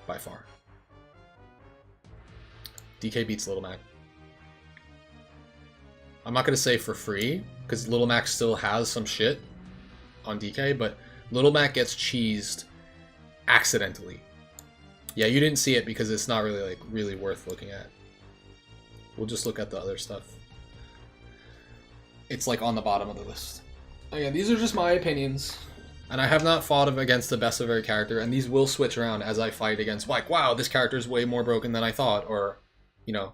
by far. DK beats Little Mac. I'm not gonna say for free because Little Mac still has some shit on DK, but Little Mac gets cheesed accidentally. Yeah, you didn't see it because it's not really like really worth looking at. We'll just look at the other stuff. It's like on the bottom of the list. Again, these are just my opinions. And I have not fought against the best of every character, and these will switch around as I fight against, like, wow, this character is way more broken than I thought, or, you know,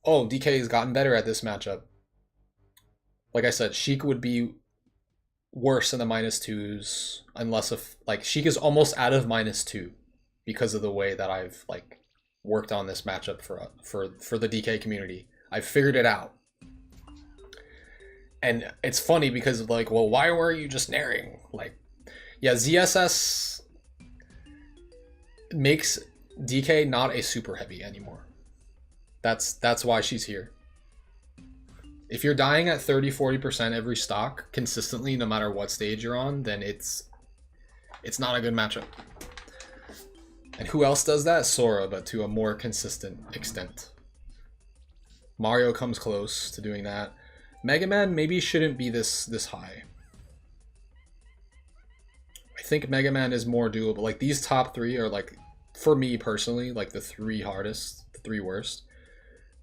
oh, DK has gotten better at this matchup. Like I said, Sheik would be worse in the -2s, unless if, like, Sheik is almost out of -2 because of the way that I've, like, worked on this matchup for the DK community. I've figured it out. And it's funny because, like, well, why were you just naring? Like, yeah, ZSS makes DK not a super heavy anymore. That's why she's here. If you're dying at 30-40% every stock consistently, no matter what stage you're on, then it's not a good matchup. And who else does that? Sora, but to a more consistent extent. Mario comes close to doing that. Mega Man maybe shouldn't be this high. I think Mega Man is more doable. Like, these top three are, like, for me personally, like, the three hardest, the three worst.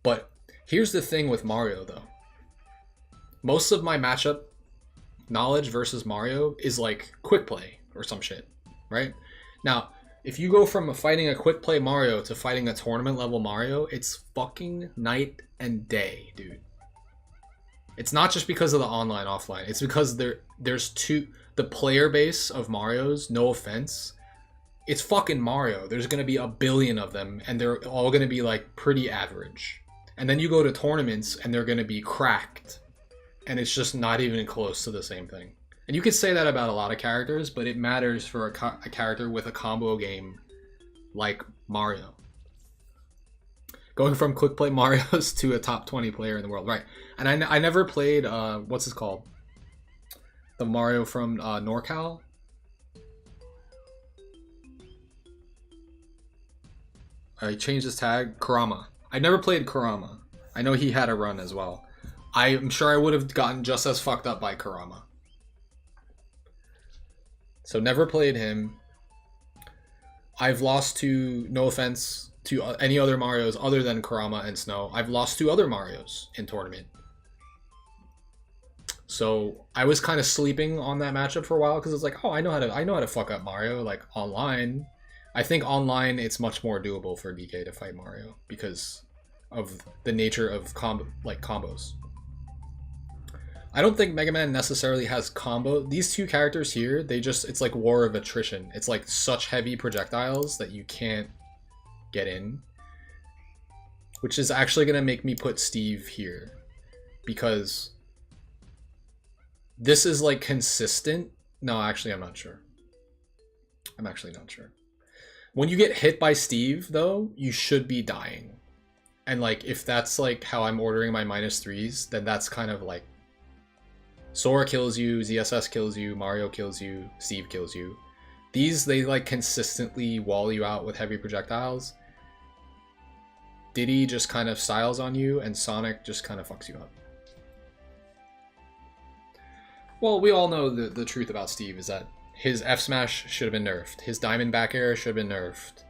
But here's the thing with Mario, though. Most of my matchup knowledge versus Mario is, like, quick play or some shit, right? Now, if you go from fighting a quick play Mario to fighting a tournament level Mario, it's fucking night and day, dude. It's not just because of the online offline. It's because there's the player base of Marios, no offense, it's fucking Mario. There's gonna be a billion of them, and they're all gonna be, like, pretty average. And then you go to tournaments and they're gonna be cracked. And it's just not even close to the same thing. And you could say that about a lot of characters, but it matters for a character with a combo game like Mario. Going from quick play Marios to a top 20 player in the world, right? And I never played, what's this called? The Mario from NorCal? I changed his tag, Kurama. I never played Kurama. I know he had a run as well. I'm sure I would have gotten just as fucked up by Kurama. So never played him. I've lost to, no offense, to any other Marios other than Kurama and Snow. I've lost to other Marios in tournament. So I was kind of sleeping on that matchup for a while because it's like, oh, I know how to fuck up Mario, like, online. I think online it's much more doable for DK to fight Mario because of the nature of combos. I don't think Mega Man necessarily has combo. These two characters here, it's like war of attrition. It's like such heavy projectiles that you can't get in. Which is actually going to make me put Steve here. Because this is, like, consistent. No, actually, I'm not sure. I'm actually not sure. When you get hit by Steve, though, you should be dying. And, like, if that's, like, how I'm ordering my -3s, then that's kind of, like, Sora kills you, ZSS kills you, Mario kills you, Steve kills you. These, they, like, consistently wall you out with heavy projectiles. Diddy just kind of styles on you, and Sonic just kind of fucks you up. Well, we all know the truth about Steve is that his F smash should have been nerfed. His diamond back air should have been nerfed.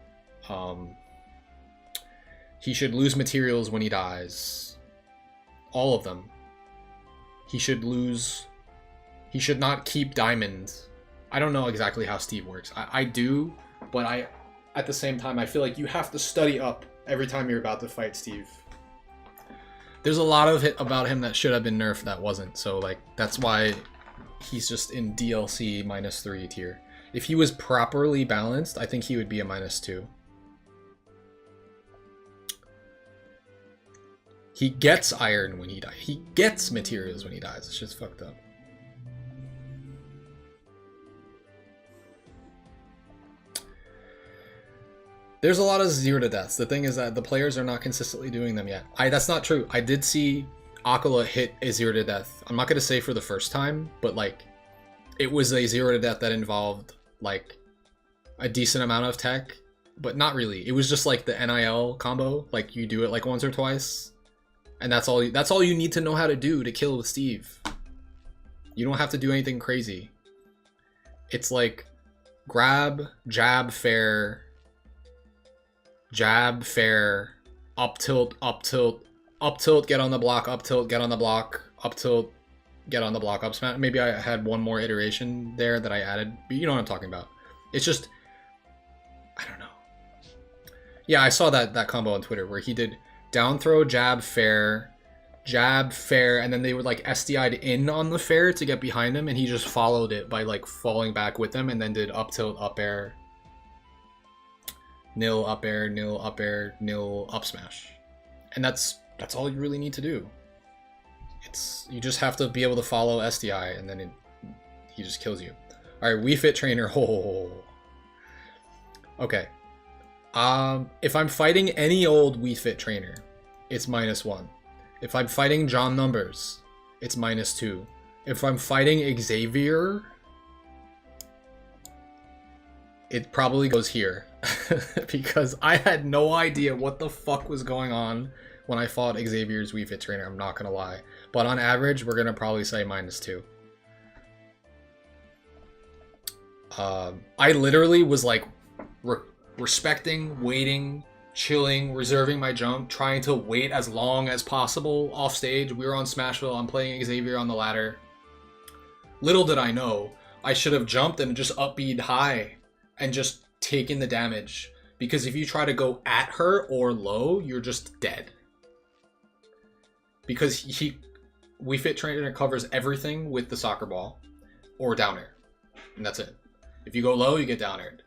He should lose materials when he dies. All of them. He should lose... He should not keep diamonds. I don't know exactly how Steve works. I do, but at the same time, I feel like you have to study up every time you're about to fight Steve. There's a lot of it about him that should have been nerfed that wasn't. So, like, that's why he's just in DLC -3 tier. If he was properly balanced, I think he would be a -2. He gets iron when he dies. He gets materials when he dies. It's just fucked up. There's a lot of 0 to deaths. The thing is that the players are not consistently doing them yet. That's not true. I did see Akala hit a 0 to death. I'm not going to say for the first time, but, like, it was a 0 to death that involved, like, a decent amount of tech, but not really. It was just, like, the NIL combo. Like, you do it, like, once or twice. And that's all you need to know how to do to kill with Steve. You don't have to do anything crazy. It's like grab, jab, fair, up tilt, up tilt, up tilt, get on the block, up tilt, get on the block, up tilt, get on the block up smash. Maybe I had one more iteration there that I added, but you know what I'm talking about. It's just, I don't know. Yeah, I saw that combo on Twitter where he did down throw, jab, fair, and then they would like SDI'd in on the fair to get behind him, and he just followed it by like falling back with them, and then did up tilt, up air, nil, up air, nil, up air, nil, up smash. And that's all you really need to do. You just have to be able to follow SDI, and then he just kills you. All right, Wii Fit Trainer. Oh. Okay. If I'm fighting any old Wii Fit Trainer, it's -1. If I'm fighting John Numbers, it's -2. If I'm fighting Xavier, it probably goes here. Because I had no idea what the fuck was going on when I fought Xavier's Wii Fit Trainer, I'm not gonna lie. But on average, we're gonna probably say -2. I literally was like respecting, waiting, chilling, reserving my jump, trying to wait as long as possible off stage. We were on Smashville, I'm playing Xavier on the ladder. Little did I know, I should have jumped and just up B'd high and just taken the damage. Because if you try to go at her or low, you're just dead. Because Wii Fit Trainer covers everything with the soccer ball or down air. And that's it. If you go low, you get down aired.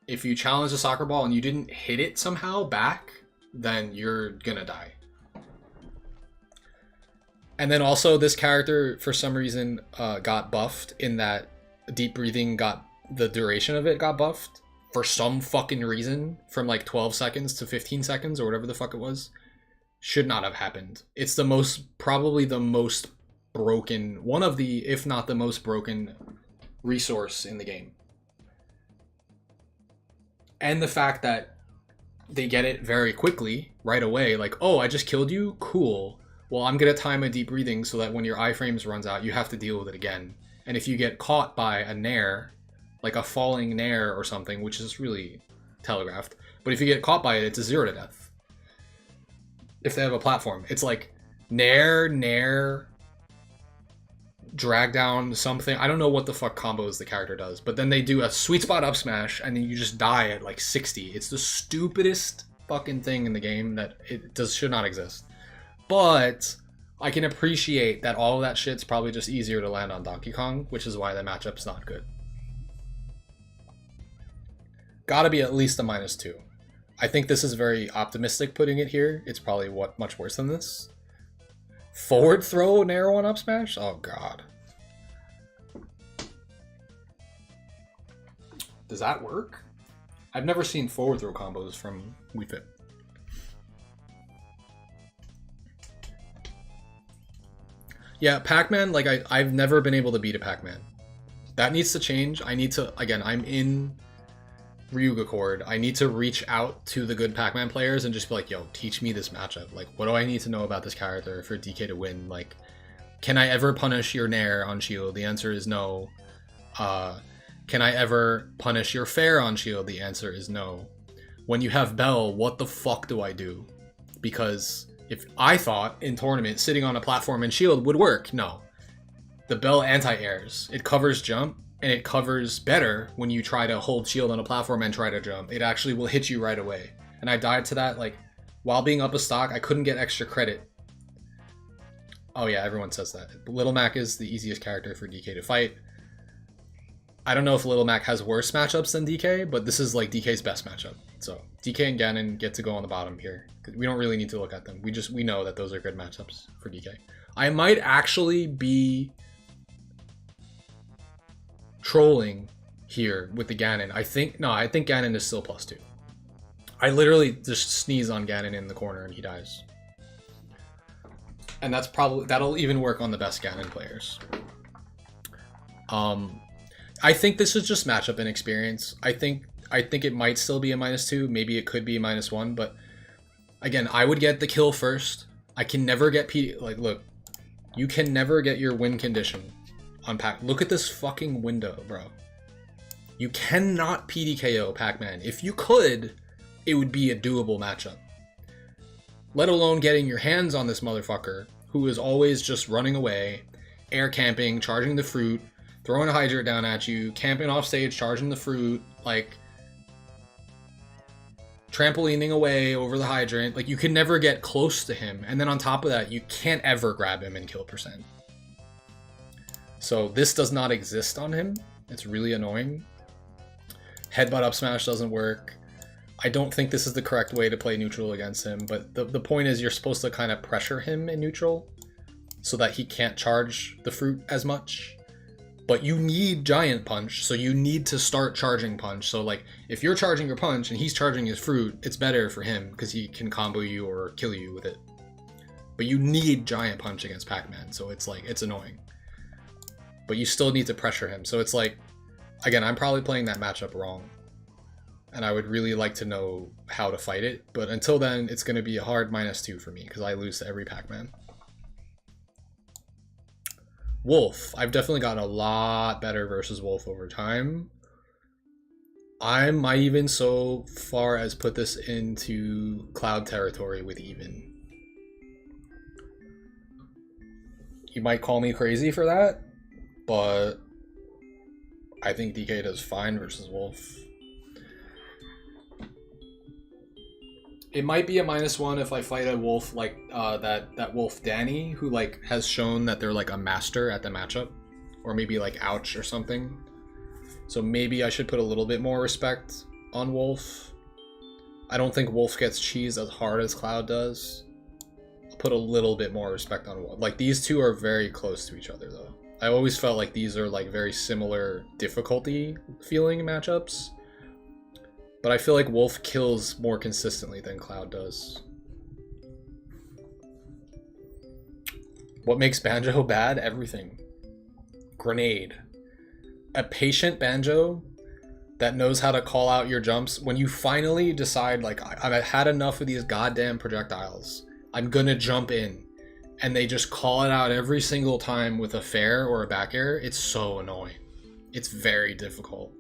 If you challenge the soccer ball and you didn't hit it somehow back, then you're gonna die. And then also this character, for some reason, got buffed in that deep breathing the duration of it got buffed. For some fucking reason, from like 12 seconds to 15 seconds or whatever the fuck it was. Should not have happened. It's probably the most broken, one of the, if not the most broken resource in the game. And the fact that they get it very quickly, right away, like, oh, I just killed you? Cool. Well, I'm gonna time a deep breathing so that when your iframes runs out, you have to deal with it again. And if you get caught by a nair, like a falling nair or something, which is really telegraphed, but if you get caught by it, it's a 0 to death. If they have a platform, it's like nair, drag down something. I don't know what the fuck combos the character does, but then they do a sweet spot up smash and then you just die at like 60. It's the stupidest fucking thing in the game that should not exist. But I can appreciate that all of that shit's probably just easier to land on Donkey Kong, which is why the matchup's not good. Gotta be at least a -2. I think this is very optimistic putting it here. It's probably much worse than this. Forward throw, narrow one up smash? Oh god. Does that work? I've never seen forward throw combos from Wii Fit. Yeah, Pac-Man, like I've never been able to beat a Pac-Man. That needs to change. I need to, again, I'm in Ryuga Chord. I need to reach out to the good Pac-Man players and just be like, yo, teach me this matchup. Like, what do I need to know about this character for DK to win? Like, can I ever punish your nair on shield? The answer is no. Can I ever punish your fair on shield? The answer is no. When you have Bell, what the fuck do I do? Because if I thought in tournament sitting on a platform and shield would work, no. The Bell anti-airs. It covers jump, and it covers better when you try to hold shield on a platform and try to jump. It actually will hit you right away. And I died to that, like, while being up a stock, I couldn't get extra credit. Oh yeah, everyone says that. Little Mac is the easiest character for DK to fight. I don't know if Little Mac has worse matchups than DK, but this is like DK's best matchup. So DK and Ganon get to go on the bottom here. We don't really need to look at them. We know that those are good matchups for DK. I might actually be trolling here with the Ganon. I think Ganon is still +2. I literally just sneeze on Ganon in the corner and he dies. And that'll even work on the best Ganon players. I think this is just matchup and experience. I think it might still be a -2, maybe it could be a -1, but again, I would get the kill first. I can never get look, you can never get your win condition on Pac. Look at this fucking window, bro. You cannot PDKO Pac-Man. If you could, it would be a doable matchup. Let alone getting your hands on this motherfucker who is always just running away, air camping, charging the fruit, throwing a hydrant down at you, camping off stage, charging the fruit, like trampolining away over the hydrant. Like, you can never get close to him. And then on top of that, you can't ever grab him and kill percent. So this does not exist on him. It's really annoying. Headbutt up smash doesn't work. I don't think this is the correct way to play neutral against him, but the point is you're supposed to kind of pressure him in neutral so that he can't charge the fruit as much. But you need giant punch, so you need to start charging punch. So like, if you're charging your punch and he's charging his fruit, it's better for him because he can combo you or kill you with it. But you need giant punch against Pac-Man, so it's like, it's annoying. But you still need to pressure him. So it's like, again, I'm probably playing that matchup wrong. And I would really like to know how to fight it. But until then, it's going to be a hard -2 for me because I lose to every Pac-Man. Wolf. I've definitely gotten a lot better versus Wolf over time. I might even so far as put this into Cloud territory with even. You might call me crazy for that, but I think DK does fine versus Wolf. It might be a -1 if I fight a Wolf like that Wolf Danny, who like has shown that they're like a master at the matchup, or maybe like Ouch or something. So maybe I should put a little bit more respect on Wolf. I don't think Wolf gets cheese as hard as Cloud does. I'll put a little bit more respect on Wolf. Like, these two are very close to each other though. I always felt like these are like very similar difficulty feeling matchups. But I feel like Wolf kills more consistently than Cloud does. What makes Banjo bad? Everything. Grenade. A patient Banjo that knows how to call out your jumps. When you finally decide, like, I've had enough of these goddamn projectiles, I'm gonna jump in, and they just call it out every single time with a fair or a back air, it's so annoying. It's very difficult.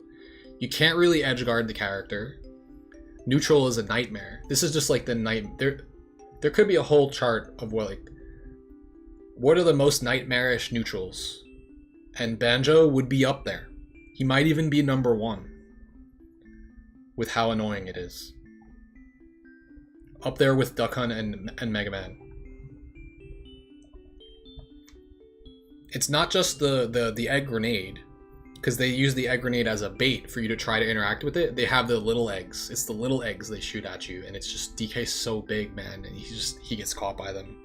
You can't really edge guard the character. Neutral is a nightmare. This is just like the there could be a whole chart of what are the most nightmarish neutrals, and Banjo would be up there. He might even be #1 with how annoying it is. Up there with Duck Hunt and Mega Man. It's not just the egg grenade, because they use the egg grenade as a bait for you to try to interact with it. They have the little eggs. It's the little eggs they shoot at you, and it's just, DK's so big, man, and he gets caught by them.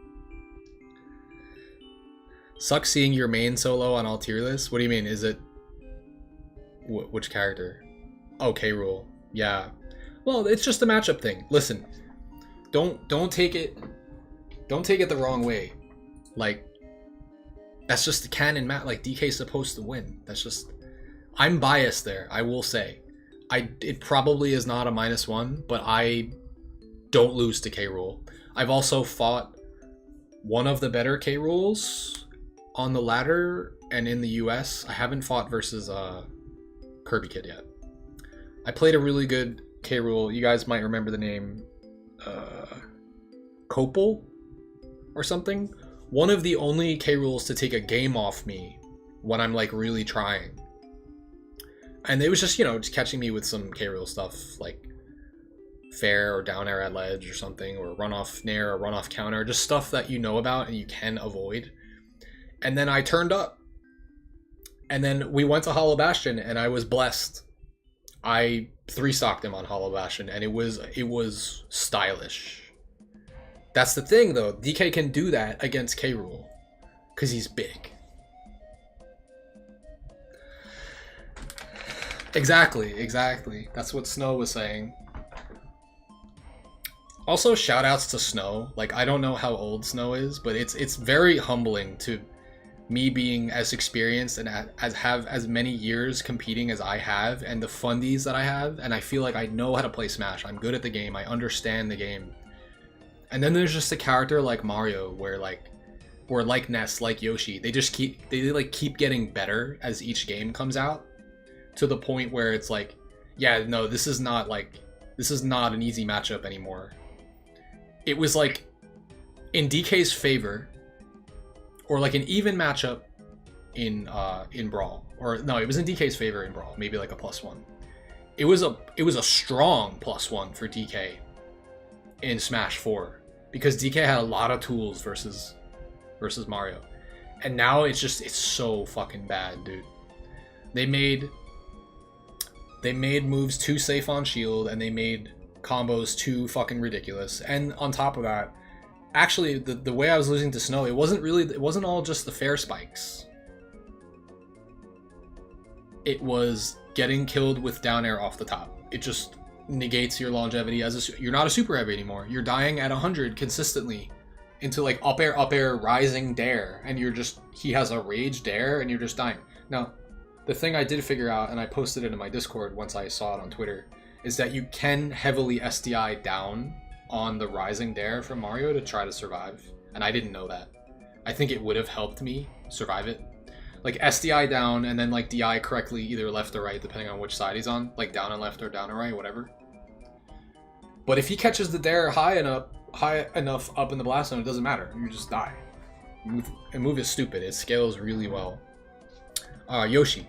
Sucks seeing your main solo on all tier lists. What do you mean? Is it which character? Oh, K-Rool. Yeah. Well, it's just a matchup thing. Listen, don't take it the wrong way. Like, that's just the canon like, DK's supposed to win. That's just, I'm biased there, I will say. It probably is not a -1, but I don't lose to K-Rool. I've also fought one of the better K-Rools on the ladder and in the US. I haven't fought versus Kirby Kid yet. I played a really good K-Rool. You guys might remember the name Copel or something. One of the only K-Rools to take a game off me when I'm like really trying. And it was just, just catching me with some K-Rool stuff like fair or down air at ledge or something, or run off nair or run off counter, just stuff that you know about and you can avoid. And then I turned up. And then we went to Hollow Bastion and I was blessed. I 3-stocked him on Hollow Bastion and it was stylish. That's the thing though, DK can do that against K-Rool because he's big. Exactly. That's what Snow was saying. Also, shoutouts to Snow. Like, I don't know how old Snow is, but it's very humbling to me being as experienced and have as many years competing as I have, and the fundies that I have, and I feel like I know how to play Smash. I'm good at the game. I understand the game. And then there's just a character like Mario or like Ness, like Yoshi. They keep getting better as each game comes out, to the point where it's like, yeah, no, this is not an easy matchup anymore. It was like in DK's favor, or like an even matchup, in Brawl. Or no, it was in DK's favor in Brawl, maybe like a +1. It was a strong +1 for DK in Smash 4 because DK had a lot of tools versus Mario. And now it's so fucking bad, dude. They made moves too safe on shield, and they made combos too fucking ridiculous. And on top of that, actually the way I was losing to Snow, it wasn't all just the fair spikes. It was getting killed with down air off the top. It just negates your longevity as you're not a super heavy anymore. You're dying at 100 consistently into like up air, rising dare, and he has a rage dare, and you're just dying. Now, the thing I did figure out, and I posted it in my Discord once I saw it on Twitter, is that you can heavily SDI down on the rising dare from Mario to try to survive, and I didn't know that. I think it would have helped me survive it. Like SDI down and then like DI correctly either left or right depending on which side he's on, like down and left or down and right, whatever. But if he catches the dare high enough up in the blast zone, it doesn't matter. You just die. Move is stupid. It scales really well. Yoshi.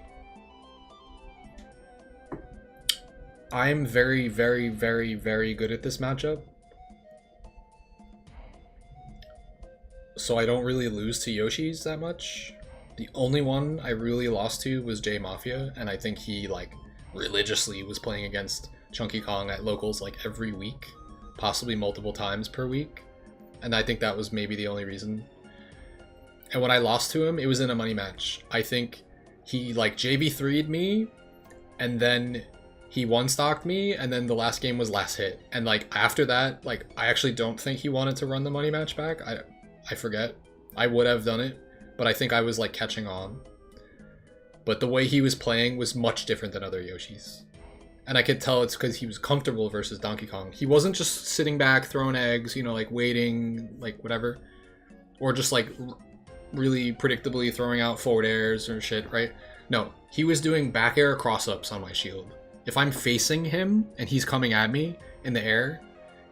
I'm very, very, very, very good at this matchup. So I don't really lose to Yoshi's that much. The only one I really lost to was J Mafia, and I think he like religiously was playing against Chunky Kong at locals like every week, possibly multiple times per week, and I think that was maybe the only reason. And when I lost to him, it was in a money match. I think he like JV3'd me, and then he one-stocked me, and then the last game was last hit. And like after that, like I actually don't think he wanted to run the money match back. I forget. I would have done it, but I think I was like catching on. But the way he was playing was much different than other Yoshis. And I could tell it's because he was comfortable versus Donkey Kong. He wasn't just sitting back, throwing eggs, you know, like waiting, like whatever. Or just like really predictably throwing out forward airs or shit, right? No, he was doing back air cross-ups on my shield. If I'm facing him and he's coming at me in the air,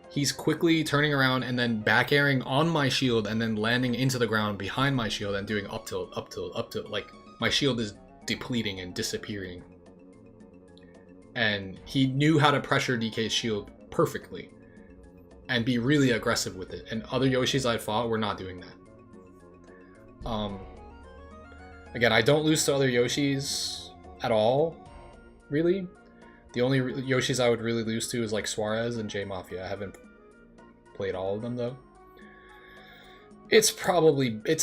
he's quickly turning around and then back airing on my shield and then landing into the ground behind my shield and doing up tilt, up tilt, up tilt. Like my shield is depleting and disappearing. And he knew how to pressure DK's shield perfectly and be really aggressive with it. And other Yoshis I fought were not doing that. Again, I don't lose to other Yoshis at all, really. The only Yoshis I would really lose to is like Suarez and J Mafia. I haven't played all of them though. It's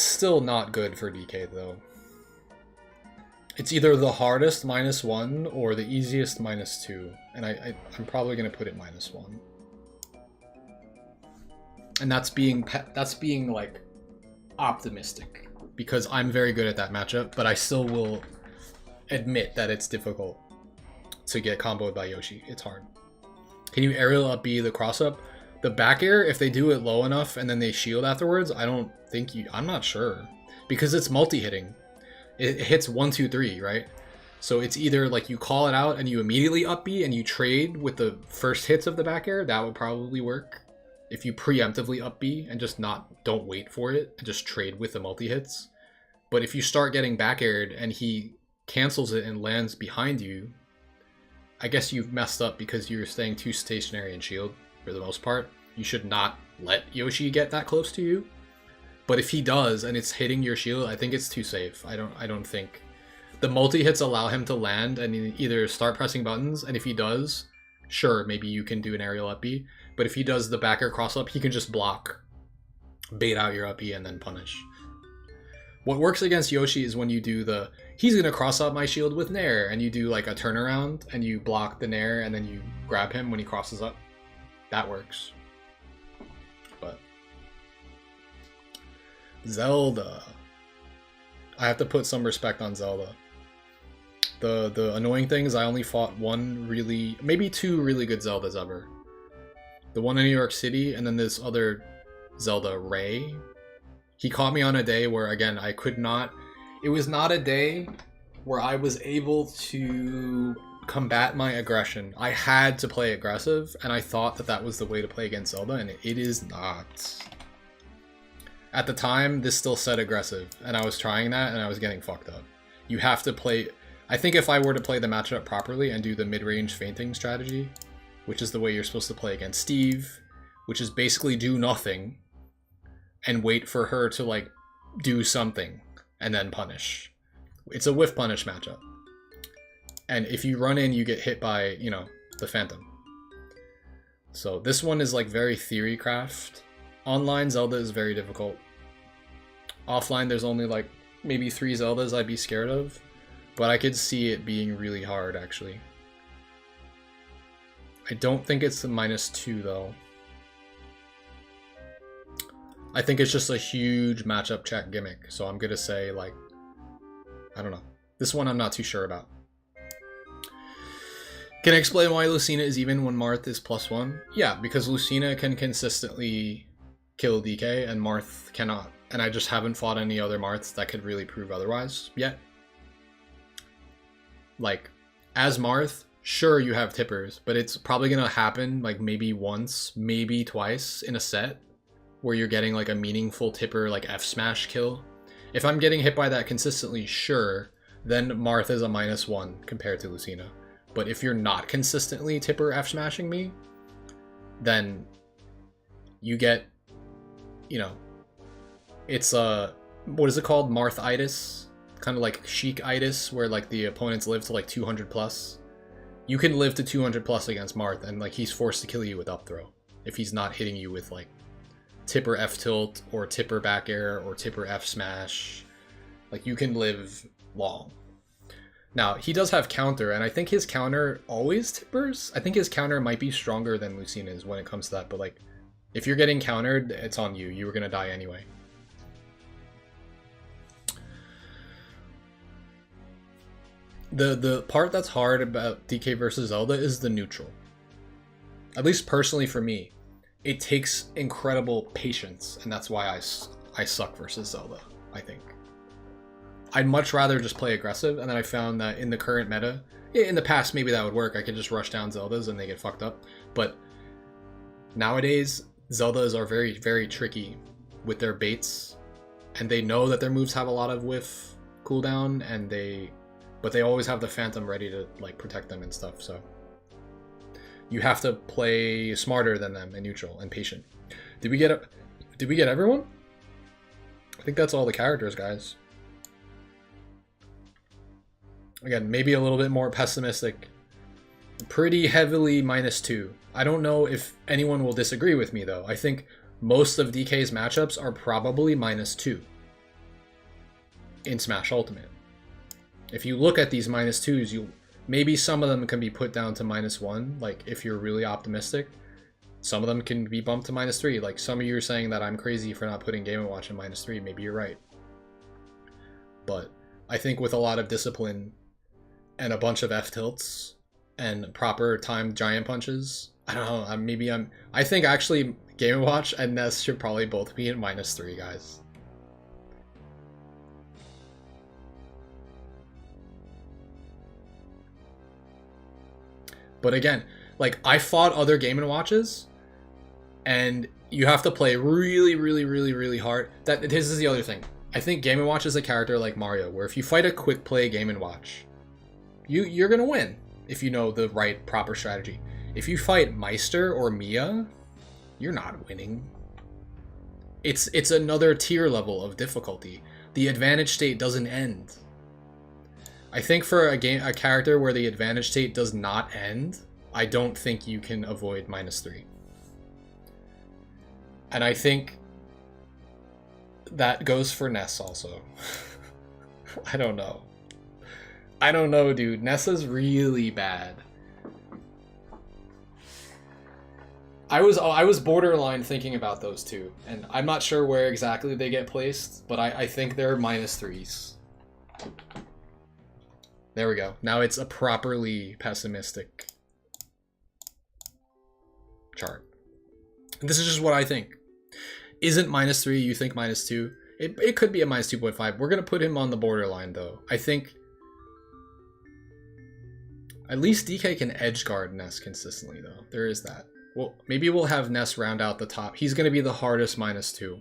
still not good for DK though. It's either the hardest -1 or the easiest -2, and I'm probably gonna put it -1. And that's being like optimistic because I'm very good at that matchup, but I still will admit that it's difficult to get comboed by Yoshi. It's hard. Can you aerial up B the cross up? The back air, if they do it low enough and then they shield afterwards, I'm not sure. Because it's multi-hitting. It hits 1, 2, 3, right? So it's either like you call it out and you immediately up B and you trade with the first hits of the back air, that would probably work. If you preemptively up B and just don't wait for it and just trade with the multi-hits. But if you start getting back aired and he cancels it and lands behind you, I guess you've messed up because you're staying too stationary in shield for the most part. You should not let Yoshi get that close to you. But if he does and it's hitting your shield, I think it's too safe. I don't think the multi-hits allow him to land and either start pressing buttons, and if he does, sure, maybe you can do an aerial up B. But if he does the back air cross up, he can just block, bait out your up B, and then punish. What works against Yoshi is when you do he's gonna cross up my shield with Nair, and you do like a turnaround and you block the Nair and then you grab him when he crosses up. That works. But Zelda, I have to put some respect on Zelda. The annoying thing is I only fought maybe 2 really good Zeldas ever. The one in New York City and then this other Zelda, Ray. He caught me on a day where, again, it was not a day where I was able to combat my aggression. I had to play aggressive, and I thought that was the way to play against Zelda, and it is not. At the time, this still said aggressive, and I was trying that, and I was getting fucked up. You have to play... I think if I were to play the matchup properly and do the mid-range fainting strategy, which is the way you're supposed to play against Steve, which is basically do nothing and wait for her to, like, do something and then punish. It's a whiff punish matchup. And if you run in, you get hit by, you know, the Phantom. So this one is, like, very theory craft. Online, Zelda is very difficult. Offline, there's only, like, maybe 3 Zeldas I'd be scared of. But I could see it being really hard, actually. I don't think it's the -2, though. I think it's just a huge matchup check gimmick. So I'm going to say, like, I don't know. This one I'm not too sure about. Can I explain why Lucina is even when Marth is +1? Yeah, because Lucina can consistently kill DK and Marth cannot. And I just haven't fought any other Marths that could really prove otherwise yet. Like, as Marth, sure you have tippers, but it's probably going to happen like maybe once, maybe twice in a set where you're getting like a meaningful tipper like F smash kill. If I'm getting hit by that consistently, sure, then Marth is a -1 compared to Lucina. But if you're not consistently tipper F smashing me, then you get, you know, it's a, what is it called? Marthitis? Kind of like Sheik-itis, where like the opponents live to like 200 plus. You can live to 200 plus against Marth, and like he's forced to kill you with up throw if he's not hitting you with like tipper F tilt or tipper back air or tipper F smash. Like you can live long. Now he does have counter, and I think his counter always tippers. I think his counter might be stronger than Lucina's when it comes to that, but like if you're getting countered, it's on you. You were gonna die anyway. The part that's hard about DK versus Zelda is the neutral. At least personally for me, it takes incredible patience, and that's why I suck versus Zelda, I think. I'd much rather just play aggressive, and then I found that in the current meta, in the past maybe that would work, I could just rush down Zeldas and they get fucked up, but nowadays, Zeldas are very, very tricky with their baits, and they know that their moves have a lot of whiff cooldown, and but they always have the Phantom ready to like protect them and stuff, so you have to play smarter than them and neutral and patient. Did we get everyone? I think that's all the characters, guys. Again, maybe a little bit more pessimistic. Pretty heavily -2. I don't know if anyone will disagree with me though. I think most of DK's matchups are probably -2 in Smash Ultimate. If you look at these -2s, maybe some of them can be put down to -1, like if you're really optimistic. Some of them can be bumped to -3. Like some of you are saying that I'm crazy for not putting Game & Watch in -3. Maybe you're right. But I think with a lot of discipline and a bunch of F tilts and proper timed giant punches, I don't know, I think actually Game & Watch and Ness should probably both be in -3, guys. But again, like I fought other Game & Watches, and you have to play really, really, really, really hard. This is the other thing. I think Game & Watch is a character like Mario, where if you fight a quick play Game & Watch, you're gonna win if you know the right proper strategy. If you fight Meister or Mia, you're not winning. It's another tier level of difficulty. The advantage state doesn't end. I think for a character where the advantage state does not end, I don't think you can avoid -3. And I think that goes for Ness also. I don't know. I don't know, dude. Nessa's really bad. I was borderline thinking about those two, and I'm not sure where exactly they get placed, but I think they're -3s. There we go. Now it's a properly pessimistic chart. And this is just what I think. Isn't -3, you think -2? It could be a -2.5. We're going to put him on the borderline, though. I think at least DK can edge guard Ness consistently, though. There is that. Well, maybe we'll have Ness round out the top. He's going to be the hardest -2.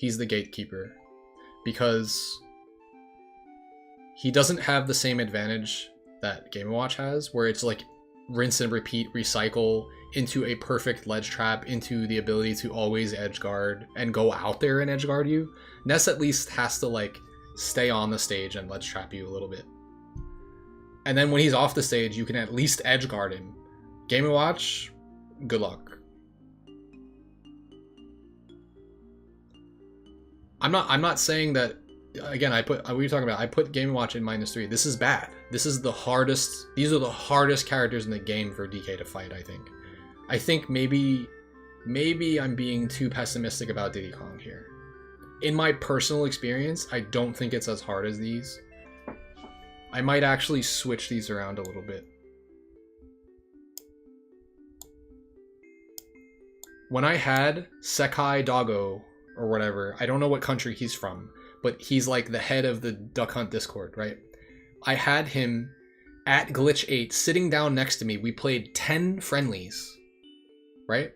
he's the gatekeeper. Because he doesn't have the same advantage that Game & Watch has, where it's like rinse and repeat, recycle into a perfect ledge trap, into the ability to always edge guard and go out there and edge guard you. Ness at least has to like stay on the stage and ledge trap you a little bit. And then when he's off the stage, you can at least edge guard him. Game & Watch, good luck. I'm not saying that. Again, what are you talking about? I put Game & Watch in -3. This is bad. This is the hardest. These are the hardest characters in the game for DK to fight, I think. I think maybe I'm being too pessimistic about Diddy Kong here. In my personal experience, I don't think it's as hard as these. I might actually switch these around a little bit. When I had Sekai Doggo, or whatever, I don't know what country he's from, but he's like the head of the Duck Hunt Discord, right? I had him at Glitch 8 sitting down next to me. We played 10 friendlies, right?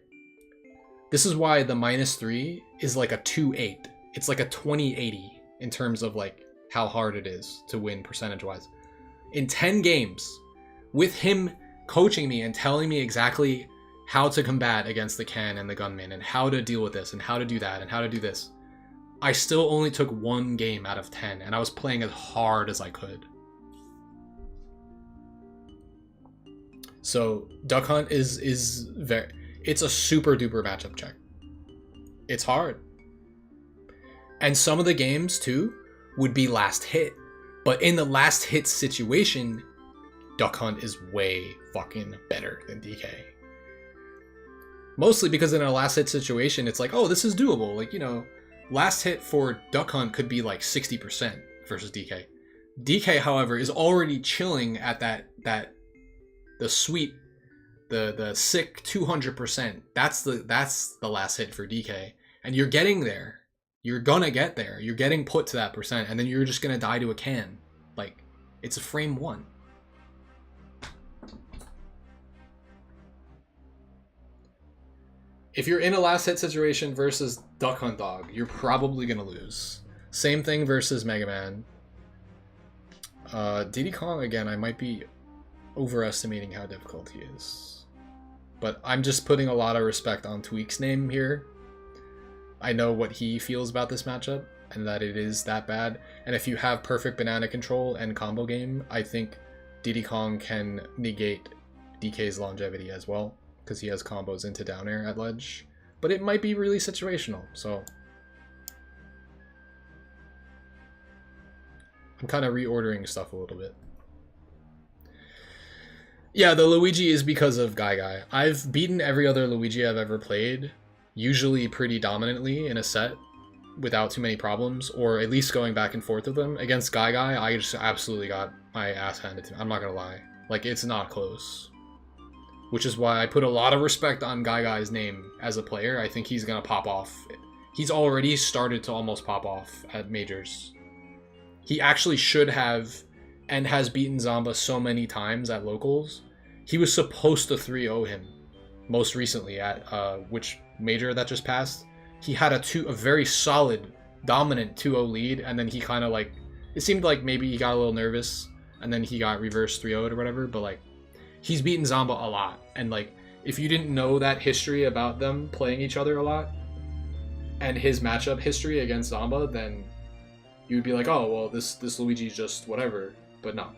This is why the -3 is like a 2-8. It's like a 20-80 in terms of like how hard it is to win percentage-wise. In 10 games, with him coaching me and telling me exactly how to combat against the Ken and the Gunman and how to deal with this and how to do that and how to do this, I still only took 1 game out of 10, and I was playing as hard as I could. So Duck Hunt is very, it's a super duper matchup check. It's hard. And some of the games too would be last hit, but in the last hit situation, Duck Hunt is way fucking better than DK. Mostly because in a last hit situation, it's like, oh, this is doable. Like, you know, last hit for Duck Hunt could be like 60% versus DK. DK, however, is already chilling at the sweet, the sick 200%. That's the last hit for DK. And you're getting there. You're gonna get there. You're getting put to that percent, and then you're just gonna die to a can. Like, it's a frame 1. If you're in a last hit situation versus Duck Hunt Dog, you're probably gonna lose. Same thing versus Mega Man. Diddy Kong, again, I might be overestimating how difficult he is. But I'm just putting a lot of respect on Tweak's name here. I know what he feels about this matchup, and that it is that bad. And if you have perfect banana control and combo game, I think Diddy Kong can negate DK's longevity as well, because he has combos into down air at ledge. But it might be really situational, so I'm kind of reordering stuff a little bit. Yeah, the Luigi is because of Guy. I've beaten every other Luigi I've ever played, usually pretty dominantly in a set, without too many problems, or at least going back and forth with them. Against Guy, I just absolutely got my ass handed to me. I'm not gonna lie. Like, it's not close. Which is why I put a lot of respect on Guy's name as a player. I think he's gonna pop off. He's already started to almost pop off at majors. He actually should have, and has beaten Zamba so many times at locals. He was supposed to 3-0 him most recently at which major that just passed. He had a very solid, dominant 2-0 lead, and then he kind of like, it seemed like maybe he got a little nervous, and then he got reverse 3-0'd or whatever, but like, he's beaten Zamba a lot, and like, if you didn't know that history about them playing each other a lot, and his matchup history against Zamba, then you'd be like, oh, well, this Luigi's just whatever, but no.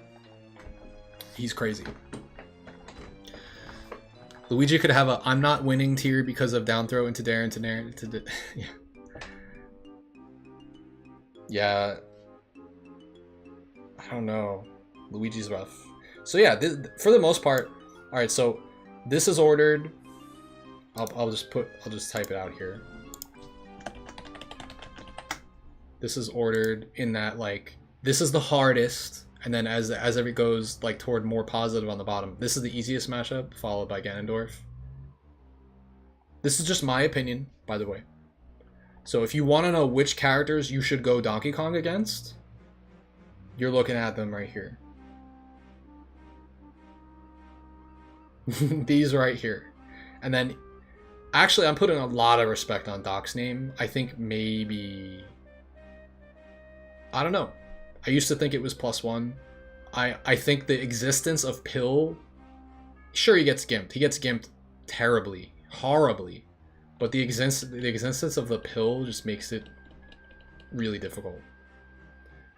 He's crazy. Luigi could have a I'm not winning tier because of down throw into dare into nair. Yeah. Yeah. I don't know. Luigi's rough. So yeah, for the most part, all right. So this is ordered. I'll just type it out here. This is ordered in that like this is the hardest. And then as it goes like toward more positive on the bottom, this is the easiest matchup, followed by Ganondorf. This is just my opinion, by the way. So if you want to know which characters you should go Donkey Kong against, you're looking at them right here. These right here. And then Actually, I'm putting a lot of respect on Doc's name. I think maybe... I don't know. I used to think it was +1. I think the existence of Pill... Sure, he gets gimped. He gets gimped terribly. Horribly. But the existence of the Pill just makes it really difficult.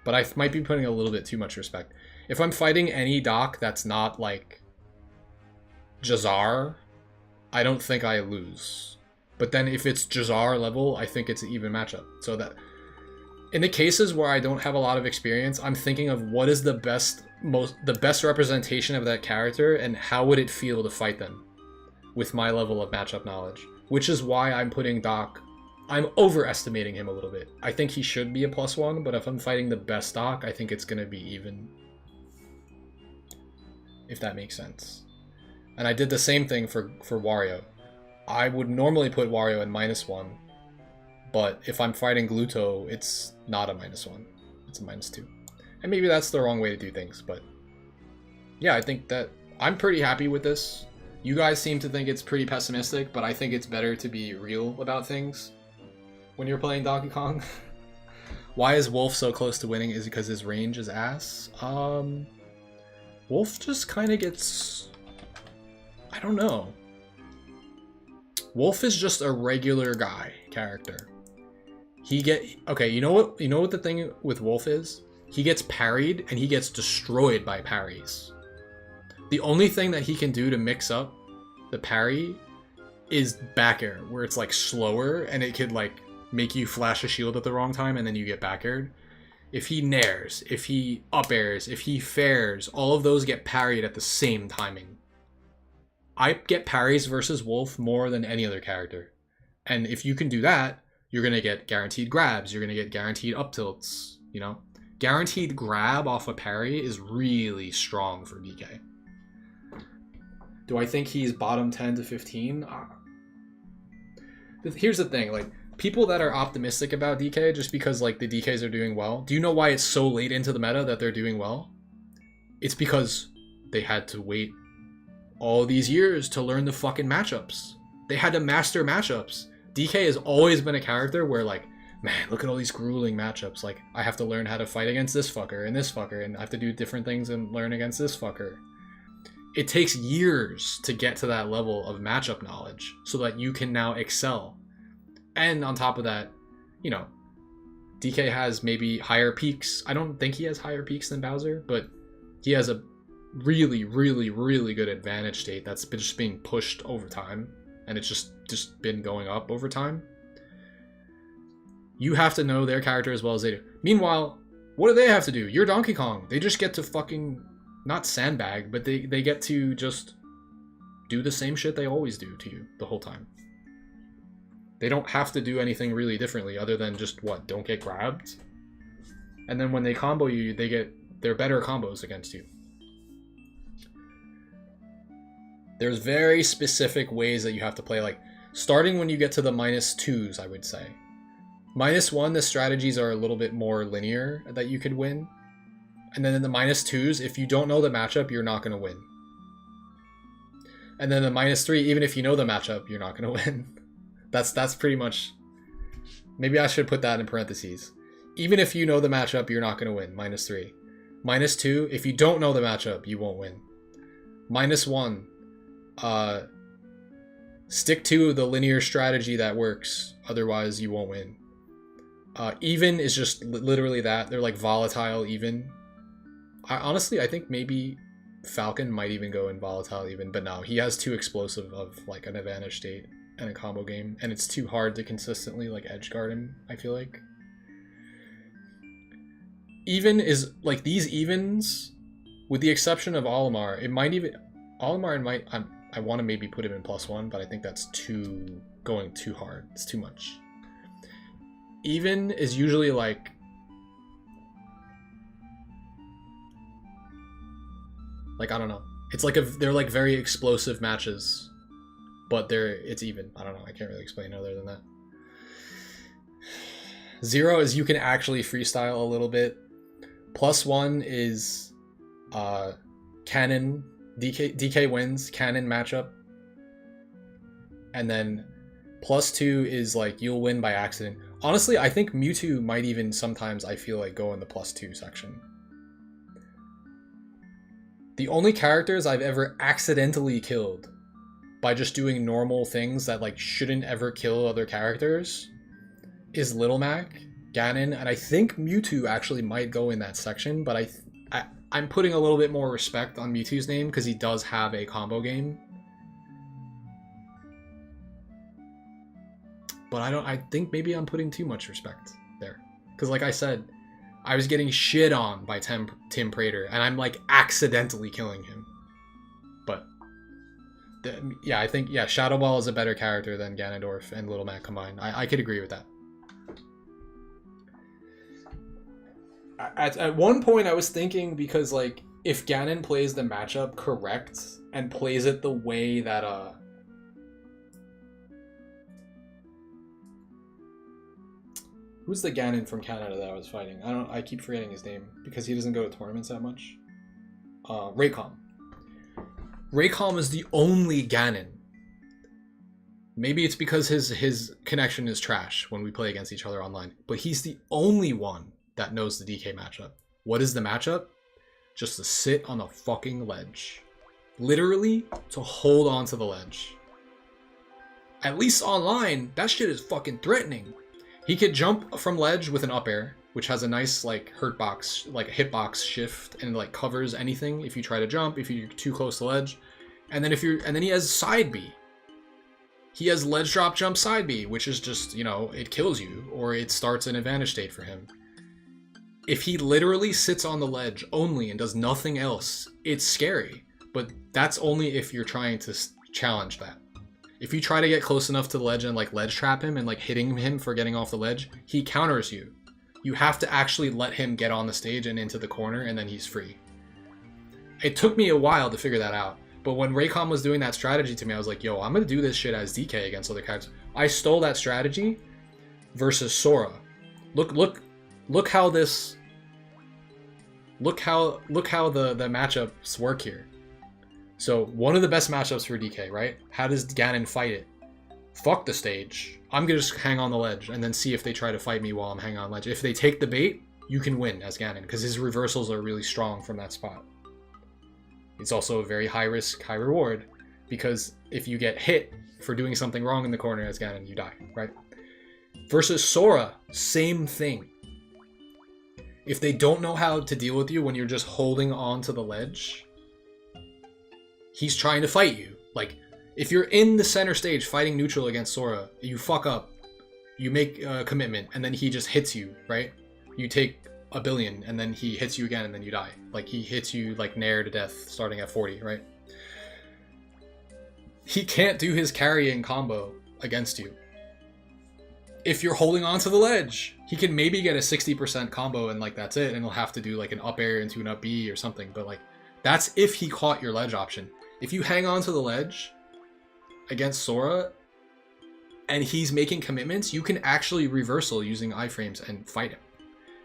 But I might be putting a little bit too much respect. If I'm fighting any Doc that's not, like, Jazar, I don't think I lose. But then if it's Jazar level, I think it's an even matchup. So that... In the cases where I don't have a lot of experience, I'm thinking of what is the best representation of that character and how would it feel to fight them with my level of matchup knowledge. Which is why I'm putting Doc... I'm overestimating him a little bit. I think he should be a +1, but if I'm fighting the best Doc, I think it's going to be even. If that makes sense. And I did the same thing for Wario. I would normally put Wario in -1, but if I'm fighting Gluto, it's not a -1. It's a -2. And maybe that's the wrong way to do things, but yeah, I think that I'm pretty happy with this. You guys seem to think it's pretty pessimistic, but I think it's better to be real about things when you're playing Donkey Kong. Why is Wolf so close to winning? Is it because his range is ass? Wolf just kind of gets... I don't know. Wolf is just a regular guy character. Okay, you know what the thing with Wolf is? He gets parried and he gets destroyed by parries. The only thing that he can do to mix up the parry is back air, where it's like slower and it could like make you flash a shield at the wrong time and then you get back aired. If he nairs, if he up airs, if he fairs, all of those get parried at the same timing. I get parries versus Wolf more than any other character. And if you can do that, you're going to get guaranteed grabs, you're going to get guaranteed up tilts, you know? Guaranteed grab off a parry is really strong for DK. Do I think he's bottom 10 to 15? Here's the thing, like, people that are optimistic about DK just because, like, the DKs are doing well, do you know why it's so late into the meta that they're doing well? It's because they had to wait all these years to learn the fucking matchups. They had to master matchups. DK has always been a character where, like, man, look at all these grueling matchups. Like, I have to learn how to fight against this fucker, and I have to do different things and learn against this fucker. It takes years to get to that level of matchup knowledge so that you can now excel. And on top of that, you know, DK has maybe higher peaks. I don't think he has higher peaks than Bowser, but he has a really, really, really good advantage state that's been just being pushed over time, and it's just been going up over time. You have to know their character as well as they do. Meanwhile, what do they have to do? You're Donkey Kong. They just get to fucking, not sandbag, but they get to just do the same shit they always do to you the whole time. They don't have to do anything really differently other than just, what, don't get grabbed? And then when they combo you, they're better combos against you. There's very specific ways that you have to play, like, starting when you get to the -2s, I would say. -1, the strategies are a little bit more linear that you could win. And then in the -2s, if you don't know the matchup, you're not going to win. And then the -3, even if you know the matchup, you're not going to win. That's pretty much... Maybe I should put that in parentheses. Even if you know the matchup, you're not going to win. -3. -2, if you don't know the matchup, you won't win. -1, stick to the linear strategy that works. Otherwise, you won't win. Even is just literally that. They're like volatile even. Honestly, I think maybe Falcon might even go in volatile even, but no, he has too explosive of like an advantage state and a combo game, and it's too hard to consistently like edge guard him, I feel like. Even is like these evens, with the exception of Olimar, it might even Olimar might I want to maybe put him in +1, but I think that's going too hard. It's too much. Even is usually like I don't know. It's like they're like very explosive matches, but it's even. I don't know. I can't really explain other than that. 0 is you can actually freestyle a little bit. +1 is canon. DK wins canon matchup, and then +2 is like you'll win by accident. Honestly, I think Mewtwo might even sometimes, I feel like, go in the +2 section. The only characters I've ever accidentally killed by just doing normal things that like shouldn't ever kill other characters is Little Mac, Ganon, and I think Mewtwo actually might go in that section, but I'm putting a little bit more respect on Mewtwo's name because he does have a combo game. But I think maybe I'm putting too much respect there. Because like I said, I was getting shit on by Tim Prater, and I'm like accidentally killing him. But yeah, I think Shadow Ball is a better character than Ganondorf and Little Mac combined. I could agree with that. At one point I was thinking, because like if Ganon plays the matchup correct and plays it the way that who's the Ganon from Canada that I was fighting? I keep forgetting his name because he doesn't go to tournaments that much. Raycom. Raycom is the only Ganon. Maybe it's because his connection is trash when we play against each other online, but he's the only one that knows the DK matchup. What is the matchup? Just to sit on a fucking ledge. Literally to hold on to the ledge. At least online, that shit is fucking threatening. He could jump from ledge with an up air, which has a nice like hurt box, like a hitbox shift, and like covers anything if you try to jump, if you're too close to ledge. And then then he has side B. He has ledge drop jump side B, which is just, you know, it kills you or it starts an advantage state for him. If he literally sits on the ledge only and does nothing else, it's scary. But that's only if you're trying to challenge that. If you try to get close enough to the ledge and like ledge trap him and like hitting him for getting off the ledge, he counters you. You have to actually let him get on the stage and into the corner, and then he's free. It took me a while to figure that out. But when Raycom was doing that strategy to me, I was like, yo, I'm going to do this shit as DK against other characters. I stole that strategy versus Sora. Look how the matchups work here. So one of the best matchups for DK, right? How does Ganon fight it? Fuck the stage. I'm gonna just hang on the ledge and then see if they try to fight me while I'm hanging on ledge. If they take the bait, you can win as Ganon because his reversals are really strong from that spot. It's also a very high risk, high reward, because if you get hit for doing something wrong in the corner as Ganon, you die, right? Versus Sora, same thing. If they don't know how to deal with you when you're just holding on to the ledge, he's trying to fight you. Like, if you're in the center stage fighting neutral against Sora, you fuck up, you make a commitment, and then he just hits you, right? You take a billion, and then he hits you again, and then you die. Like, he hits you, like, nair to death, starting at 40, right? He can't do his carrying combo against you. If you're holding on to the ledge, he can maybe get a 60% combo, and, like, that's it, and he'll have to do, like, an up air into an up B or something, but, like, that's if he caught your ledge option. If you hang on to the ledge against Sora, and he's making commitments, you can actually reversal using iframes and fight him.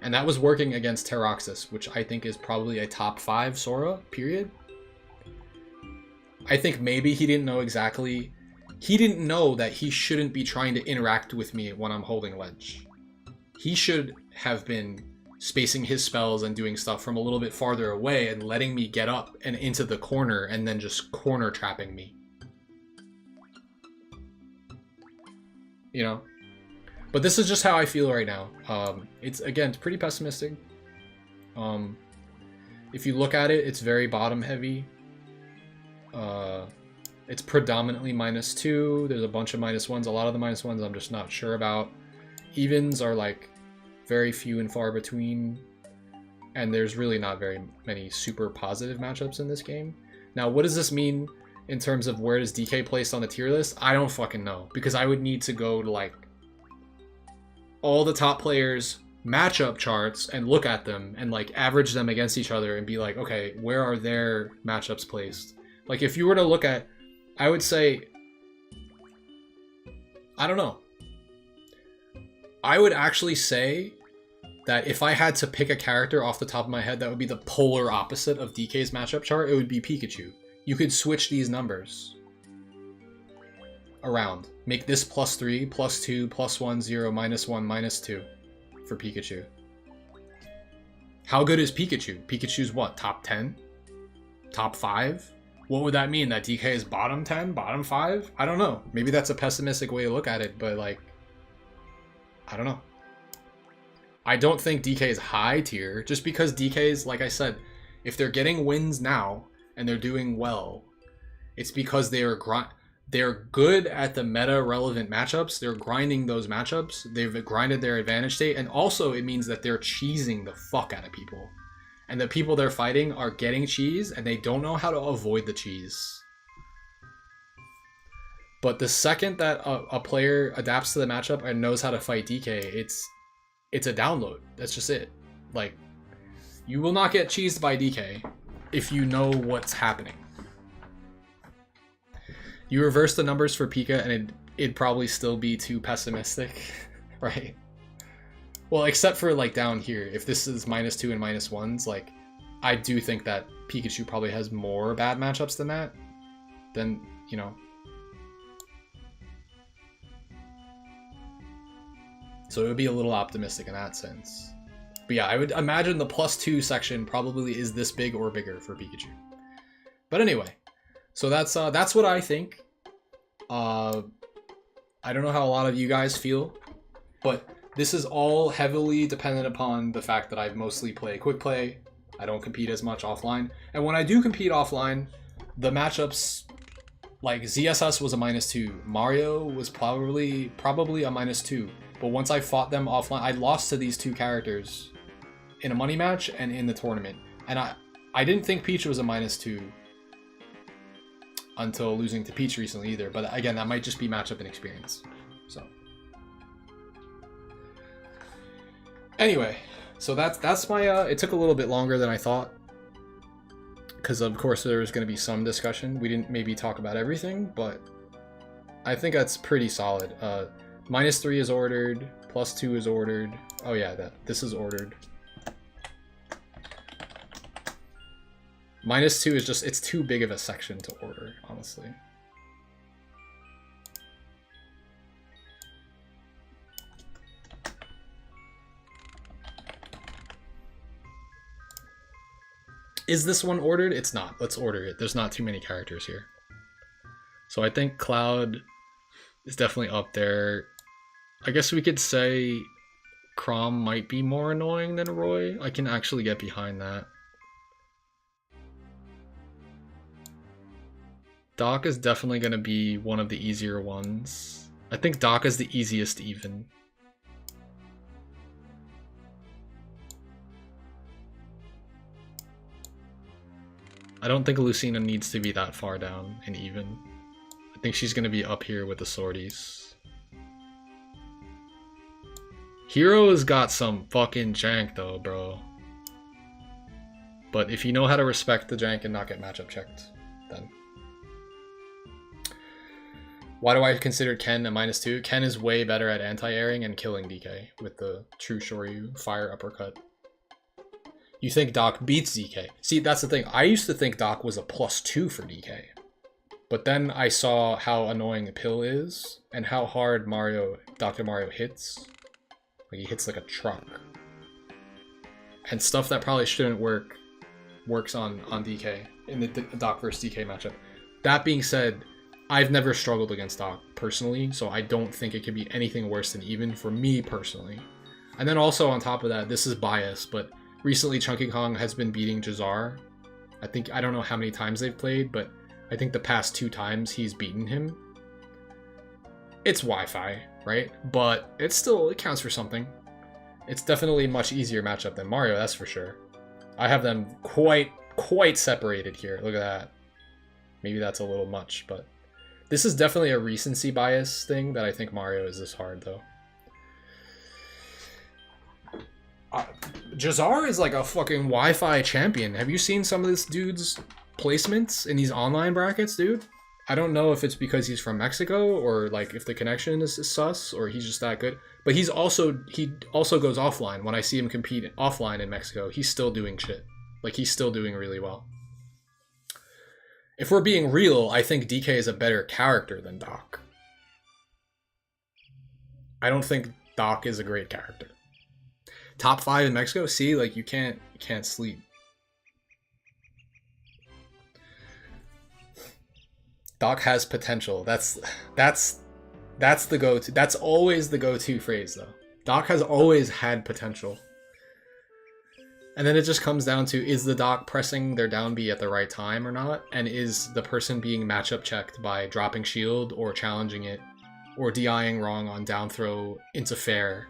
And that was working against Terroxys, which I think is probably a top 5 Sora, period. I think maybe he didn't know exactly... He didn't know that he shouldn't be trying to interact with me when I'm holding ledge. He should have been spacing his spells and doing stuff from a little bit farther away and letting me get up and into the corner and then just corner trapping me. You know? But this is just how I feel right now. It's pretty pessimistic. If you look at it, it's very bottom heavy. It's predominantly -2. There's a bunch of -1s. A lot of the -1s I'm just not sure about. Evens are like very few and far between. And there's really not very many super positive matchups in this game. Now, what does this mean in terms of where does DK placed on the tier list? I don't fucking know. Because I would need to go to like all the top players' matchup charts and look at them and like average them against each other and be like, okay, where are their matchups placed? Like if you were to look at, I would say, I don't know. I would actually say that if I had to pick a character off the top of my head that would be the polar opposite of DK's matchup chart, it would be Pikachu. You could switch these numbers. around. Make this +3, +2, +1, 0, -1, -2 for Pikachu. How good is Pikachu? Pikachu's what? Top 10? Top 5? What would that mean? That DK is bottom 10? Bottom 5? I don't know. Maybe that's a pessimistic way to look at it, but like, I don't know. I don't think DK is high tier, just because DK is, like I said, if they're getting wins now and they're doing well, it's because they're good at the meta relevant matchups. They're grinding those matchups. They've grinded their advantage state, and also it means that they're cheesing the fuck out of people. And the people they're fighting are getting cheese and they don't know how to avoid the cheese. But the second that a player adapts to the matchup and knows how to fight DK, it's a download. That's just it. Like, you will not get cheesed by DK if you know what's happening. You reverse the numbers for Pika and it'd probably still be too pessimistic, right? Well, except for like down here, if this is -2 and -1s, like, I do think that Pikachu probably has more bad matchups than that. Then, you know. So it would be a little optimistic in that sense. But yeah, I would imagine the +2 section probably is this big or bigger for Pikachu. But anyway, so that's what I think. I don't know how a lot of you guys feel, but this is all heavily dependent upon the fact that I mostly play quick play. I don't compete as much offline. And when I do compete offline, the matchups, like ZSS was a -2. Mario was probably a -2. But once I fought them offline, I lost to these two characters in a money match and in the tournament. And I didn't think Peach was a -2 until losing to Peach recently either. But again, that might just be matchup and experience. So anyway, so that's my it took a little bit longer than I thought, because of course there was going to be some discussion. We didn't maybe talk about everything, but I think that's pretty solid. -3 is ordered, +2 is ordered. Oh yeah, this is ordered. -2 is just, it's too big of a section to order, honestly. Is this one ordered? It's not. Let's order it. There's not too many characters here. So I think Cloud is definitely up there. I guess we could say Chrom might be more annoying than Roy. I can actually get behind that. Doc is definitely going to be one of the easier ones. I think Doc is the easiest even. I don't think Lucina needs to be that far down in even. I think she's going to be up here with the sorties. Hero has got some fucking jank though, bro. But if you know how to respect the jank and not get matchup checked, then... Why do I consider Ken a -2? Ken is way better at anti-airing and killing DK with the true Shoryu fire uppercut. You think Doc beats DK. See, that's the thing. I used to think Doc was a +2 for DK. But then I saw how annoying the pill is and how hard Dr. Mario hits. Like, he hits like a truck. And stuff that probably shouldn't work works on DK in the Doc versus DK matchup. That being said, I've never struggled against Doc personally, so I don't think it could be anything worse than even for me personally. And then also on top of that, this is bias, but recently Chunky Kong has been beating Jazar. I don't know how many times they've played, but I think the past 2 times he's beaten him. It's Wi-Fi, right? But it counts for something. It's definitely a much easier matchup than Mario, that's for sure. I have them quite separated here. Look at that. Maybe that's a little much, but this is definitely a recency bias thing that I think Mario is this hard, though. Jazar is like a fucking Wi-Fi champion. Have you seen some of this dude's placements in these online brackets, dude? I don't know if it's because he's from Mexico or like if the connection is sus or he's just that good. But he also goes offline. When I see him compete offline in Mexico, he's still doing shit. Like, he's still doing really well. If we're being real, I think DK is a better character than Doc. I don't think Doc is a great character. Top 5 in Mexico? See, like, you can't sleep. Doc has potential. That's the go-to. That's always the go-to phrase, though. Doc has always had potential. And then it just comes down to, is the Doc pressing their down B at the right time or not? And is the person being matchup checked by dropping shield or challenging it or DIing wrong on down throw into fair?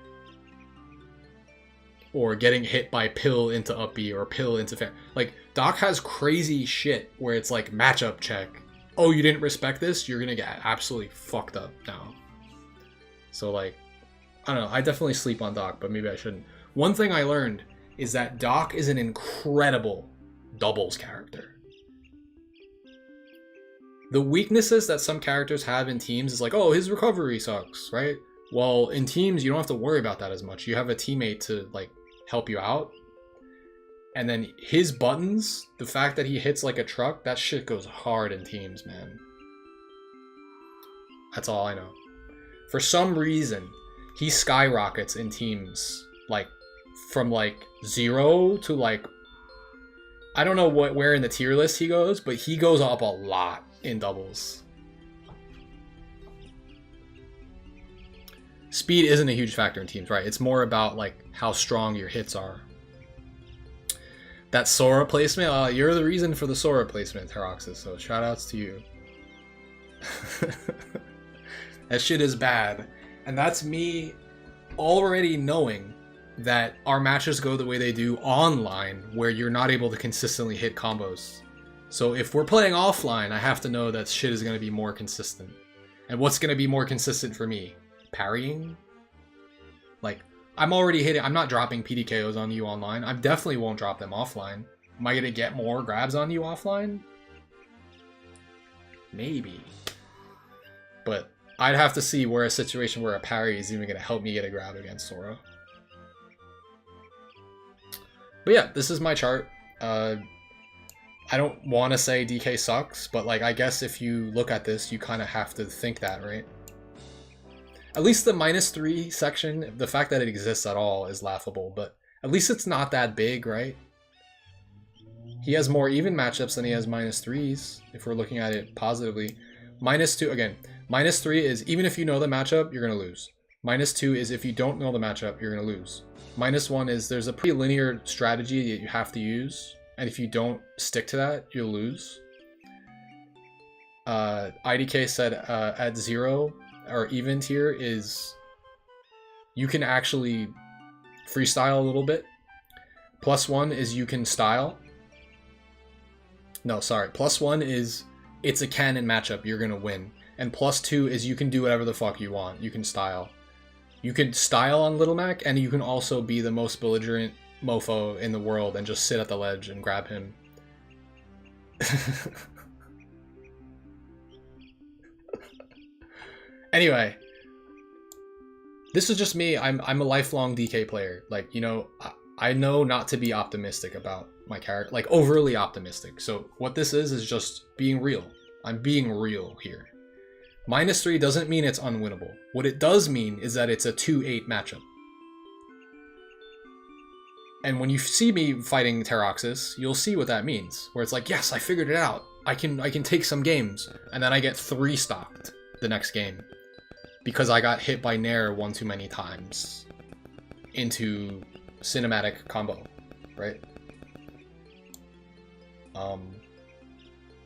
Or getting hit by pill into up B or pill into fair. Like, Doc has crazy shit where it's like matchup check. Oh, you didn't respect this? You're gonna get absolutely fucked up now. So, like, I don't know. I definitely sleep on Doc, but maybe I shouldn't. One thing I learned is that Doc is an incredible doubles character. The weaknesses that some characters have in teams is like, oh, his recovery sucks, right? Well, in teams, you don't have to worry about that as much. You have a teammate to, like, help you out. And then his buttons, the fact that he hits like a truck, that shit goes hard in teams, man. That's all I know. For some reason, he skyrockets in teams, like, from like 0 to like, I don't know where in the tier list he goes, but he goes up a lot in doubles. Speed isn't a huge factor in teams, right? It's more about like how strong your hits are. That Sora placement, you're the reason for the Sora placement, Teroxis, so shout outs to you. That shit is bad. And that's me already knowing that our matches go the way they do online, where you're not able to consistently hit combos. So if we're playing offline, I have to know that shit is going to be more consistent. And what's going to be more consistent for me? Parrying? Like, I'm already hitting, I'm not dropping PDKOs on you online. I definitely won't drop them offline. Am I going to get more grabs on you offline? Maybe. But I'd have to see where a situation where a parry is even going to help me get a grab against Sora. But yeah, this is my chart. I don't want to say DK sucks, but like, I guess if you look at this, you kind of have to think that, right? At least the -3 section, the fact that it exists at all is laughable, but at least it's not that big, right? He has more even matchups than he has -3s, if we're looking at it positively. -2, again, -3 is even if you know the matchup, you're going to lose. -2 is if you don't know the matchup, you're going to lose. -1 is there's a pretty linear strategy that you have to use, and if you don't stick to that, you'll lose. IDK said at 0 or even tier is you can actually freestyle a little bit. +1 is you can style. No, sorry. +1 is it's a canon matchup, you're gonna win. And +2 is you can do whatever the fuck you want. You can style. You can style on Little Mac, and you can also be the most belligerent mofo in the world and just sit at the ledge and grab him. Anyway, this is just me. I'm a lifelong DK player. Like, you know, I know not to be optimistic about my character, like overly optimistic. So what this is just being real. I'm being real here. -3 doesn't mean it's unwinnable. What it does mean is that it's a 2-8 matchup. And when you see me fighting Teroxis, you'll see what that means. Where it's like, yes, I figured it out. I can take some games. And then I get 3-stocked the next game. Because I got hit by Nair one too many times. Into cinematic combo. Right?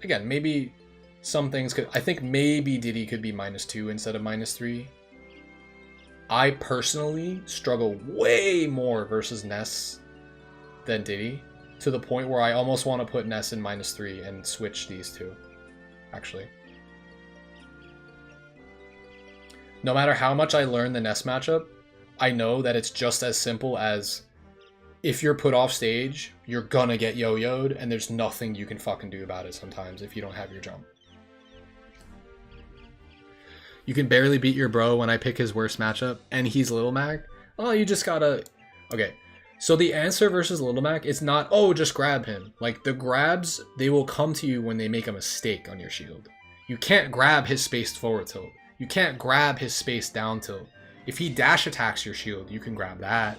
Again, maybe some things could... I think maybe Diddy could be -2 instead of -3. I personally struggle way more versus Ness than Diddy, to the point where I almost want to put Ness in -3 and switch these two, actually. No matter how much I learn the Ness matchup, I know that it's just as simple as if you're put off stage, you're gonna get yo-yoed, and there's nothing you can fucking do about it sometimes if you don't have your jump. You can barely beat your bro when I pick his worst matchup, and he's Little Mac. Oh, you just gotta... Okay, so the answer versus Little Mac is not, oh, just grab him. Like, the grabs, they will come to you when they make a mistake on your shield. You can't grab his spaced forward tilt. You can't grab his spaced down tilt. If he dash attacks your shield, you can grab that.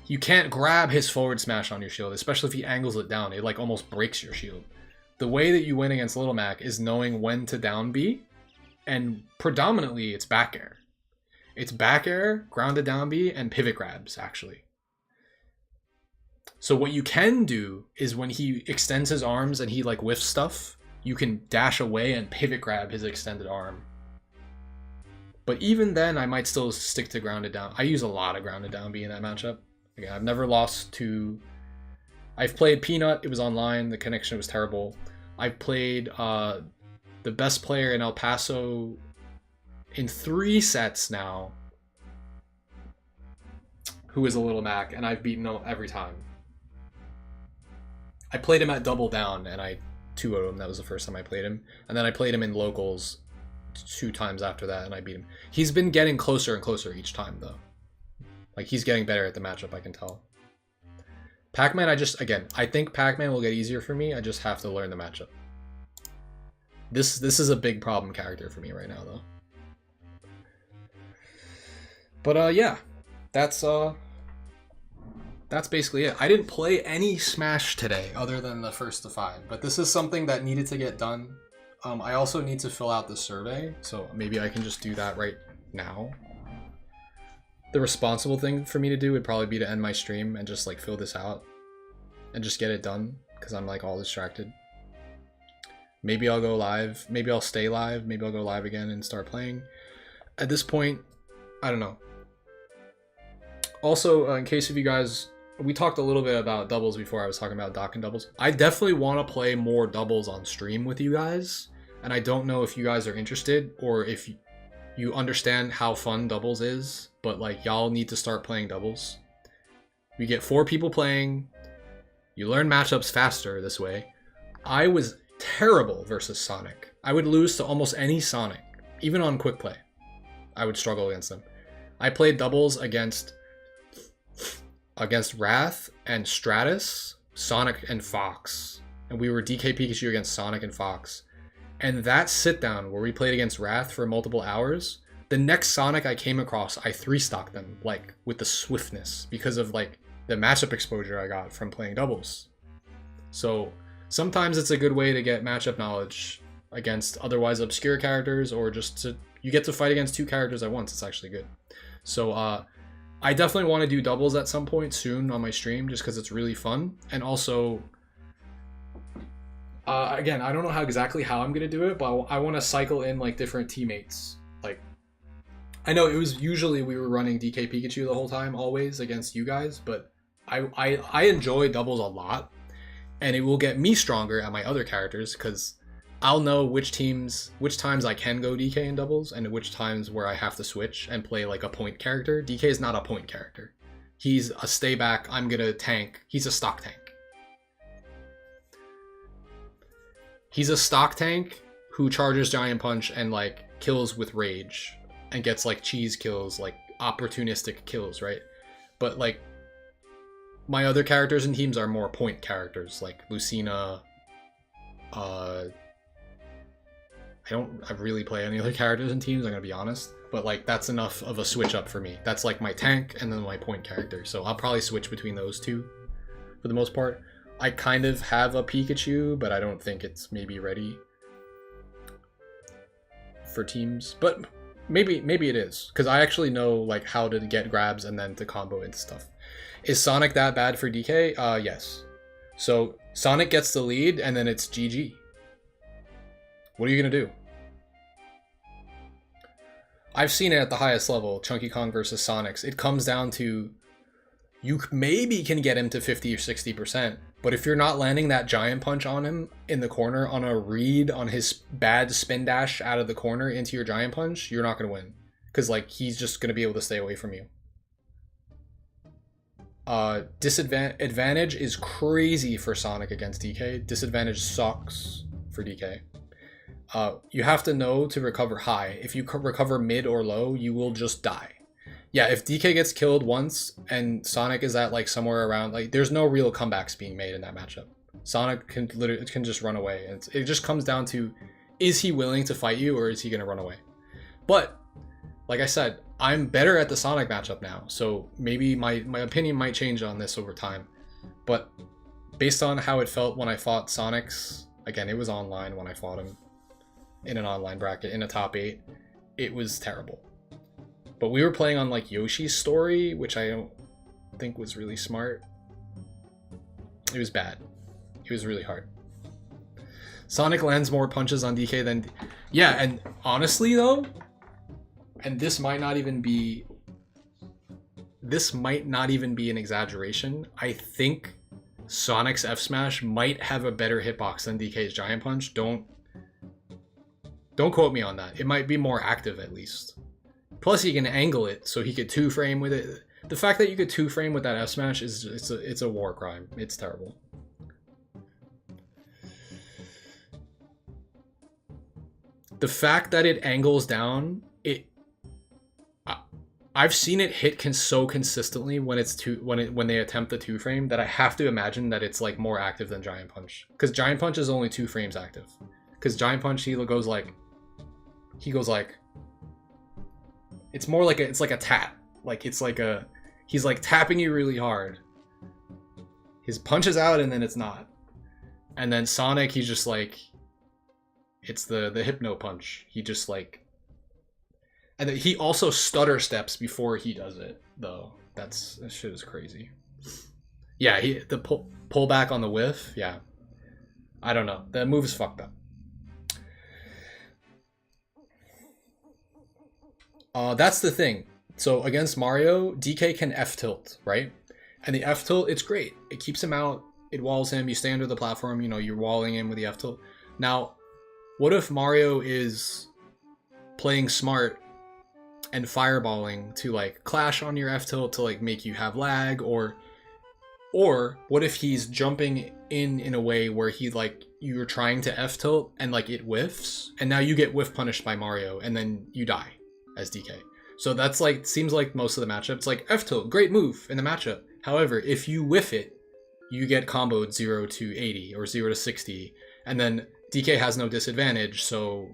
You can't grab his forward smash on your shield, especially if he angles it down. It like almost breaks your shield. The way that you win against Little Mac is knowing when to down B, and predominantly it's back air. It's back air, grounded down B, and pivot grabs, actually. So what you can do is when he extends his arms and he like whiffs stuff, you can dash away and pivot grab his extended arm. But even then, I might still stick to grounded down. I use a lot of grounded down B in that matchup. Again, I've never lost to... I've played Peanut, it was online, the connection was terrible. I've played the best player in El Paso in 3 sets now, who is a Little Mac, and I've beaten him every time. I played him at Double Down, and I 2-0'd him. That was the first time I played him. And then I played him in locals 2 times after that, and I beat him. He's been getting closer and closer each time, though. Like, he's getting better at the matchup, I can tell. Pac-Man, I think Pac-Man will get easier for me. I just have to learn the matchup. This is a big problem character for me right now, though. But, yeah. That's basically it. I didn't play any Smash today, other than the first to 5. But this is something that needed to get done. I also need to fill out the survey, so maybe I can just do that right now. The responsible thing for me to do would probably be to end my stream and just like fill this out and just get it done, because I'm like all distracted. Maybe I'll go live, maybe I'll stay live, maybe I'll go live again and start playing. At this point, I don't know. Also, in case of you guys, we talked a little bit about doubles before. I was talking about Dock and doubles. I definitely want to play more doubles on stream with you guys, and I don't know if you guys are interested or if you understand how fun doubles is, but like y'all need to start playing doubles. We get 4 people playing. You learn matchups faster this way. I was terrible versus Sonic. I would lose to almost any Sonic, even on quick play. I would struggle against them. I played doubles against Wrath and Stratus, Sonic and Fox, and we were DK Pikachu against Sonic and Fox. And that sit down where we played against Wrath for multiple hours, the next Sonic I came across, I 3-stocked them, like, with the swiftness, because of, like, the matchup exposure I got from playing doubles. So, sometimes it's a good way to get matchup knowledge against otherwise obscure characters, or just you get to fight against 2 characters at once. It's actually good. So, I definitely want to do doubles at some point soon on my stream, just because it's really fun. And also... again, I don't know how I'm gonna do it, but I want to cycle in like different teammates. Like, I know it was usually we were running DK Pikachu the whole time, always against you guys, but I enjoy doubles a lot, and it will get me stronger at my other characters because I'll know which times I can go DK in doubles and which times where I have to switch and play like a point character. DK is not a point character. He's a stay back. I'm gonna tank. He's a stock tank. He's a stock tank who charges Giant Punch and like kills with rage and gets like cheese kills, like opportunistic kills, right? But like my other characters and teams are more point characters, like Lucina. I don't really play any other characters in teams, I'm gonna be honest. But like that's enough of a switch up for me. That's like my tank and then my point character. So I'll probably switch between those 2 for the most part. I kind of have a Pikachu, but I don't think it's maybe ready for teams. But maybe it is, because I actually know like how to get grabs and then to combo into stuff. Is Sonic that bad for DK? Yes. So Sonic gets the lead and then it's GG. What are you gonna do? I've seen it at the highest level, Chunky Kong versus Sonics. It comes down to you maybe can get him to 50 or 60%, but if you're not landing that Giant Punch on him in the corner on a read on his bad spin dash out of the corner into your Giant Punch, you're not going to win. Because like he's just going to be able to stay away from you. Advantage is crazy for Sonic against DK. Disadvantage sucks for DK. You have to know to recover high. If you recover mid or low, you will just die. Yeah, if DK gets killed once and Sonic is at like somewhere around, like there's no real comebacks being made in that matchup. Sonic can literally just run away. It just comes down to, is he willing to fight you or is he going to run away? But Like I said, I'm better at the Sonic matchup now, so maybe my opinion might change on this over time. But based on how it felt when I fought Sonic's, again, it was online when I fought him in an online bracket in a top 8, it was terrible. But we were playing on like Yoshi's story, which I don't think was really smart. It was bad. It was really hard. Sonic lands more punches on DK than... Yeah, and honestly though, and this might not even be an exaggeration, I think Sonic's F Smash might have a better hitbox than DK's Giant Punch. Don't quote me on that. It might be more active at least. Plus he can angle it so he could 2-frame with it. The fact that you could 2-frame with that F Smash is it's a war crime. It's terrible. The fact that it angles down, I've seen it hit so consistently when they attempt the 2-frame that I have to imagine that it's like more active than Giant Punch. Because Giant Punch is only 2 frames active. Because Giant Punch he goes like it's more like it's like a tap. Like it's like he's like tapping you really hard. His punch is out and then it's not. And then Sonic, he's just like, it's the hypno punch. He just like, and he also stutter steps before he does it though. That shit is crazy. Yeah, the pull back on the whiff. Yeah, I don't know. That move is fucked up. That's the thing. So against Mario, DK can F tilt, right? And the F tilt, it's great. It keeps him out. It walls him. You stay under the platform. You know, you're walling him with the F tilt. Now, what if Mario is playing smart and fireballing to like clash on your F tilt to like make you have lag, or what if he's jumping in a way where he like you're trying to F tilt and like it whiffs and now you get whiff punished by Mario and then you die as DK. So that's like, seems like most of the matchups, like F tilt, great move in the matchup. However, if you whiff it, you get comboed 0 to 80 or 0 to 60, and then DK has no disadvantage, so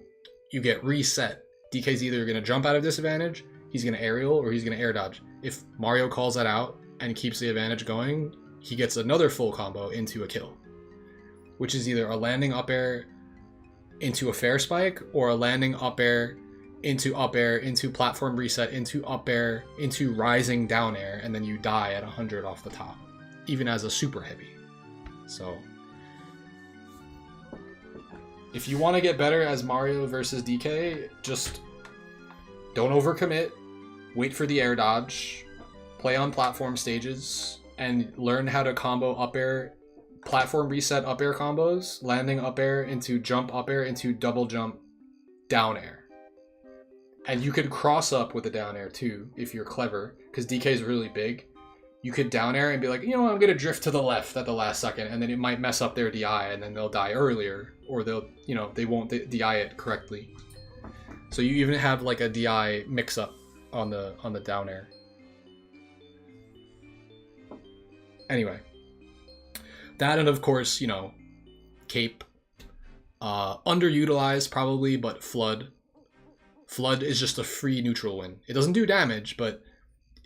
you get reset. DK's either going to jump out of disadvantage, he's going to aerial, or he's going to air dodge. If Mario calls that out and keeps the advantage going, he gets another full combo into a kill, which is either a landing up air into a fair spike, or a landing up air, into platform reset, into up air, into rising down air, and then you die at 100 off the top, even as a super heavy. So if you want to get better as Mario versus DK, just don't overcommit, wait for the air dodge, play on platform stages, and learn how to combo up air, platform reset up air combos, landing up air into jump up air into double jump down air. And you could cross up with the down air too, if you're clever, because DK is really big. You could down air and be like, you know, I'm going to drift to the left at the last second, and then it might mess up their DI, and then they'll die earlier, or they'll, you know, they won't DI it correctly. So you even have like a DI mix-up on the down air. Anyway. That, and of course, you know, Cape. Underutilized probably, but Flood. Flood is just a free neutral win. It doesn't do damage, but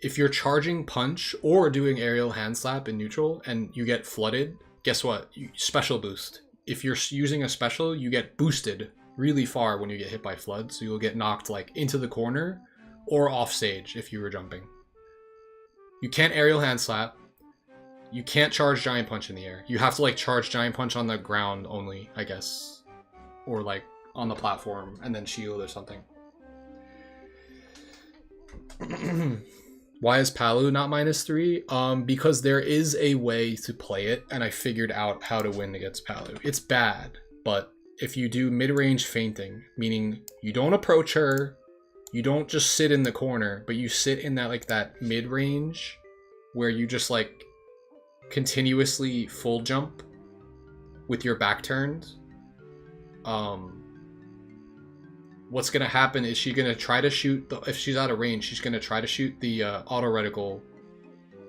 if you're charging punch or doing aerial hand slap in neutral and you get flooded, guess what? Special boost. If you're using a special, you get boosted really far when you get hit by Flood, so you'll get knocked like into the corner or off stage if you were jumping. You can't aerial hand slap. You can't charge giant punch in the air. You have to like charge giant punch on the ground only, I guess. Or like on the platform and then shield or something. Why is Palu not -3? Because there is a way to play it, and I figured out how to win against Palu. It's bad, but if you do mid-range feinting, meaning you don't approach her, you don't just sit in the corner, but you sit in that like that mid-range where you just like continuously full jump with your back turned, what's going to happen is she's going to try to shoot, if she's out of range, she's going to try to shoot the auto reticle,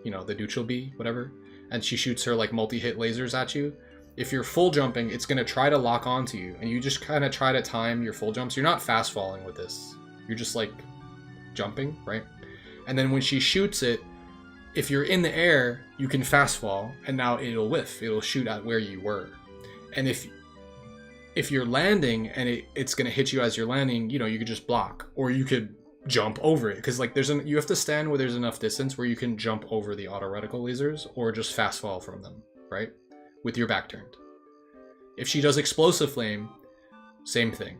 you know, the neutral B, whatever, and she shoots her like multi-hit lasers at you. If you're full jumping, it's going to try to lock onto you, and you just kind of try to time your full jumps. You're not fast falling with this. You're just like jumping, right? And then when she shoots it, if you're in the air, you can fast fall, and now it'll whiff. It'll shoot at where you were. And if you're landing and it's going to hit you as you're landing, you know, you could just block, or you could jump over it, because like you have to stand where there's enough distance where you can jump over the auto reticle lasers, or just fast fall from them, right? With your back turned. If she does explosive flame, same thing.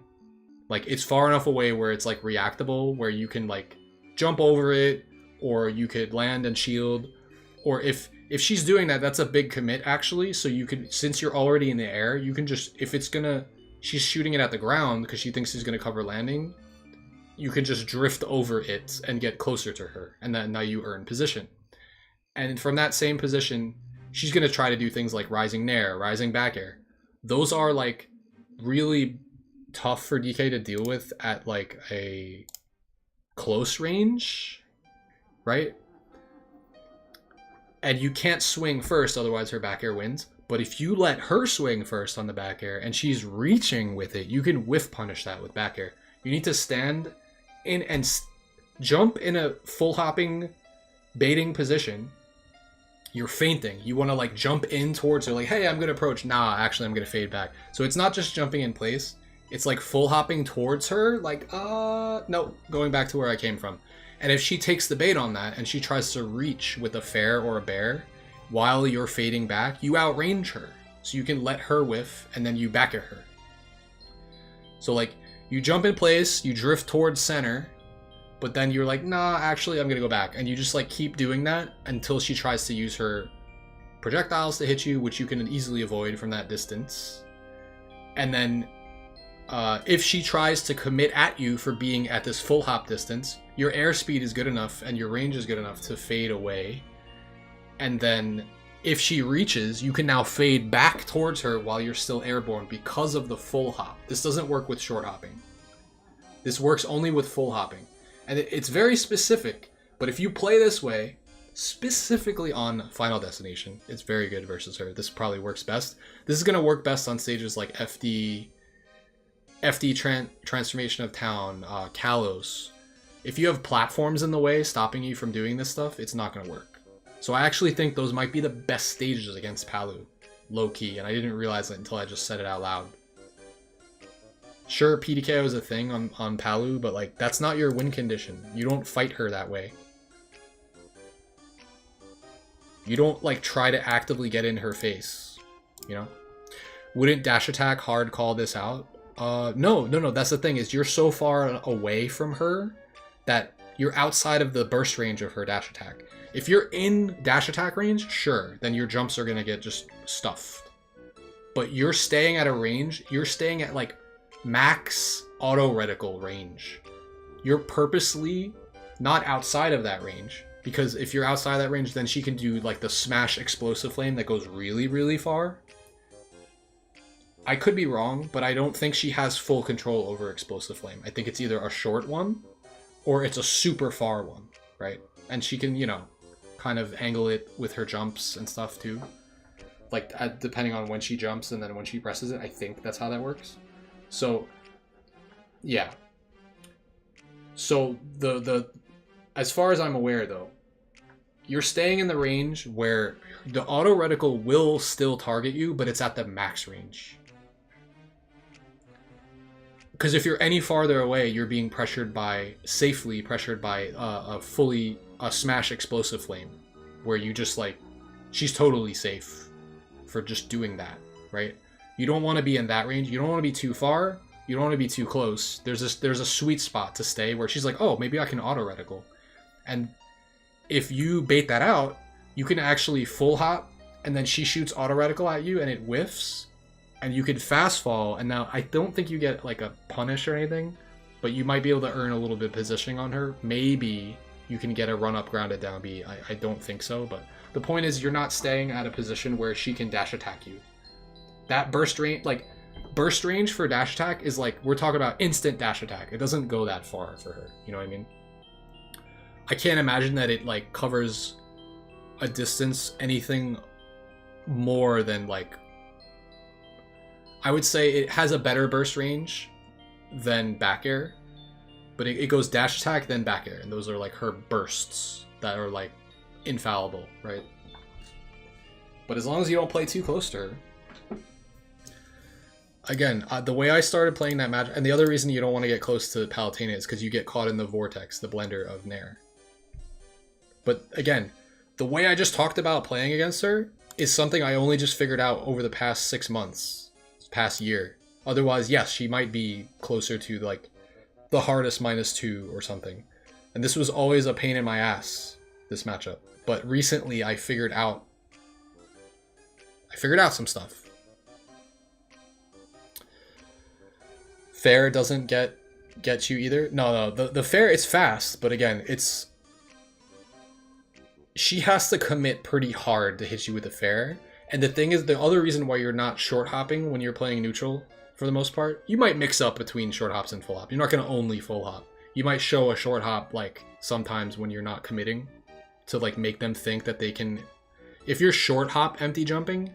Like, it's far enough away where it's like reactable, where you can like jump over it, or you could land and shield. Or if she's doing that, that's a big commit actually. So you could, since you're already in the air, you can just, if it's gonna, she's shooting it at the ground because she thinks she's gonna cover landing, you can just drift over it and get closer to her, and then now you earn position. And from that same position, she's gonna try to do things like rising nair, rising back air. Those are like really tough for DK to deal with at like a close range, right? And you can't swing first, otherwise her back air wins. But if you let her swing first on the back air and she's reaching with it, you can whiff punish that with back air. You need to stand in and jump in a full hopping baiting position. You're feinting. You want to like jump in towards her, like, hey, I'm going to approach. Nah, actually, I'm going to fade back. So it's not just jumping in place. It's like full hopping towards her, like, no, going back to where I came from. And if she takes the bait on that and she tries to reach with a fair or a bear while you're fading back, you outrange her. So you can let her whiff and then you back at her. So like, you jump in place, you drift towards center, but then you're like, nah, actually, I'm going to go back. And you just like keep doing that until she tries to use her projectiles to hit you, which you can easily avoid from that distance. And then if she tries to commit at you for being at this full hop distance, your airspeed is good enough and your range is good enough to fade away. And then if she reaches, you can now fade back towards her while you're still airborne because of the full hop. This doesn't work with short hopping. This works only with full hopping. And it's very specific, but if you play this way, specifically on Final Destination, it's very good versus her. This probably works best. This is going to work best on stages like FD Transformation of Town, Kalos. If you have platforms in the way stopping you from doing this stuff, it's not going to work. So I actually think those might be the best stages against Palu, low-key, and I didn't realize it until I just said it out loud. Sure, PDKO is a thing on Palu, but like, that's not your win condition. You don't fight her that way. You don't like try to actively get in her face, you know? Wouldn't dash attack hard call this out? No, that's the thing, is you're so far away from her that you're outside of the burst range of her dash attack. If you're in dash attack range, sure, then your jumps are gonna get just stuffed. But you're staying at a range, you're staying at like max auto reticle range. You're purposely not outside of that range, because if you're outside that range, then she can do like the smash explosive flame that goes really, really far. I could be wrong, but I don't think she has full control over explosive flame. I think it's either a short one or it's a super far one, right? And she can, you know, kind of angle it with her jumps and stuff too. Like, depending on when she jumps and then when she presses it, I think that's how that works. So, yeah. So, as far as I'm aware though, you're staying in the range where the auto reticle will still target you, but it's at the max range. Because if you're any farther away, you're being safely pressured by a smash explosive flame, where you just like, she's totally safe for just doing that, right? You don't want to be in that range. You don't want to be too far. You don't want to be too close. There's a sweet spot to stay where she's like, oh, maybe I can auto reticle. And if you bait that out, you can actually full hop, and then she shoots auto reticle at you and it whiffs. And you could fast fall, and now I don't think you get like a punish or anything, but you might be able to earn a little bit of positioning on her. Maybe you can get a run up grounded down B. I don't think so, but the point is you're not staying at a position where she can dash attack you. That burst range for dash attack is like, we're talking about instant dash attack. It doesn't go that far for her, you know what I mean? I can't imagine that it like covers a distance anything more than like, I would say it has a better burst range than back air, But it goes dash attack, then back air, and those are like her bursts that are like infallible, right? But as long as you don't play too close to her. Again, the way I started playing that match, and the other reason you don't want to get close to Palutena is because you get caught in the vortex, the blender of Nair. But again, the way I just talked about playing against her is something I only just figured out over the past 6 months, past year. Otherwise, yes, she might be closer to like the hardest -2 or something. And this was always a pain in my ass, this matchup. But recently I figured out some stuff. Fair doesn't get you either. No, the fair, it's fast, but again, it's she has to commit pretty hard to hit you with a fair. And the thing is, the other reason why you're not short hopping when you're playing neutral, for the most part, you might mix up between short hops and full hop. You're not going to only full hop. You might show a short hop like sometimes when you're not committing to like make them think that they can. If you're short hop empty jumping,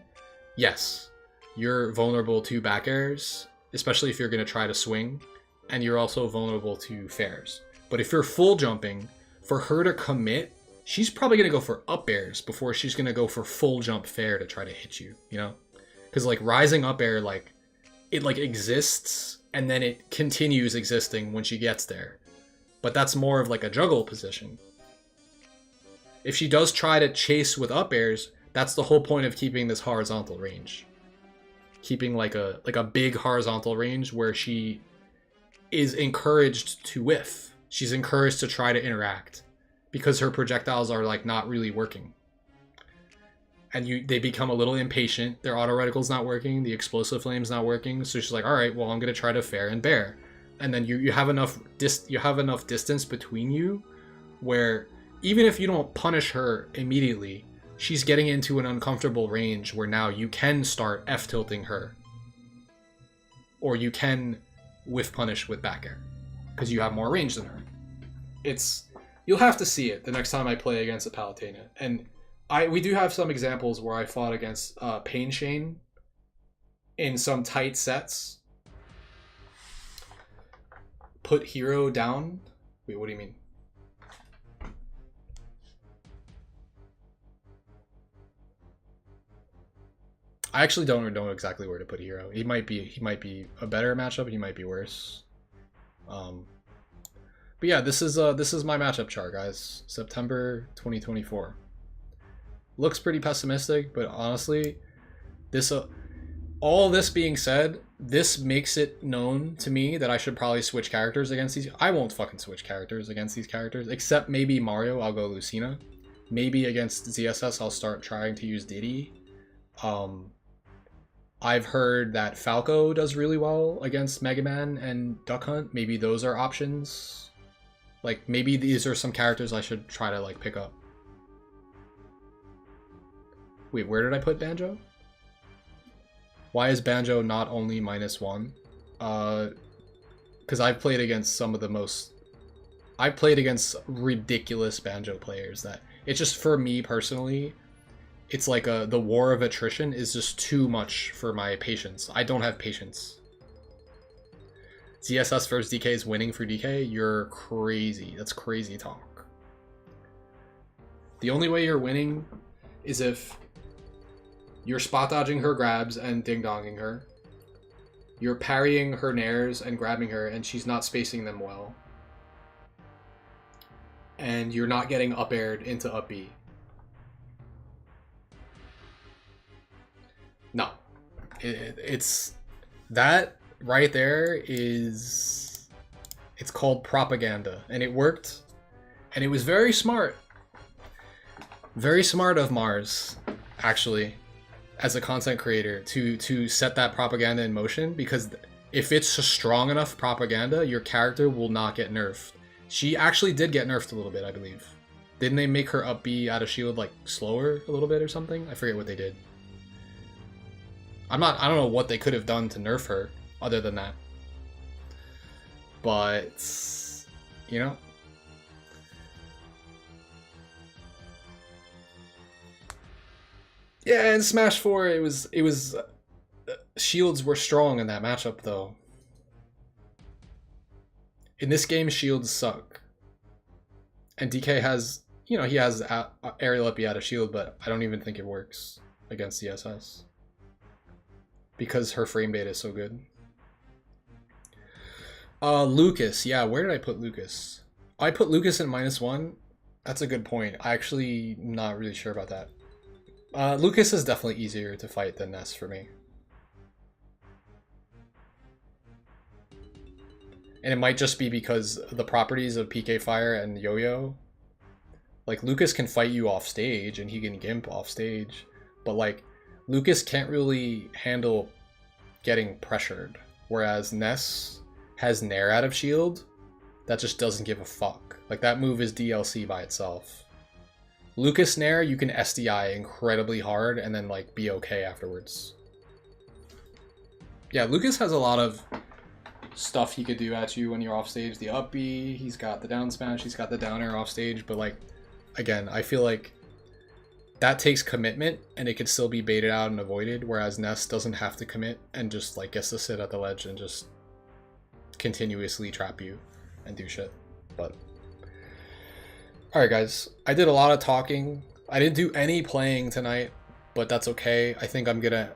yes, you're vulnerable to back airs, especially if you're going to try to swing, and you're also vulnerable to fairs. But if you're full jumping, for her to commit, she's probably going to go for up airs before she's going to go for full jump fair to try to hit you, you know? Because like rising up air, like it like exists and then it continues existing when she gets there. But that's more of like a juggle position. If she does try to chase with up airs, that's the whole point of keeping this horizontal range. Keeping like a big horizontal range where she is encouraged to whiff. She's encouraged to try to interact because her projectiles are like not really working. And they become a little impatient. Their auto reticle's not working. The explosive flame's not working. So she's like, all right, well, I'm going to try to fair and bear. And then you have enough distance between you where even if you don't punish her immediately, she's getting into an uncomfortable range where now you can start F-tilting her. Or you can whiff punish with back air because you have more range than her. You'll have to see it the next time I play against a Palutena. And we do have some examples where I fought against Pain Shane in some tight sets. Put hero down. Wait, what do you mean? I actually don't know exactly where to put hero. He might be a better matchup. He might be worse. But yeah, this is my matchup chart, guys. September 2024. Looks pretty pessimistic, but honestly, all this being said, this makes it known to me that I should probably switch characters against these. I won't fucking switch characters against these characters, except maybe Mario. I'll go Lucina. Maybe against ZSS, I'll start trying to use Diddy. I've heard that Falco does really well against Mega Man and Duck Hunt. Maybe those are options. Like, maybe these are some characters I should try to, like, pick up. Wait, where did I put Banjo? Why is Banjo not only -1? Because I've played against some of the most... I've played against ridiculous Banjo players that... It's just, for me personally, it's like the war of attrition is just too much for my patience. I don't have patience. ZSS versus DK is winning for DK? You're crazy. That's crazy talk. The only way you're winning is if you're spot dodging her grabs and ding-donging her. You're parrying her nairs and grabbing her and she's not spacing them well. And you're not getting up-aired into up B. No. It's... That right there is... It's called propaganda. And it worked. And it was very smart. Very smart of Mars, actually, as a content creator, to set that propaganda in motion, because if it's a strong enough propaganda, your character will not get nerfed. She actually did get nerfed a little bit, I believe. Didn't they make her up B out of shield like slower a little bit or something? I forget what they did. I don't know what they could have done to nerf her other than that. But, you know. Yeah, in Smash 4, it was shields were strong in that matchup though. In this game, shields suck. And DK has, you know, he has aerial up out of shield, but I don't even think it works against CSS. Because her frame data is so good. Lucas. Yeah, where did I put Lucas? I put Lucas in -1. That's a good point. I actually not really sure about that. Lucas is definitely easier to fight than Ness for me. And it might just be because the properties of PK Fire and Yo-Yo. Like, Lucas can fight you off stage and he can gimp off stage. But, like, Lucas can't really handle getting pressured. Whereas Ness has Nair out of shield that just doesn't give a fuck. Like, that move is DLC by itself. Lucas Nair, you can SDI incredibly hard and then, like, be okay afterwards. Yeah, Lucas has a lot of stuff he could do at you when you're off stage. The up B, he's got the down smash, he's got the down air off stage, but like, again, I feel like that takes commitment and it could still be baited out and avoided, whereas Ness doesn't have to commit and just like gets to sit at the ledge and just continuously trap you and do shit. But alright guys, I did a lot of talking. I didn't do any playing tonight, but that's okay. I think I'm gonna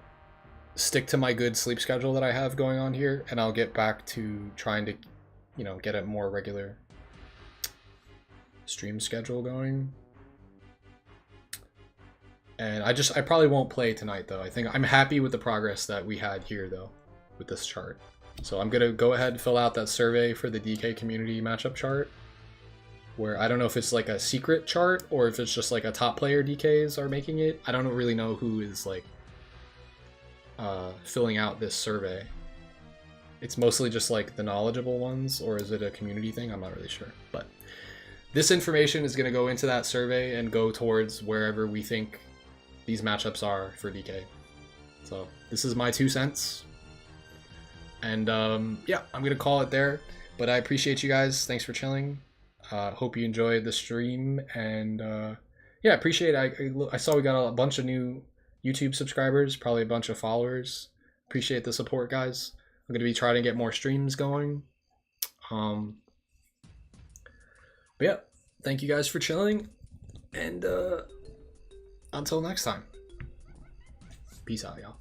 stick to my good sleep schedule that I have going on here, and I'll get back to trying to, you know, get a more regular stream schedule going. And I probably won't play tonight though. I think I'm happy with the progress that we had here though with this chart. So I'm gonna go ahead and fill out that survey for the DK community matchup chart, where I don't know if it's like a secret chart or if it's just like a top player DKs are making it. I don't really know who is like filling out this survey. It's mostly just like the knowledgeable ones, or is it a community thing? I'm not really sure. But this information is going to go into that survey and go towards wherever we think these matchups are for DK. So this is my 2 cents. And yeah, I'm going to call it there. But I appreciate you guys. Thanks for chilling. Hope you enjoyed the stream. And yeah, appreciate it. I saw we got a bunch of new YouTube subscribers, probably a bunch of followers. Appreciate the support, guys. I'm going to be trying to get more streams going. But yeah, thank you guys for chilling. And until next time. Peace out, y'all.